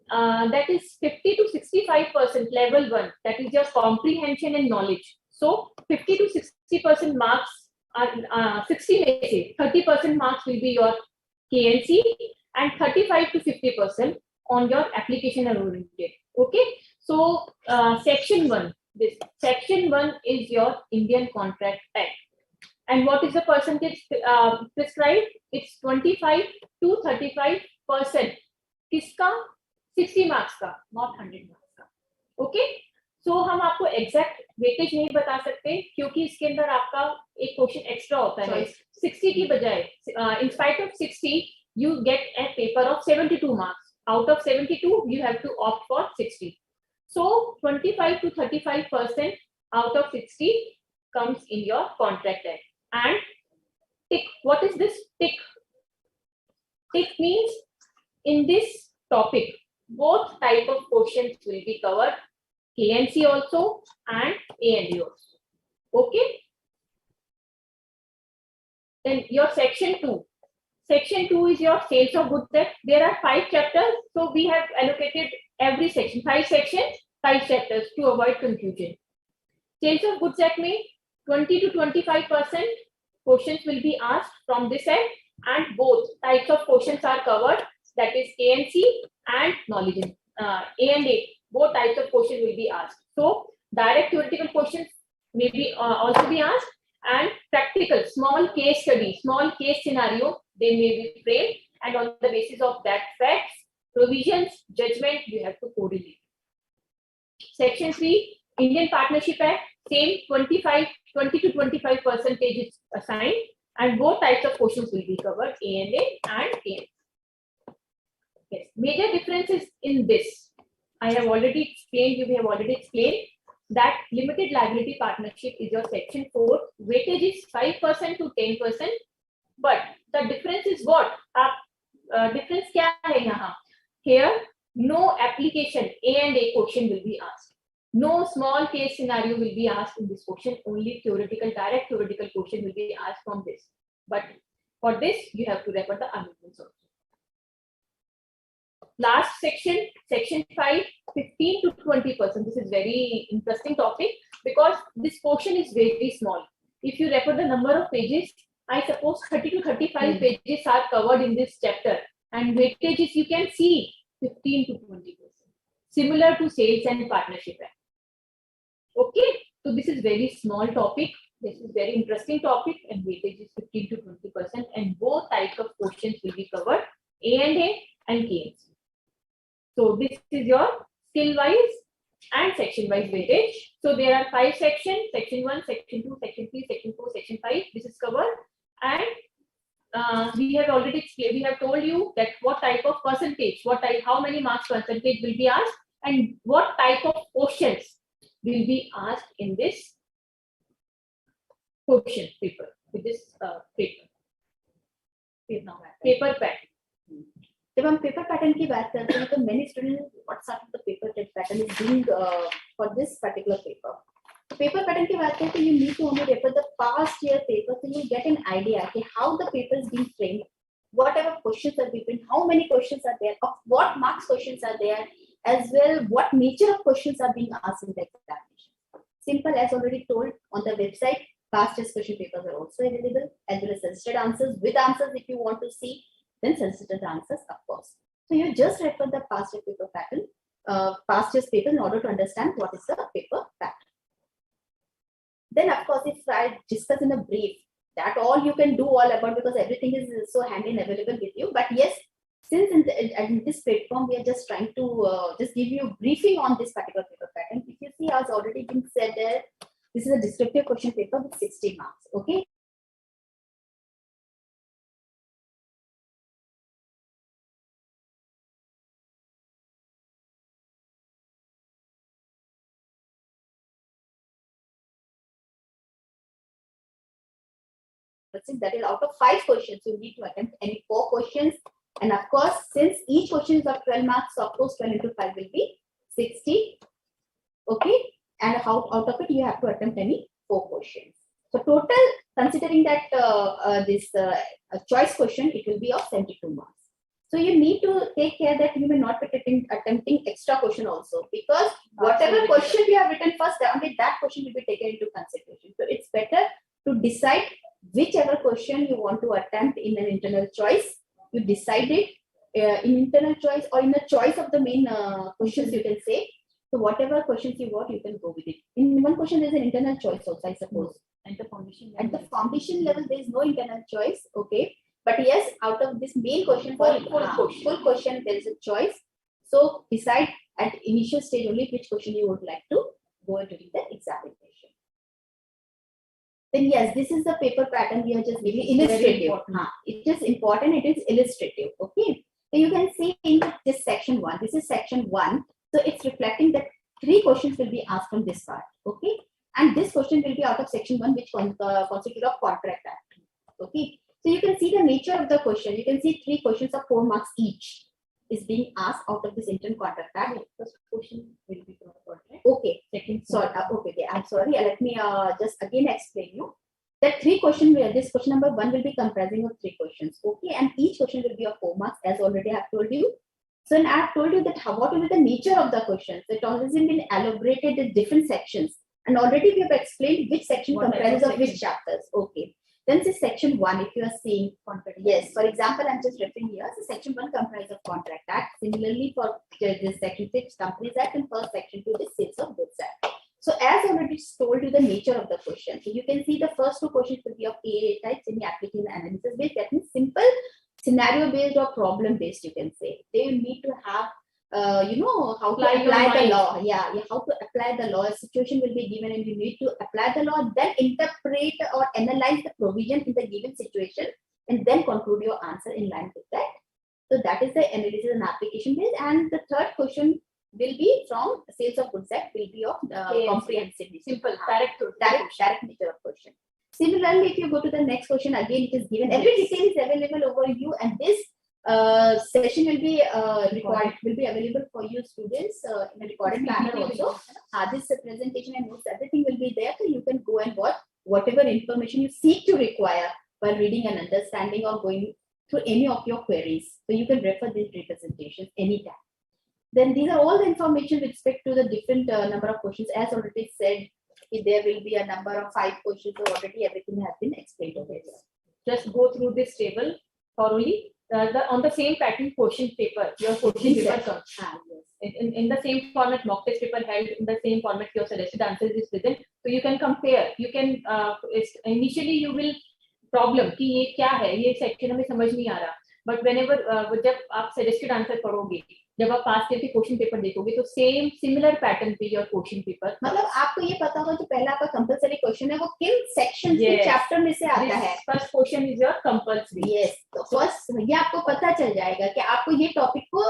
that is 50 to 65% level 1, that is your comprehension and knowledge. So 50 to 60% marks are 30% marks will be your KNC and 35 to 50% on your application and oriented. Okay, so section 1, this section 1 is your Indian Contract Act. And what is the percentage prescribed? It's 25 to 35%. किसका? 60 marks का, not 100 marks का. Okay? So हम आपको exact weightage नहीं बता सकते, क्योंकि इसके अंदर आपका एक क्वेश्चन एक्स्ट्रा होता है. 60 की बजाय, in spite of 60, you get a paper of 72 marks. Out of 72, you have to opt for 60. So 25 to 35% out of 60 comes in your Contract Act. And tick, what is this tick? Tick means in this topic, both type of questions will be covered, KNC also and A&D also. Okay. Then your section 2. Section 2 is your sales of goods. There are 5 chapters, so we have allocated every section, 5 sections, 5 chapters to avoid confusion. Sales of goods act में 20 to 25% questions will be asked from this act, and both types of questions are covered, that is KNC and knowledge. A&A, both types of questions will be asked. So direct theoretical questions may be also be asked, and practical small case study, small case scenario, they may be framed, and on the basis of that facts, provisions, judgment, you have to correlate. Section 3, Indian Partnership Act, same 20 to 25% is assigned, and both types of questions will be covered, A&A and KNC. Yes, major differences in this, I have already explained, you have already explained that limited liability partnership is your section 4, weightage is 5% to 10%, but the difference is what? Difference kya hai yahan? Here, no application A&A question will be asked. No small case scenario will be asked in this question, only theoretical, direct theoretical question will be asked from this. But for this, you have to refer the amendments also. Last section, section 5, 15 to 20%. This is very interesting topic because this portion is very small. If you refer the number of pages, I suppose 30 to 35 pages are covered in this chapter, and weightages you can see 15 to 20%, similar to sales and partnership act. Okay, so this is very small topic. This is very interesting topic, and weightage is 15 to 20%, and both types of questions will be covered, A&A and KNC. So this is your skill-wise and section-wise weightage. So there are 5 sections: section 1, section 2, section 3, section 4, section 5. This is covered, and we have already explained. We have told you that what type of percentage, how many marks percentage will be asked, and what type of questions will be asked in this question paper, with this paper pattern. जब हम paper pattern की बात करते हैं तो many students what sort of the paper pattern is being for this particular paper. Paper pattern की बात करते हैं, you need to only refer the past year paper so you get an idea okay, how the paper is being framed, whatever questions are being framed, how many questions are there, of what marks questions are there, as well what nature of questions are being asked in the examination. Simple, as already told on the website, past year's question papers are also available, as well as suggested answers with answers if you want to see. Then suggested answers, of course. So you just refer the past year paper pattern, past year's paper in order to understand what is the paper pattern. Then, of course, if I discuss in a brief, that all you can do all about because everything is so handy and available with you. But yes, since in this platform we are just trying to just give you a briefing on this particular paper pattern. If you see, has already been said there, this is a descriptive question paper with 60 marks. Okay. That is out of 5 questions, you need to attempt any 4 questions. And of course, since each question is of 12 marks, so of course 12 into 5 will be 60. Okay. And out of it, you have to attempt any 4 questions. So total, considering that this choice question, it will be of 72 marks. So you need to take care that you may not be attempting extra question also, because whatever question you have written first, only that question will be taken into consideration. So it's better to decide whichever question you want to attempt in an internal choice. You decide it in internal choice or in the choice of the main questions, you can say. So whatever questions you want, you can go with it. In one question, there is an internal choice also, I suppose. At the foundation level, there is no internal choice. Okay. But yes, out of this main question, full question, there is a choice. So decide at initial stage only which question you would like to go during the examination. Then yes, this is the paper pattern we are just giving illustrative. It is important, it is illustrative. Okay. So you can see in this section 1, this is section 1. So it's reflecting that 3 questions will be asked from this part. Okay. And this question will be out of section 1, which constitutes of contract act. Okay. So you can see the nature of the question. You can see 3 questions of 4 marks each is being asked out of this intern contract act. First question will be from contract. Okay. Second, sorry. Okay. I'm sorry. Let me just again explain you. That 3 questions. This question number 1 will be comprising of 3 questions. Okay, and each question will be of 4 marks, as already I have told you. So, and I have told you that what will be the nature of the questions. It always been elaborated in different sections, and already we have explained which section comprises of which chapters. Okay. Then this section 1, if you are seeing contract. Yes, for example, I'm just referring here. So section 1 comprises of Contract Act. Similarly, for this section 6, Companies Act, and first section 2, the Sales of Goods Act. So as already told you the nature of the question. So you can see the first 2 questions will be of AA type, semi-application analysis based. That means simple scenario based or problem based, you can say. They need to have how to apply the law. Yeah, how to apply the law. A situation will be given and you need to apply the law, then interpret or analyze the provision in the given situation, and then conclude your answer in line with that. So that is the analysis and application based. And the third question will be from Sales of Goods Act, will be of the comprehensive, simple, direct nature of question. Similarly, if you go to the next question, again it is given. Every detail is available over you, and this session will be available for you students in a recorded manner also. This presentation and notes, everything will be there, so you can go and watch whatever information you seek to require while reading and understanding or going through any of your queries. So you can refer these representations anytime. Then these are all the information with respect to the different number of questions. As already said, there will be a number of 5 questions, so already everything has been explained over here. Just go through this table thoroughly. On the same pattern question paper, your question paper comes. Yes. In the same format, mock test paper held in the same format, your suggested answers is present. So you can compare. You can initially you will problem कि ये क्या है, ये section हमें समझ नहीं आ रहा. But whenever जब आप suggested answer पढ़ोगे, जब आप पास करके क्वेश्चन पेपर देखोगे तो सेम सिमिलर पैटर्न पे योर क्वेश्चन पेपर. मतलब आपको ये पता होगा जो पहला आपका कंपलसरी क्वेश्चन है वो किन सेक्शन के चैप्टर में से आता है. First question is your compulsory. Yes, तो फर्स्ट ये आपको पता चल जाएगा कि आपको ये टॉपिक को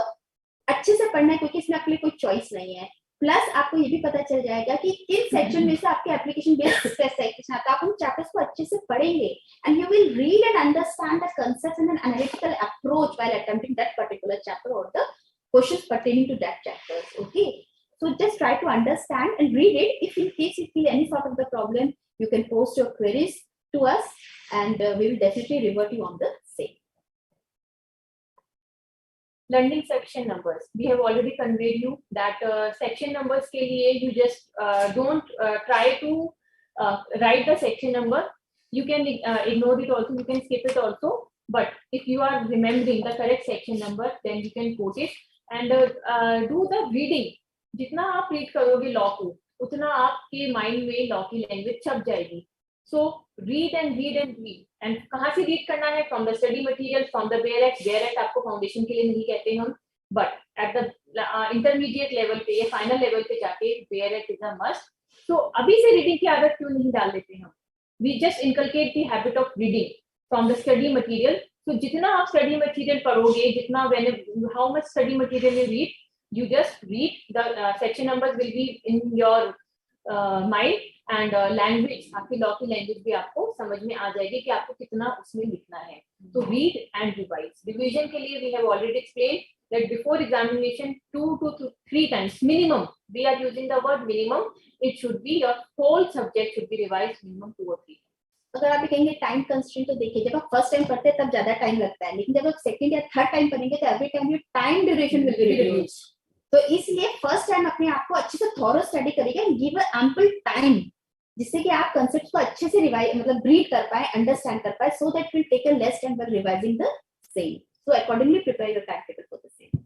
अच्छे से पढ़ना है, क्योंकि इसमें आपके लिए कोई चॉइस नहीं है. प्लस आपको ये भी पता चल जाएगा कि किन सेक्शन में से आपके एप्लीकेशन बेस्ड सेक्शन आता है. आप उन चैप्टर्स को अच्छे से पढ़ेंगे and you will read and understand the concepts in an analytical approach while attempting that particular chapter और the questions pertaining to that chapters. Okay, so just try to understand and read it. If in case you feel any sort of the problem, you can post your queries to us, and we will definitely revert you on the same. Learning section numbers. We have already conveyed you that section numbers के लिए you just don't try to write the section number. You can ignore it also. You can skip it also. But if you are remembering the correct section number, then you can quote it. And do the reading. जितना आप read करोगे law को, उतना आपके mind में law की language छप जाएगी. So read and read and read. And कहाँ से रीड करना है? From the study material, from the bare act आपको फाउंडेशन के लिए नहीं कहते हम, but at the intermediate level पे या फाइनल लेवल पे जाके bare act is a must. So अभी से रीडिंग की आदत क्यों नहीं डाल देते हम? We just inculcate the habit of reading from the study material. So जितना आप स्टडी मटेरियल पढ़ोगे, जितना how much study material you read, you just read. The section numbers will be in your mind, and language, आपकी law की language भी आपको समझ में आ जाएगी कि आपको कितना उसमें लिखना है. तो read and revise. Revision के लिए we have already explained that before examination 2 to 3 times minimum. We are using the word minimum. It should be your whole subject should be revised minimum 2 or 3. अगर आप कहेंगे time constraint, तो देखिए जब आप first time पढ़ते हैं तब ज्यादा टाइम लगता है, लेकिन जब आप सेकंड या थर्ड टाइम पढ़ेंगे तो every time your time duration will be reduced. तो इसलिए फर्स्ट टाइम अपने आप को अच्छे से थॉरो स्टडी करिएगा and give a ample time, जिससे कि आप कांसेप्ट्स को अच्छे से रिवाइज मतलब रीड कर पाए, अंडरस्टैंड कर पाए, so that will take a less time while revising the same. So accordingly prepare your time table for the same.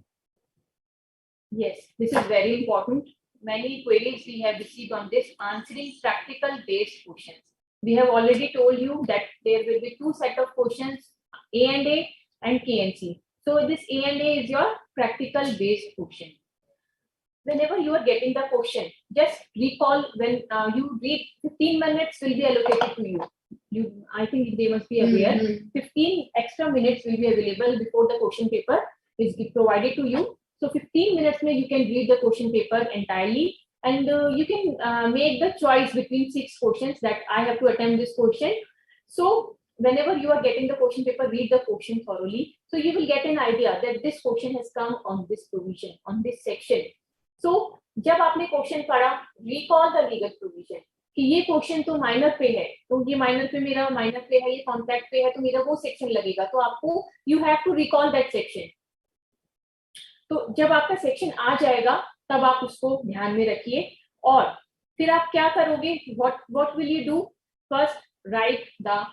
Yes, this is very important. Many queries we have received on this, answering practical based questions. We have already told you that there will be 2 set of questions, A&A and K&C. So this A&A is your practical based question. Whenever you are getting the question, just recall when you read, 15 minutes will be allocated to you. I think they must be aware. 15 extra minutes will be available before the question paper is provided to you. So 15 minutes में you can read the question paper entirely. And you can make the choice between 6 questions that I have to attempt this question. So whenever you are getting the question paper, read the question thoroughly. So you will get an idea that this question has come on this provision, on this section. So जब आपने question पढ़ा, recall the legal provision कि ये question तो minor पे है, तो ये माइनर पे मेरा माइनर पे है, ये कॉन्ट्रैक्ट पे है, तो मेरा वो सेक्शन लगेगा, तो आपको you have to recall that section. तो जब आपका सेक्शन आ जाएगा तब आप उसको ध्यान में रखिए और फिर आप क्या करोगे, what will you do? First write the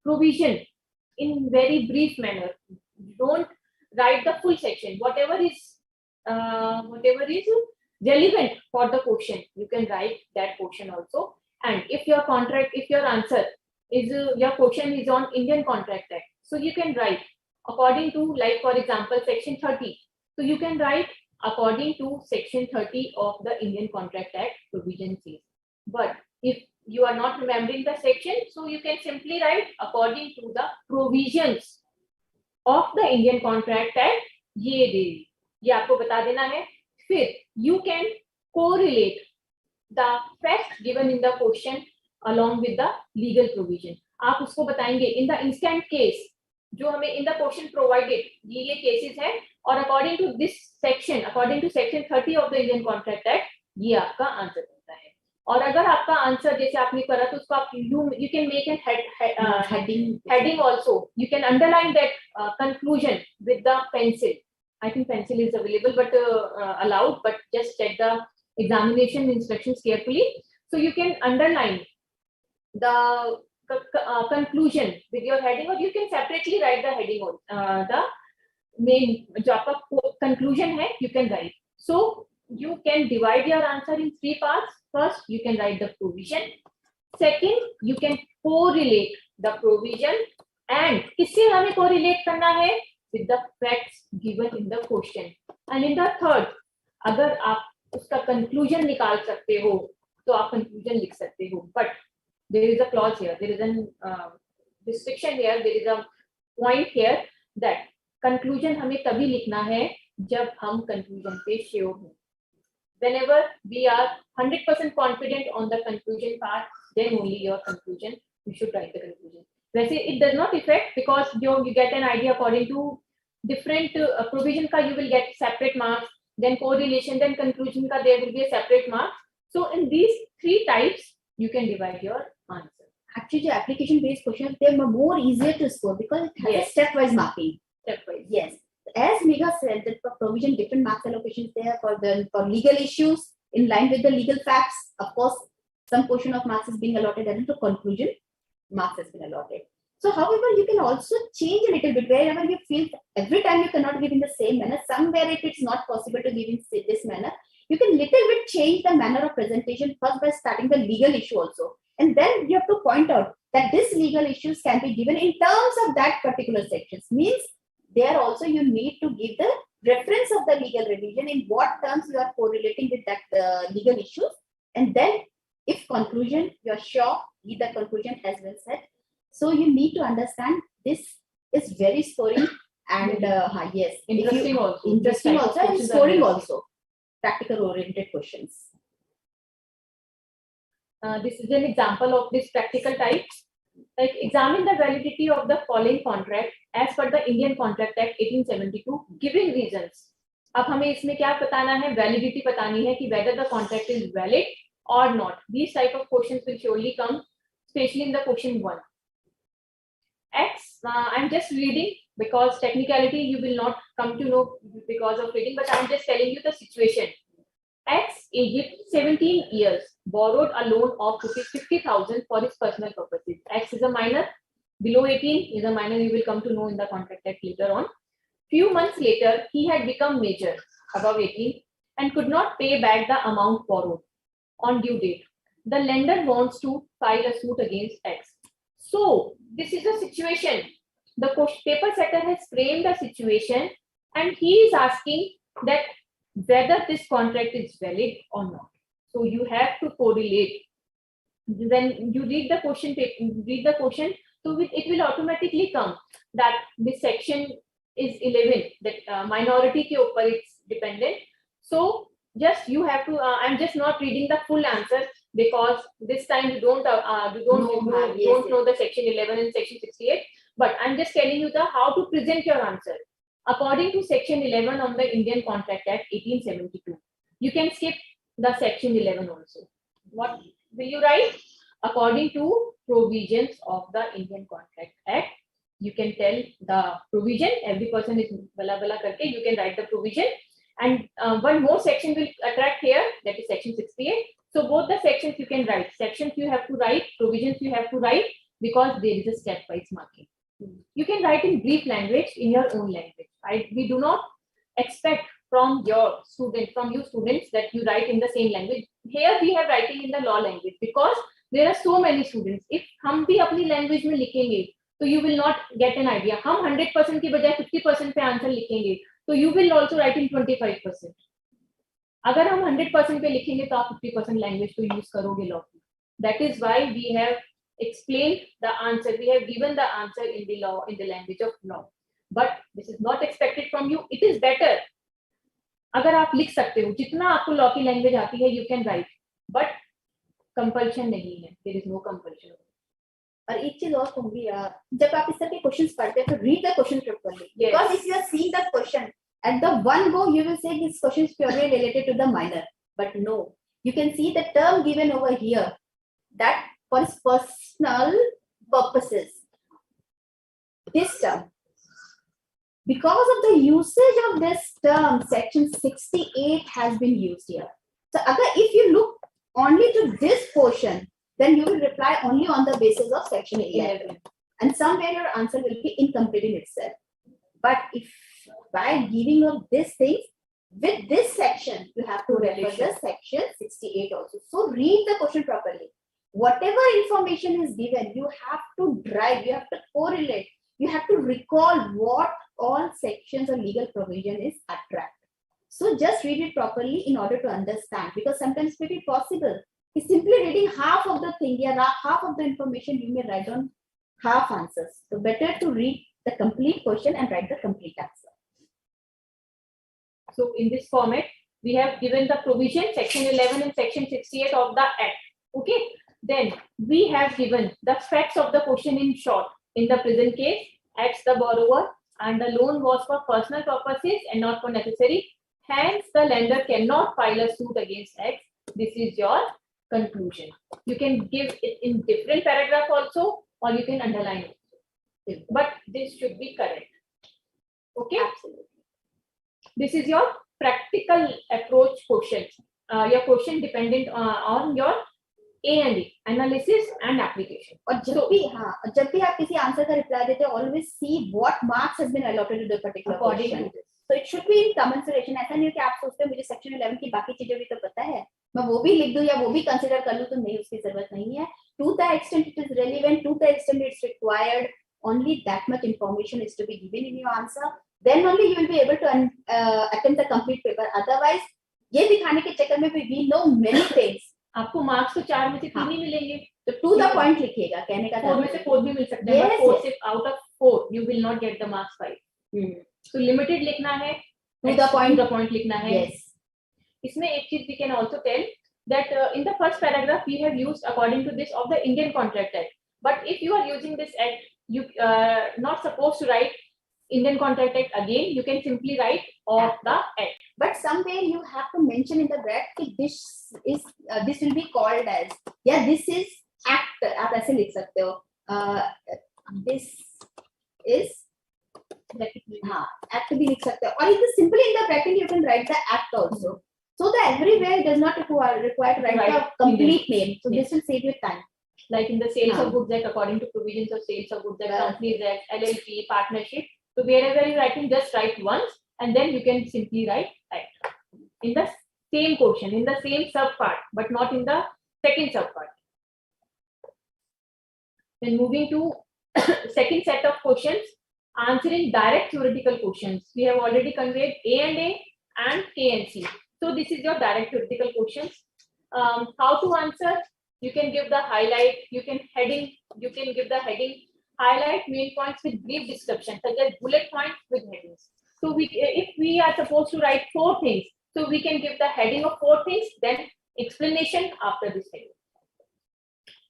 provision in very brief manner. Don't write the full section. Whatever is relevant for the question, you can write that portion also. And if your answer is your question is on Indian Contract Act, so you can write according to, like for example, section 30. So you can write according to section 30 of the Indian Contract Act provision says. But if you are not remembering the section, so you can simply write according to the provisions of the Indian Contract Act. ये आपको बता देना है. फिर you can correlate the facts given in the question along with the legal provision. आप उसको बताएंगे in the instant case जो हमें in the question provided ये cases है और according to this section, according to section 30 of the Indian Contract Act, ये आपका आंसर होता है. और अगर आपका आंसर जैसे आपने करा तो उसको आप you can make an heading also. You can underline that conclusion with the pencil. I think pencil is available but allowed, but just check the examination instructions carefully. So you can underline the conclusion with your heading, or you can separately write the heading on the main जो आपका conclusion है, you can write. So you can divide your answer in 3 parts. First, you can write the provision. Second, you can correlate the provision. And किससे हमें correlate करना है? With the facts given in the question. And in the third, अगर आप उसका conclusion निकाल सकते हो, तो आप conclusion लिख सकते हो. But there is a clause here. There is a restriction here. There is a point here that conclusion हमें तभी लिखना है जब हम conclusion पे sure हो. Whenever we are 100% confident on the conclusion part, then only your conclusion, you should write the conclusion. वैसे it does not affect because you get an idea according to different provision का you will get separate marks, then correlation, then conclusion का there will be a separate mark. So in these 3 types, you can divide your answer. Actually, application based questions, they are more easier to score because it has a stepwise marking. Stepwise. Yes. As Megha said, that for provision, different marks allocations there for legal issues in line with the legal facts. Of course, some portion of marks is being allotted, and to conclusion, marks has been allotted. So, however, you can also change a little bit wherever you feel every time you cannot give in the same manner. Somewhere if it's not possible to give in this manner, you can little bit change the manner of presentation first by starting the legal issue also. And then you have to point out that this legal issues can be given in terms of that particular sections. Means there also you need to give the reference of the legal revision in what terms you are correlating with that legal issues. And then if conclusion, you are sure, give the conclusion as well said. So you need to understand this is very scoring and yes, Interesting also. Interesting also and scoring also. Practical oriented questions. This is an example of this practical type. Like examine the validity of the following contract as per the Indian Contract Act 1872, giving reasons. अब हमें इसमें क्या बताना है? Validity बतानी है कि whether the contract is valid or not. These type of questions will surely come, especially in the question 1. X, I'm just reading because technicality you will not come to know because of reading, but I'm just telling you the situation. X, aged 17 years, borrowed a loan of 50,000 for his personal purposes. X is a minor, below 18 is a minor, you will come to know in the Contract Act later on. Few months later, he had become major, above 18, and could not pay back the amount borrowed on due date. The lender wants to file a suit against X. So, this is a situation. The paper setter has framed a situation and he is asking that whether this contract is valid or not. So, you have to correlate. When you read the question, so it will automatically come that this section is 11, that minority ke upar it's dependent. So, just you have to, I'm just not reading the full answer. because this time you don't know the section 11 and section 68. But I'm just telling you the how to present your answer. According to section 11 on the Indian Contract Act 1872, you can skip the section 11 also. What will you write? According to provisions of the Indian Contract Act, you can tell the provision. Every person is bala bala karke. You can write the provision, and one more section will attract here. That is section 68. So both the sections you can write. Sections you have to write. Provisions you have to write because there is a step-wise marking. You can write in brief language in your own language. We do not expect from your students, from you students, that you write in the same language. Here we have writing in the law language because there are so many students. If हम भी अपनी language में लिखेंगे, तो you will not get an idea. हम 100% की बजाय 50% पे आंसर लिखेंगे, तो you will also write in 25%. अगर हम 100% पे लिखेंगे, तो आप 50% language तो use करोगे law. That is why we have explained the answer. We have given the answer in the law, in the language of law. But this is not expected from you. It is better. अगर आप लिख सकते हो, जितना आपको law की language आती है, you can write. But compulsion नहीं है. There is no compulsion. और एक चीज और कहूंगी, जब आप इस तरह के क्वेश्चंस पढ़ते हैं तो read the question properly. Because if you are seeing the question at the one go, you will say this question is purely related to the minor. But no, you can see the term given over here that for personal purposes. This term, because of the usage of this term, section 68 has been used here. So if you look only to this portion, then you will reply only on the basis of section 11. And somewhere your answer will be incomplete in itself. But if by giving up these things, with this section, you have to refer the section 68 also. So read the question properly. Whatever information is given, you have to drive, you have to correlate, you have to recall what all sections or legal provision is attract. So just read it properly in order to understand, because sometimes it may be possible. It's simply reading half of the thing, half of the information, you may write down half answers. So better to read the complete question and write the complete answer. So in this format, we have given the provision, section 11 and section 68 of the Act. Okay. Then we have given the facts of the question in short. In the present case, X the borrower and the loan was for personal purposes and not for necessary. Hence, the lender cannot file a suit against X. This is your conclusion. You can give it in different paragraph also, or you can underline it. But this should be correct. Okay? Absolutely. This is your practical approach questions. Your question dependent on your A&E, analysis and application. और जब भी आप किसी answer का reply देते हैं, always see what marks has been allotted to the particular question. So it should be in commensuration. ऐसा नहीं है कि आप सोचते हैं मुझे section 11 की बाकी चीजें भी तो पता है, मैं वो भी लिख दूं या वो भी consider कर लूं, तो नहीं, उसकी जरूरत नहीं है. To the extent it is relevant, to the extent it's required, only that much information is to be given in your answer. Then only you will be able to attempt the complete paper. Otherwise, ये दिखाने के चक्कर में we know many things. आपको marks तो 4 में से 3 ही मिलेंगे, तो टू द पॉइंट लिखिएगा, कहने का 4 में से 4 भी मिल सकते हैं, बट 4 से out of 4 you will not get the marks 5. तो लिमिटेड लिखना है, टू द पॉइंट लिखना है. इसमें एक चीज we can also tell that in the first paragraph we have used according to this of the Indian contract act, but if you are using this act, you not supposed to write Indian Contract Act again. You can simply write of the act. But somewhere you have to mention in the bracket that this will be called as, this is act. आप ऐसे लिख सकते हो. This is act भी लिख सकते हो. और if simply in the bracket you can write the act also. So that everywhere it does not require to write the complete name. So this will save you time. Like in the Sales of Goods Act, according to provisions of Sales of Goods Act, Companies Act, LLP, Partnership. So wherever you're writing, just write once, and then you can simply write act in the same portion, in the same sub part, but not in the second sub part. Then moving to second set of questions, answering direct theoretical questions. We have already conveyed A&A and K and C. So this is your direct theoretical questions. How to answer? You can give the highlight, you can give the heading, highlight main points with brief description, such as bullet points with headings. So if we are supposed to write 4 things, so we can give the heading of 4 things, then explanation after this heading.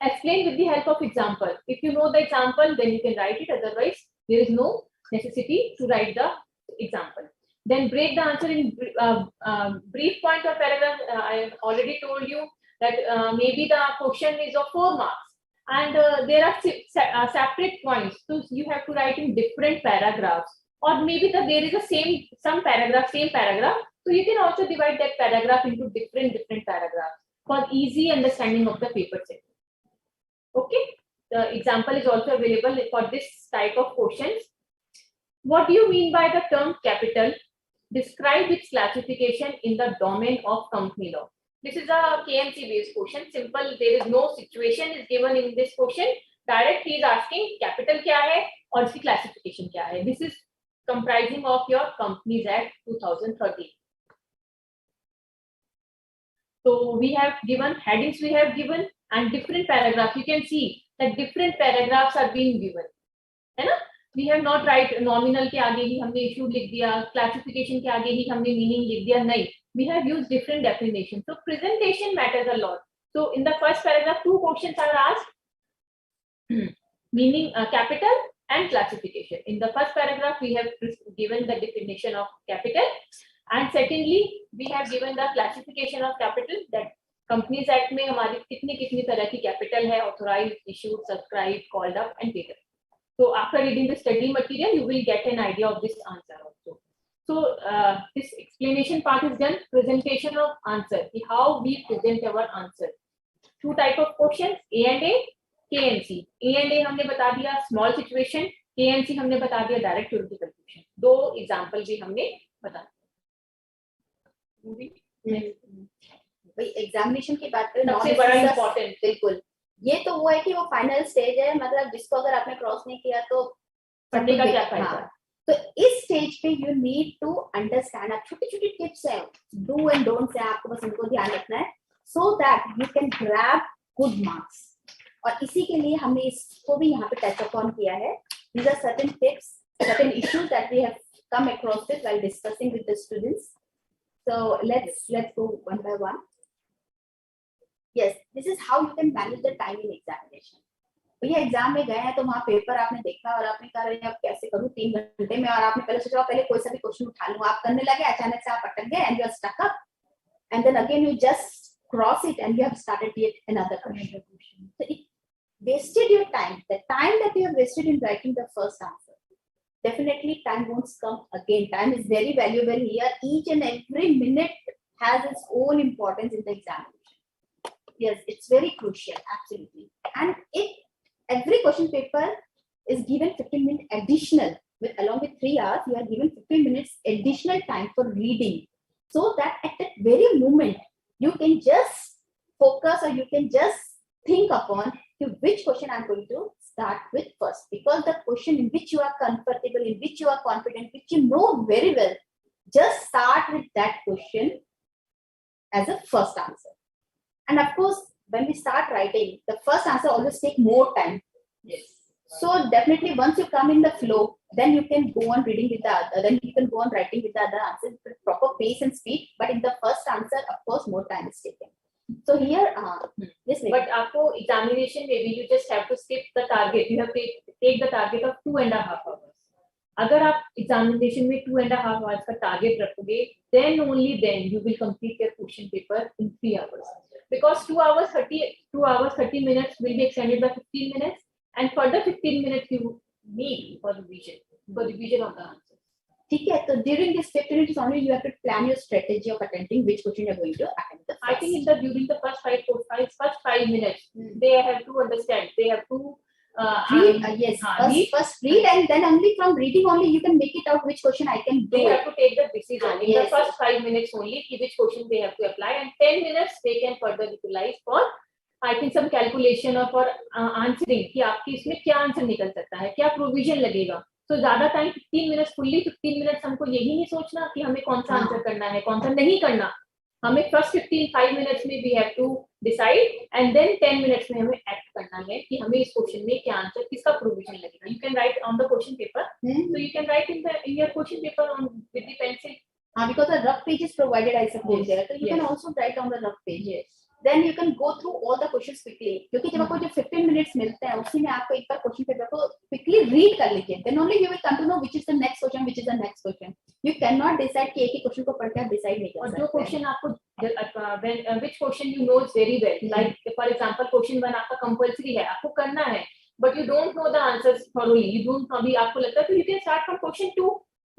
Explain with the help of example. If you know the example, then you can write it. Otherwise, there is no necessity to write the example. Then break the answer in brief point or paragraph. I have already told you that maybe the question is of 4 marks and there are separate points. So you have to write in different paragraphs, or maybe there is a same paragraph. So you can also divide that paragraph into different paragraphs for easy understanding of the paper set. Okay, the example is also available for this type of questions. What do you mean by the term capital? Describe its classification in the domain of company law. This is a KMC based question. Simple, there is no situation is given in this question. Direct he is asking capital क्या है और इसकी classification क्या है. This is comprising of your Companies Act 2013. So we have given headings, we have given and different paragraphs. You can see that different paragraphs are being given. है ना? We have not write nominal के आगे ही हमने issue लिख दिया, classification के आगे ही हमने meaning लिख दिया, नहीं. We have used different definitions. So presentation matters a lot. So in the first paragraph, 2 questions are asked: meaning, capital and classification. In the first paragraph, we have given the definition of capital, and secondly, we have given the classification of capital. That Companies Act में हमारी कितनी तरह की capital है: authorized, issued, subscribed, called up, and paid up. So after reading the study material, you will get an idea of this answer also. So this explanation part is done. Presentation of answer, how we present our answer. 2 type of questions: A&A, KMC. A&A हमने बता दिया small situation, KMC हमने बता दिया direct theoretical question. 2 example भी हमने बता भाई एग्जामिनेशन की बात करें, सबसे बड़ा इम्पोर्टेंट. बिल्कुल, ये तो वो है कि वो फाइनल स्टेज है, मतलब जिसको अगर आपने क्रॉस नहीं किया तो पढ़ने का क्या फायदा. तो इस स्टेज पे यू नीड टू अंडरस्टैंड. आप छोटी टिप्स है, डू एंड डोंट्स है, आपको बस उनको ध्यान रखना है so that you can grab good marks. और इसी के लिए हमने इसको भी यहाँ पे टच अपॉन किया है. These are certain tips, certain issues that we have come across with while discussing with the students. So let's go one by one. Yes, this is how you can manage the time in examination. भैया exam में गए हैं तो वहाँ paper आपने देखा और आपने कहा अब कैसे करूँ 3 घंटे में, और आपने पहले सोचा पहले कोई सा भी क्वेश्चन उठा लूँ. आप करने लगे, अचानक से आप अटक गए and you are stuck up, and then again you just cross it and you have started yet another question. So it wasted your time. The time that you have wasted in writing the first answer, definitely time won't come again. Time is very valuable here. Each and every minute has its own importance in the examination. Yes, it's very crucial, absolutely. And every question paper is given 15 minutes additional. Along with 3 hours, you are given 15 minutes additional time for reading, so that at that very moment you can just focus, or you can just think upon which question I'm going to start with first, because the question in which you are comfortable, in which you are confident, which you know very well, just start with that question as a first answer. And of course, when we start writing, the first answer always take more time. Yes. So definitely once you come in the flow, then you can go on reading with the other, then you can go on writing with the other answers with proper pace and speed. But in the first answer, of course, more time is taken. So here, yes, but आपको examination maybe you just have to skip the target. You have to take the target of 2.5 hours. अगर आप examination में 2.5 hours का target रखोगे, then only then you will complete your question paper in 3 hours. Because 2 hours 30 minutes will be extended by 15 minutes, and further 15 minutes you need for revision of the answer. ठीक है, तो during this 15 minutes only you have to plan your strategy of attempting which question you are going to attempt. I think during the first 5 minutes, they have to understand. They have to read. First read, and then only from reading only you can make it out which question I can do. They have to take the decision in the first 5 minutes only which question they have to apply, and 10 minutes they can further utilize for I think some calculation or for answering कि आपकी इसमें क्या answer निकल सकता है, क्या provision लगेगा. तो ज्यादा टाइम 15 मिनट्स फुल्ली 15 मिनट्स हमको यही नहीं सोचना कि हमें कौन सा आंसर करना है, कौन सा नहीं करना. हमें फर्स्ट 5 मिनट्स में we have to decide, and then 10 minutes में हमें एक्ट करना है कि हमें इस क्वेश्चन में क्या आंसर, किसका प्रोविजन लगेगा. You can right on the question paper, so you can write in your question paper on with the pencil. Because the rough page is provided, I suppose, there, so you can also write on the rough page. Yes. then you can go through all the questions quickly. क्योंकि जब आपको जो 15 minutes मिलते हैं उसी में आपको एक बार क्वेश्चन पेपर को quickly read कर लीजिए, then only you will come to know which is the next question, which is the next question. You cannot decide कि एक ही क्वेश्चन को पढ़ के आप decide नहीं कर सकते. और जो क्वेश्चन आपको which question you know very well, like for example question 1 आपका compulsory है, आपको करना है, but you don't know the answers thoroughly, you don't अभी आपको लगता है तो you can start from question 2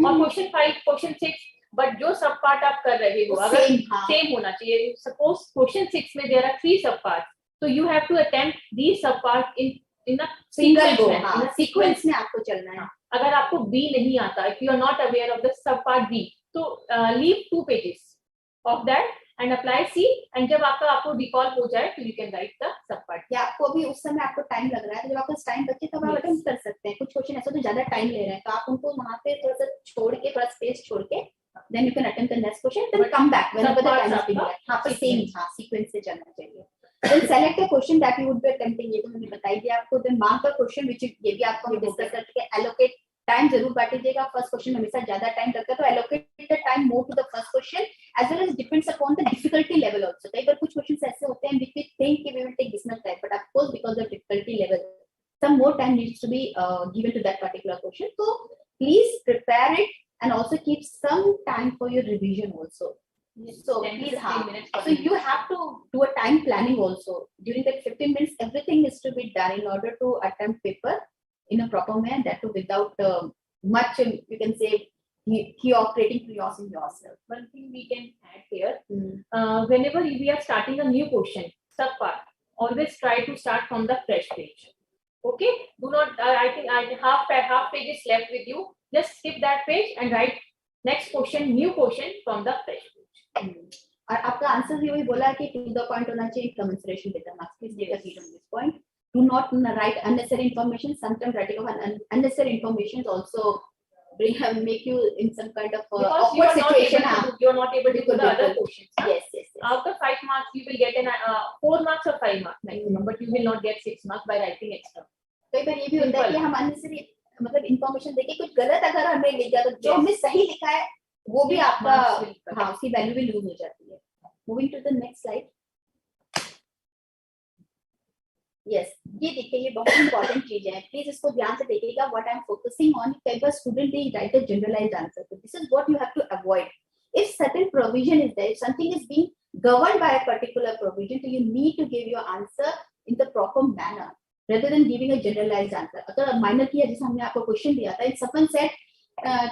or question 5, question 6. But जो सब पार्ट आप कर रहे हो अगर सेम होना चाहिए. सपोज क्वेश्चन 6 में देयर आर 3 सब पार्ट, तो you have to attempt these sub part in a single go. Sequence में आपको चलना है. अगर आपको बी नहीं आता, if you are not aware of the sub part B, तो leave 2 pages of that and apply C, and जब आपको रिकॉल हो जाए तो you can write the sub part. या आपको भी उस समय आपको टाइम लग रहा है, तो जब आपको टाइम बचे तब आप अटेम्प्ट कर सकते हैं. कुछ क्वेश्चन ऐसे तो ज्यादा टाइम ले रहे हैं, तो आप उनको वहां पे थोड़ा सा छोड़ के, थोड़ा स्पेस छोड़ के, then you can attempt the next question, then come back whenever the time is left. हाँ, पर same sequence से चलना चाहिए. Then select a question that you would be attempting. ये तो मैंने बताई दिया आपको. Then mark the question which ये भी आपको हम डिस्कस कर चुके हैं. Allocate time जरूर बांटिएगा. फर्स्ट क्वेश्चन हमेशा ज्यादा टाइम लगता है, तो allocate the time more to the first question, as well as depends upon the difficulty level also. कई बार कुछ क्वेश्चन ऐसे होते हैं which we think we will take this much time, but of course because of difficulty level, some more time needs to be given to that particular question. So please prepare it. And also keep some time for your revision also. So please so you have to do a time planning also. During that 15 minutes, everything is to be done in order to attempt paper in a proper manner, that too without much, you can say, creating chaos in yourself. One thing we can add here, whenever we are starting a new question, sub part, always try to start from the fresh page. Okay, do not I think half page is left with you. Just skip that page and write next question, new question from the fresh page. और आपका answer भी वही बोला कि to the point होना चाहिए, commensuration with the marks. Please take a heed on this point. Do not write unnecessary information. Sometimes writing of unnecessary information also make you in some kind of awkward situation. You are not able to do the other questions. Yes. Out of 5 marks, you will get 4 marks or 5 marks maximum, but you will not get 6 marks by writing extra. कई बार ये भी होता है कि हम unnecessary मतलब information देके कुछ गलत अगर हमें लिख गया, तो जो हमने सही लिखा है वो भी आपका उसकी वैल्यू भी लूज हो जाती है. Moving to the next slide. Yes, ये देखिए, ये बहुत इंपॉर्टेंट चीज है. प्लीज इसको ध्यान से देखिएगा. What I am focusing on, कई बार student they write a generalised answer. So this is what you have to avoid. If certain provision is there, if something is being governed by a particular provision, so you need to give your answer in the proper manner, rather than giving a generalized answer. अगर minor की है, जैसे हमने आपको question दिया था, someone said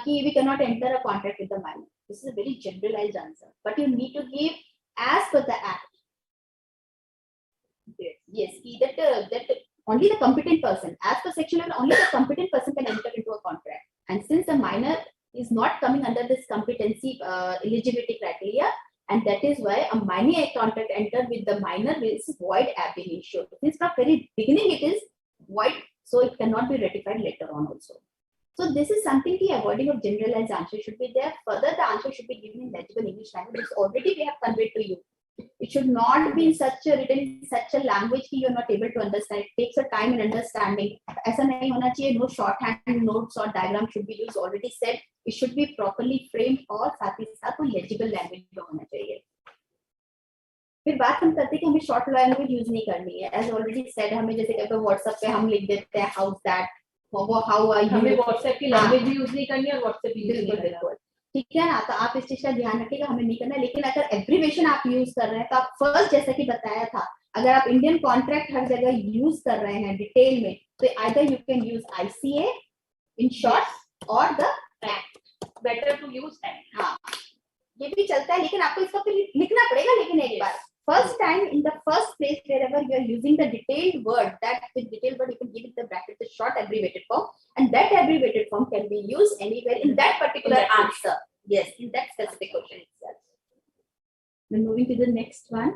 कि we cannot enter a contract with the minor. This is a very generalized answer, but you need to give as per the act. Yes, that only the competent person, as per section 11, only the competent person can enter into a contract. And since the minor is not coming under this competency eligibility criteria, and that is why a minor contract entered with the minor is void ab initio. Since from very beginning it is void, so it cannot be ratified later on also. So this is something the avoiding of generalized answer should be there. Further, the answer should be given in legible English language, which already we have conveyed to you. It should not be written in such a language that you are not able to understand. It takes a time in understanding. ऐसा नहीं होना चाहिए. No shorthand notes or diagram should be used. Already said, it should be properly framed और साथ ही साथ वो legible language में होना चाहिए. फिर बात हम करते हैं कि हमें short language use नहीं करनी है. As already said, हमें जैसे कहते हैं WhatsApp पे हम लिख देते हैं how's that, how are you. हमें WhatsApp की language भी use नहीं करनी है और WhatsApp भी use नहीं करना है. ठीक है ना, तो आप इस चीज का ध्यान रखिएगा, हमें नहीं करना है. लेकिन अगर एब्रीवेशन आप यूज कर रहे हैं, तो आप फर्स्ट जैसा कि बताया था, अगर आप इंडियन कॉन्ट्रैक्ट हर जगह यूज कर रहे हैं डिटेल में, तो either you can use ICA in short और the act. Better to use act. हाँ, ये भी चलता है, लेकिन आपको इसका फिर लिखना पड़ेगा. लेकिन एक बार first time in the first place wherever you are using the detailed word, that with detailed word you can give it the bracket, the short abbreviated form, and that abbreviated form can be used anywhere in that particular answer. Yes, in that specific question itself. Then moving to the next one.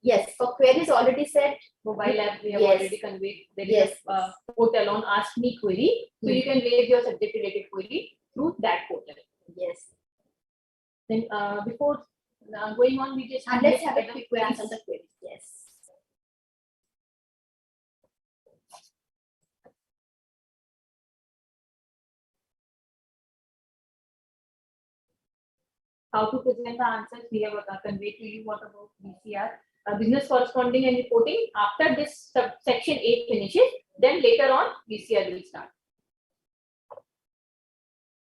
Yes, for queries already said. Mobile app we have already conveyed. There is a portal on Ask Me Query, so you can raise your subject related query through that portal. Yes. Then before going on, we just let's have a quick glance on the queries. Yes. How to present the answers we have conveyed to you. What about VCR? business corresponding and reporting. After this section 8 finishes, then later on VCR will start.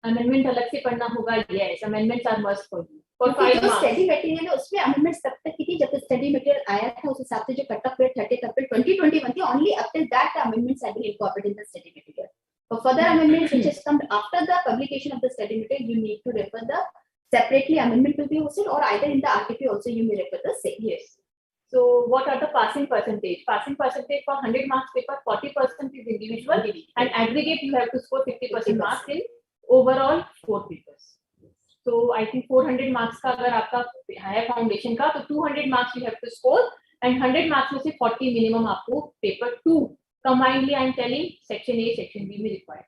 Amendment अलग से पढ़ना होगा. Yes, amendments are must for you. For 5 जो marks. Study material है उसमें amendments तब तक की थी जब तक स्टडी मटेरियल आया था, उस हिसाब से जो कट ऑफ रेट 30 अप्रैल 2021 थी. Only after that the amendments have been incorporated in the study material. For further amendments which has come after the publication of the study material, you need to refer the separately amendment will be hosted, or either in the RTP also you may refer the same. Yes. So what are the passing percentage? Passing percentage for 100 marks paper, 40% is individual, and aggregate you have to score 50% marks in overall 4 papers. So I think 400 marks का अगर आपका है foundation का, तो 200 marks you have to score, and 100 marks में से 40 minimum आपको paper 2 combinedly I am telling section A, section B में required.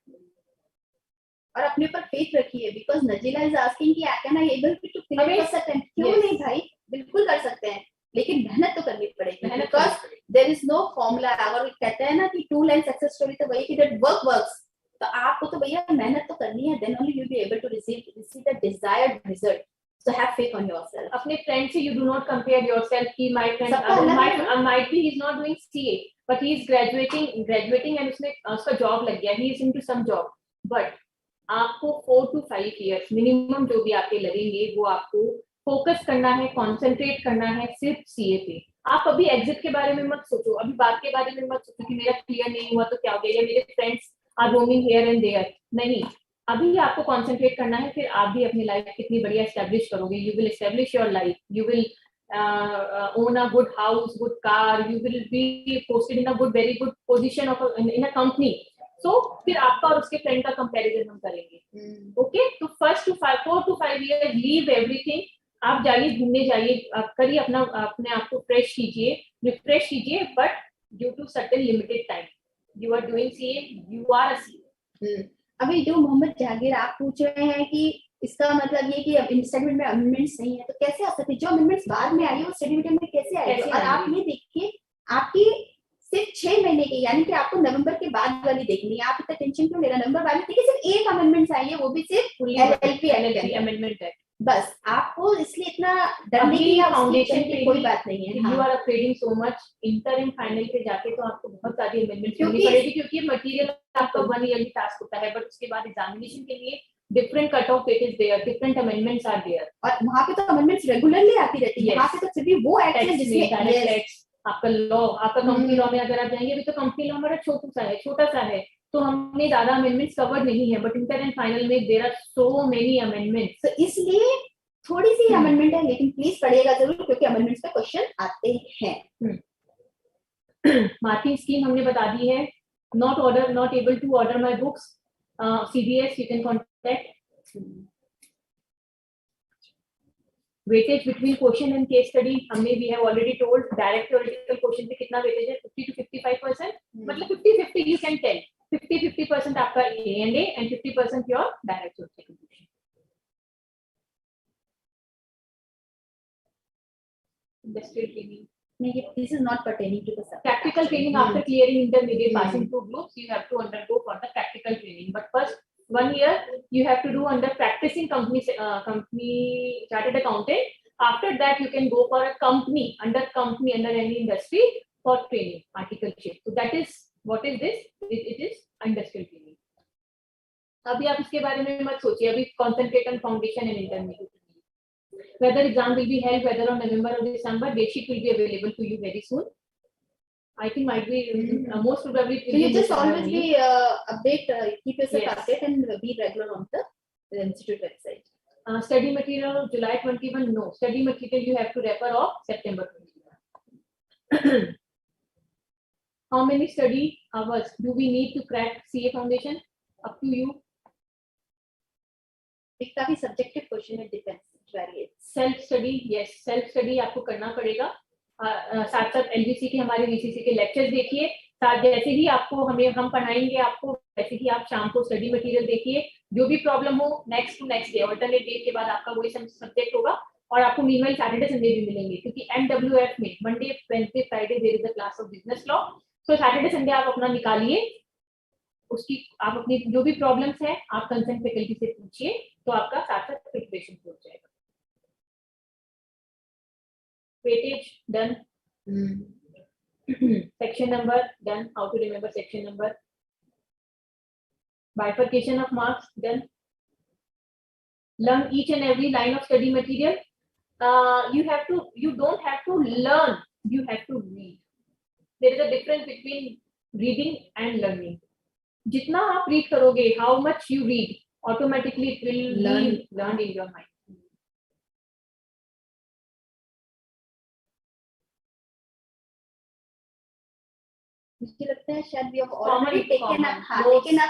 और अपने ऊपर फेथ रखिए, बिकॉज नजीला इज आस्किंग कि can I able to clear कर सकते हैं. क्यों नहीं भाई, बिल्कुल कर सकते हैं, लेकिन मेहनत तो करनी पड़ेगी. Because there is no formula. अगर कहते हैं ना कि 2 लाइन सक्सेस स्टोरी, तो वही कि दैट वर्क्स, तो आपको तो भैया मेहनत तो करनी है. Then only you be able to receive the desired result. So have faith on yourself. अपने फ्रेंड से you do not compare yourself कि my friend might be he is not doing CA but he is graduating and उसने उसका job लग गया, he is into some job, but आपको 4 to 5 years minimum जो भी आपके लगेंगे वो आपको फोकस करना है, कंसंट्रेट करना है सिर्फ सीए पे. आप अभी एग्जिट के बारे में मत सोचो, अभी बात के बारे में मत सोचो कि मेरा क्लियर नहीं हुआ तो क्या हो गया, या मेरे friends are roaming here and there. नहीं, अभी आपको कंसंट्रेट करना है. फिर आप भी अपनी लाइफ कितनी बढ़िया एस्टैब्लिश करोगे. You will establish your life, you will own a good house, good car, you will be posted in a very good position of in a company. So फिर आपका और उसके फ्रेंड का कंपैरिजन हम करेंगे. ओके, तो 4 to 5 years leave everything. आप जाइए, घूमने जाइए, आप करिए अपने आप को फ्रेश कीजिए, रिफ्रेश कीजिए, but due to certain limited time you are doing CA, you are a CA. अभी जो मोहम्मद जहांगीर आप पूछ रहे हैं कि इसका मतलब ये कि अब स्टडी में अमेंडमेंट्स नहीं है, तो कैसे आ सकते? जो अमेंडमेंट्स बाद में आई है वो स्टडी में कैसे आएगी? और आप ये देखिए, आपकी सिर्फ 6 महीने की, यानी कि आपको नवंबर के बाद वाली देखनी है. आप इतना टेंशन क्यों ले रहे हैं? नवंबर बाद में देखिए सिर्फ एक अमेंडमेंट्स आई है, वो भी सिर्फ LLP अमेंडमेंट है. बस आपको इसलिए इतना डरने की या फाउंडेशन की कोई बात नहीं है. You are upgrading so much. Inter and final पे जाके तो आपको बहुत सारी अमेंडमेंट करनी पड़ेगी, क्योंकि मटेरियल आपका 1 ईयरली टास्क होता है, बट उसके बाद एग्जामिनेशन के लिए different cut off weight is there, different amendments are there. और वहां पे तो अमेंडमेंट्स रेगुलरली आती रहती है. वहां पे तो सिर्फ वो एक्ट है जिसमें डायरेक्ट टैक्स, आपका लॉ, आपका कंपनी लॉ में अगर आप जाएंगे, अभी तो कंपनी लॉ हमारा छोटा सा है, तो हमने ज्यादा अमेंडमेंट्स कवर नहीं है, बट इंटर एंड फाइनल में there are so many amendments. तो इसलिए थोड़ी सी अमेंडमेंट है, लेकिन प्लीज पढ़िएगा जरूर, क्योंकि अमेंडमेंट्स पे क्वेश्चन आते हैं. मार्किंग स्कीम हमने बता दी है. Not able to order my books, CBS you can contact. Weightage between question and case study हमने भी है already told. Direct theoretical question पे कितना वेटेज है? 50 to 55%. मतलब 50-50 यू कैन टेल. 50% आपका A&A and 50% your direct theoretical question. Industrial training. This is not pertaining to the subject. Practical training after clearing intermediate, passing through groups, you have to undergo for the practical training. But first 1 year you have to do under practicing company chartered accountant. After that you can go for a company under any industry for training, articleship. So that is what is this? It is industrial training. अभी आप इसके बारे में मत सोचिए. अभी concentrate on foundation and intermediate. Whether exam will be held whether on November or December, date sheet will be available to you very soon. I think might be most probably. So you just always be update, keep yourself updated and be regular on the institute website. Study material July 21. No, study material you have to refer of September 21. How many study hours do we need to crack CA foundation? Up to you. एक काफी subjective question है, depends. Self study, yes self study आपको करना पड़ेगा. साथ साथ LBC के हमारे VCC के लेक्चर्स देखिए. साथ जैसे ही आपको हम पढ़ाएंगे आपको, वैसे ही आप शाम को स्टडी मटेरियल देखिए. जो भी प्रॉब्लम हो next to next day, alternate day के बाद आपका वही सब्जेक्ट होगा. और आपको मीनवाइल सैटरडे संडे भी मिलेंगे, क्योंकि MWF में Monday Wednesday Friday there is a class of business law. So Saturday Sunday आप अपना निकालिए, उसकी आप अपनी जो भी प्रॉब्लम्स है आप कंसर्न फैकल्टी से पूछिए, तो आपका साथ साथ प्रिपरेशन हो जाएगा. Weightage done. Section number, done. How to remember section number. Bifurcation of marks, done. Learn each and every line of study material. You don't have to learn, you have to read. There is a difference between reading and learning. Jitna aap read karoge, how much you read, automatically it will learn in your mind. मुझे लगता है शायद we have already taken up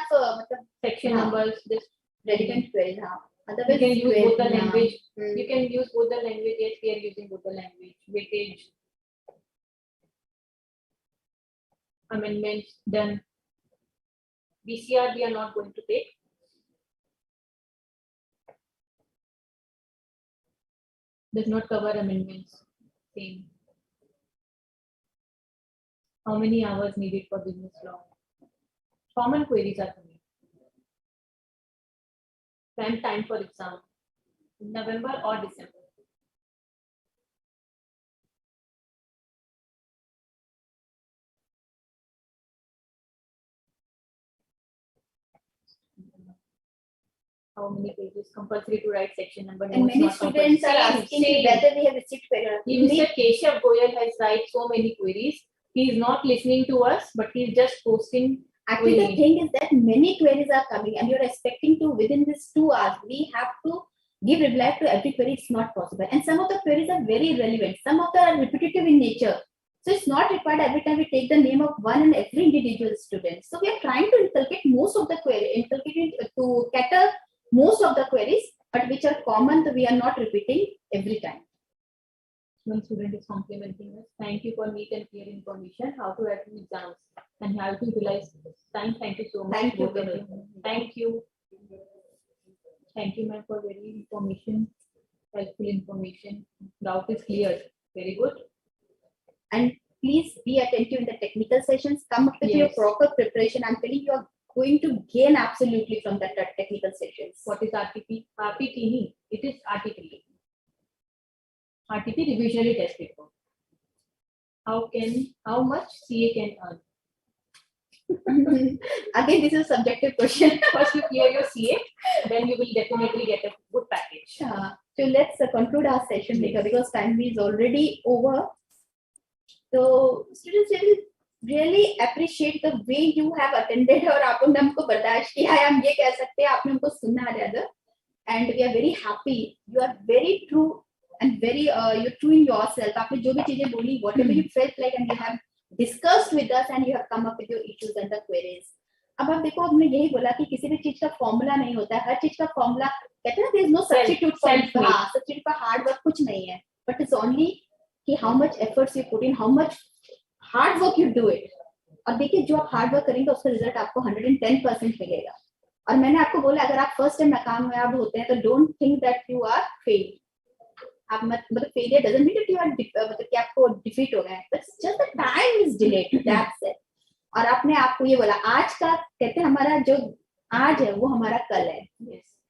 मतलब section numbers, this relevant queries. Otherwise you can use both the language. You can use both the language. Yes, we are using both the language. Weightage, amendments, done. BCR we are not going to take. Does not cover amendments. Same. How many hours needed for business law? Common queries are coming. Time for exam, November or December. How many pages? Compulsory to write section number. And many students are asking whether we have received queries. Mr. Keshav Goyal has write so many queries. He is not listening to us, but he is just posting. Actually, the thing is that many queries are coming, and you're expecting to within these 2 hours we have to give reply to every query. It's not possible, and some of the queries are very relevant. Some of them are repetitive in nature, so it's not required every time we take the name of one and every individual student. So we are trying to inculcate most of the query, to cater most of the queries, but which are common, so we are not repeating every time. One student is complimenting us. Thank you for neat and clear information. How to attend exams and how to utilize time. Thank you so much. Thank you. Thank you. Thank you, ma'am, for very helpful information. Doubt is clear. Very good. And please be attentive in the technical sessions. Come up with your proper preparation. I'm telling you, are going to gain absolutely from the technical sessions. What is RTP? RTP. It is RTP. RTP revisionally tested for. How much CA can earn? Again, this is a subjective question. First you clear your CA, then you will definitely get a good package. So let's conclude our session because time is already over. So students will really appreciate the way you have attended और आप लोगों ने हमको बर्दाश्त किया है, हम ये कह सकते हैं आपने हमको सुना rather, and we are very happy. You are very true and very you're true in yourself. आपने जो भी चीजें बोली, whatever you felt like, and you have discussed with us and you have come up with your issues and the queries. अब आप देखो, हमने यही बोला कि किसी भी चीज का फॉर्मूला नहीं होता है, हर चीज का फॉर्मूला कहते हैं ना, there is no substitute for substitute for hard work कुछ नहीं है, but it's only कि how much efforts you put in, how much hard work you do it. और देखिए जो आप हार्ड वर्क करेंगे उसका रिजल्ट आपको 110% मिलेगा. और मैंने आपको बोला अगर आप फर्स्ट टाइम नाकामयाब होते हैं तो don't think that you are fail. आप मतलब failure doesn't mean that you are मतलब कि आपको डिफीट हो गए हैं, but just the time is delayed, that's it. और आपने आपको ये बोला आज का कहते हैं हमारा जो आज है वो हमारा कल है.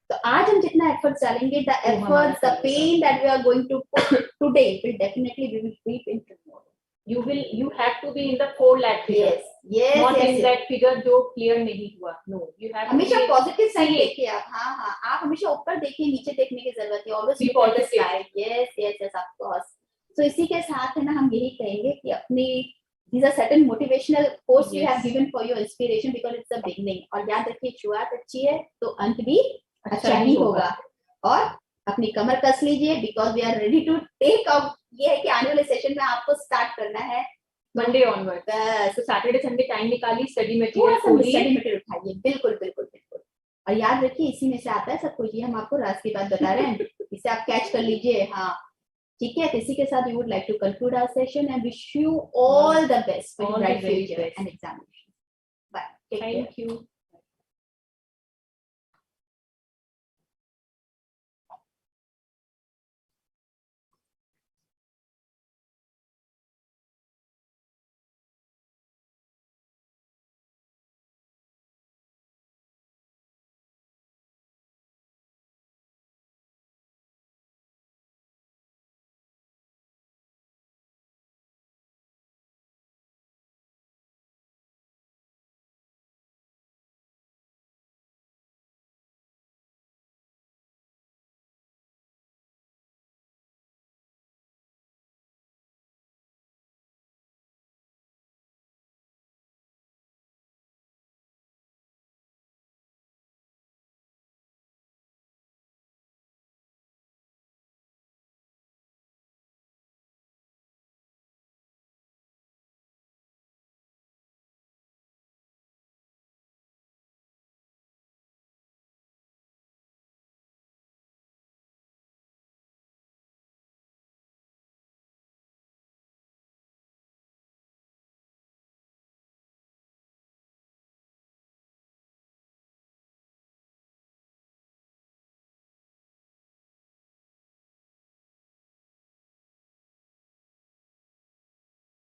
तो आज हम जितना एफर्ट्स डालेंगे, the efforts, the pain that we are going to put today will definitely we will reap in tomorrow. You have to be in the 4 lakh figure. Yes, not in that figure जो clear नहीं हुआ. No, you have हमेशा positive side देखिए आप. हाँ, आप हमेशा ऊपर देखिए, नीचे देखने की जरूरत है. Always be positive. Yes, of course. So इसी के साथ है ना, हम यही कहेंगे कि अपनी these are certain motivational quotes we have given for your inspiration because it's the beginning. और याद रखिए शुरुआत अच्छी है तो अंत भी अच्छा ही होगा. और अपनी कमर कस लीजिए because we are ready to take up. ये है कि आने वाले सेशन में आपको स्टार्ट करना है मंडे ऑनवर्ड. तो सैटरडे संडे टाइम निकाली, स्टडी मटेरियल उठाइए. बिल्कुल. और याद रखिए इसी में से आता है सब कुछ. ये हम आपको राज की बात बता रहे हैं, इसे आप कैच कर लीजिए. हाँ ठीक है. तो इसी के साथ we would like to conclude our session and wish you all the best for your bright future and examination. Bye. Thank you.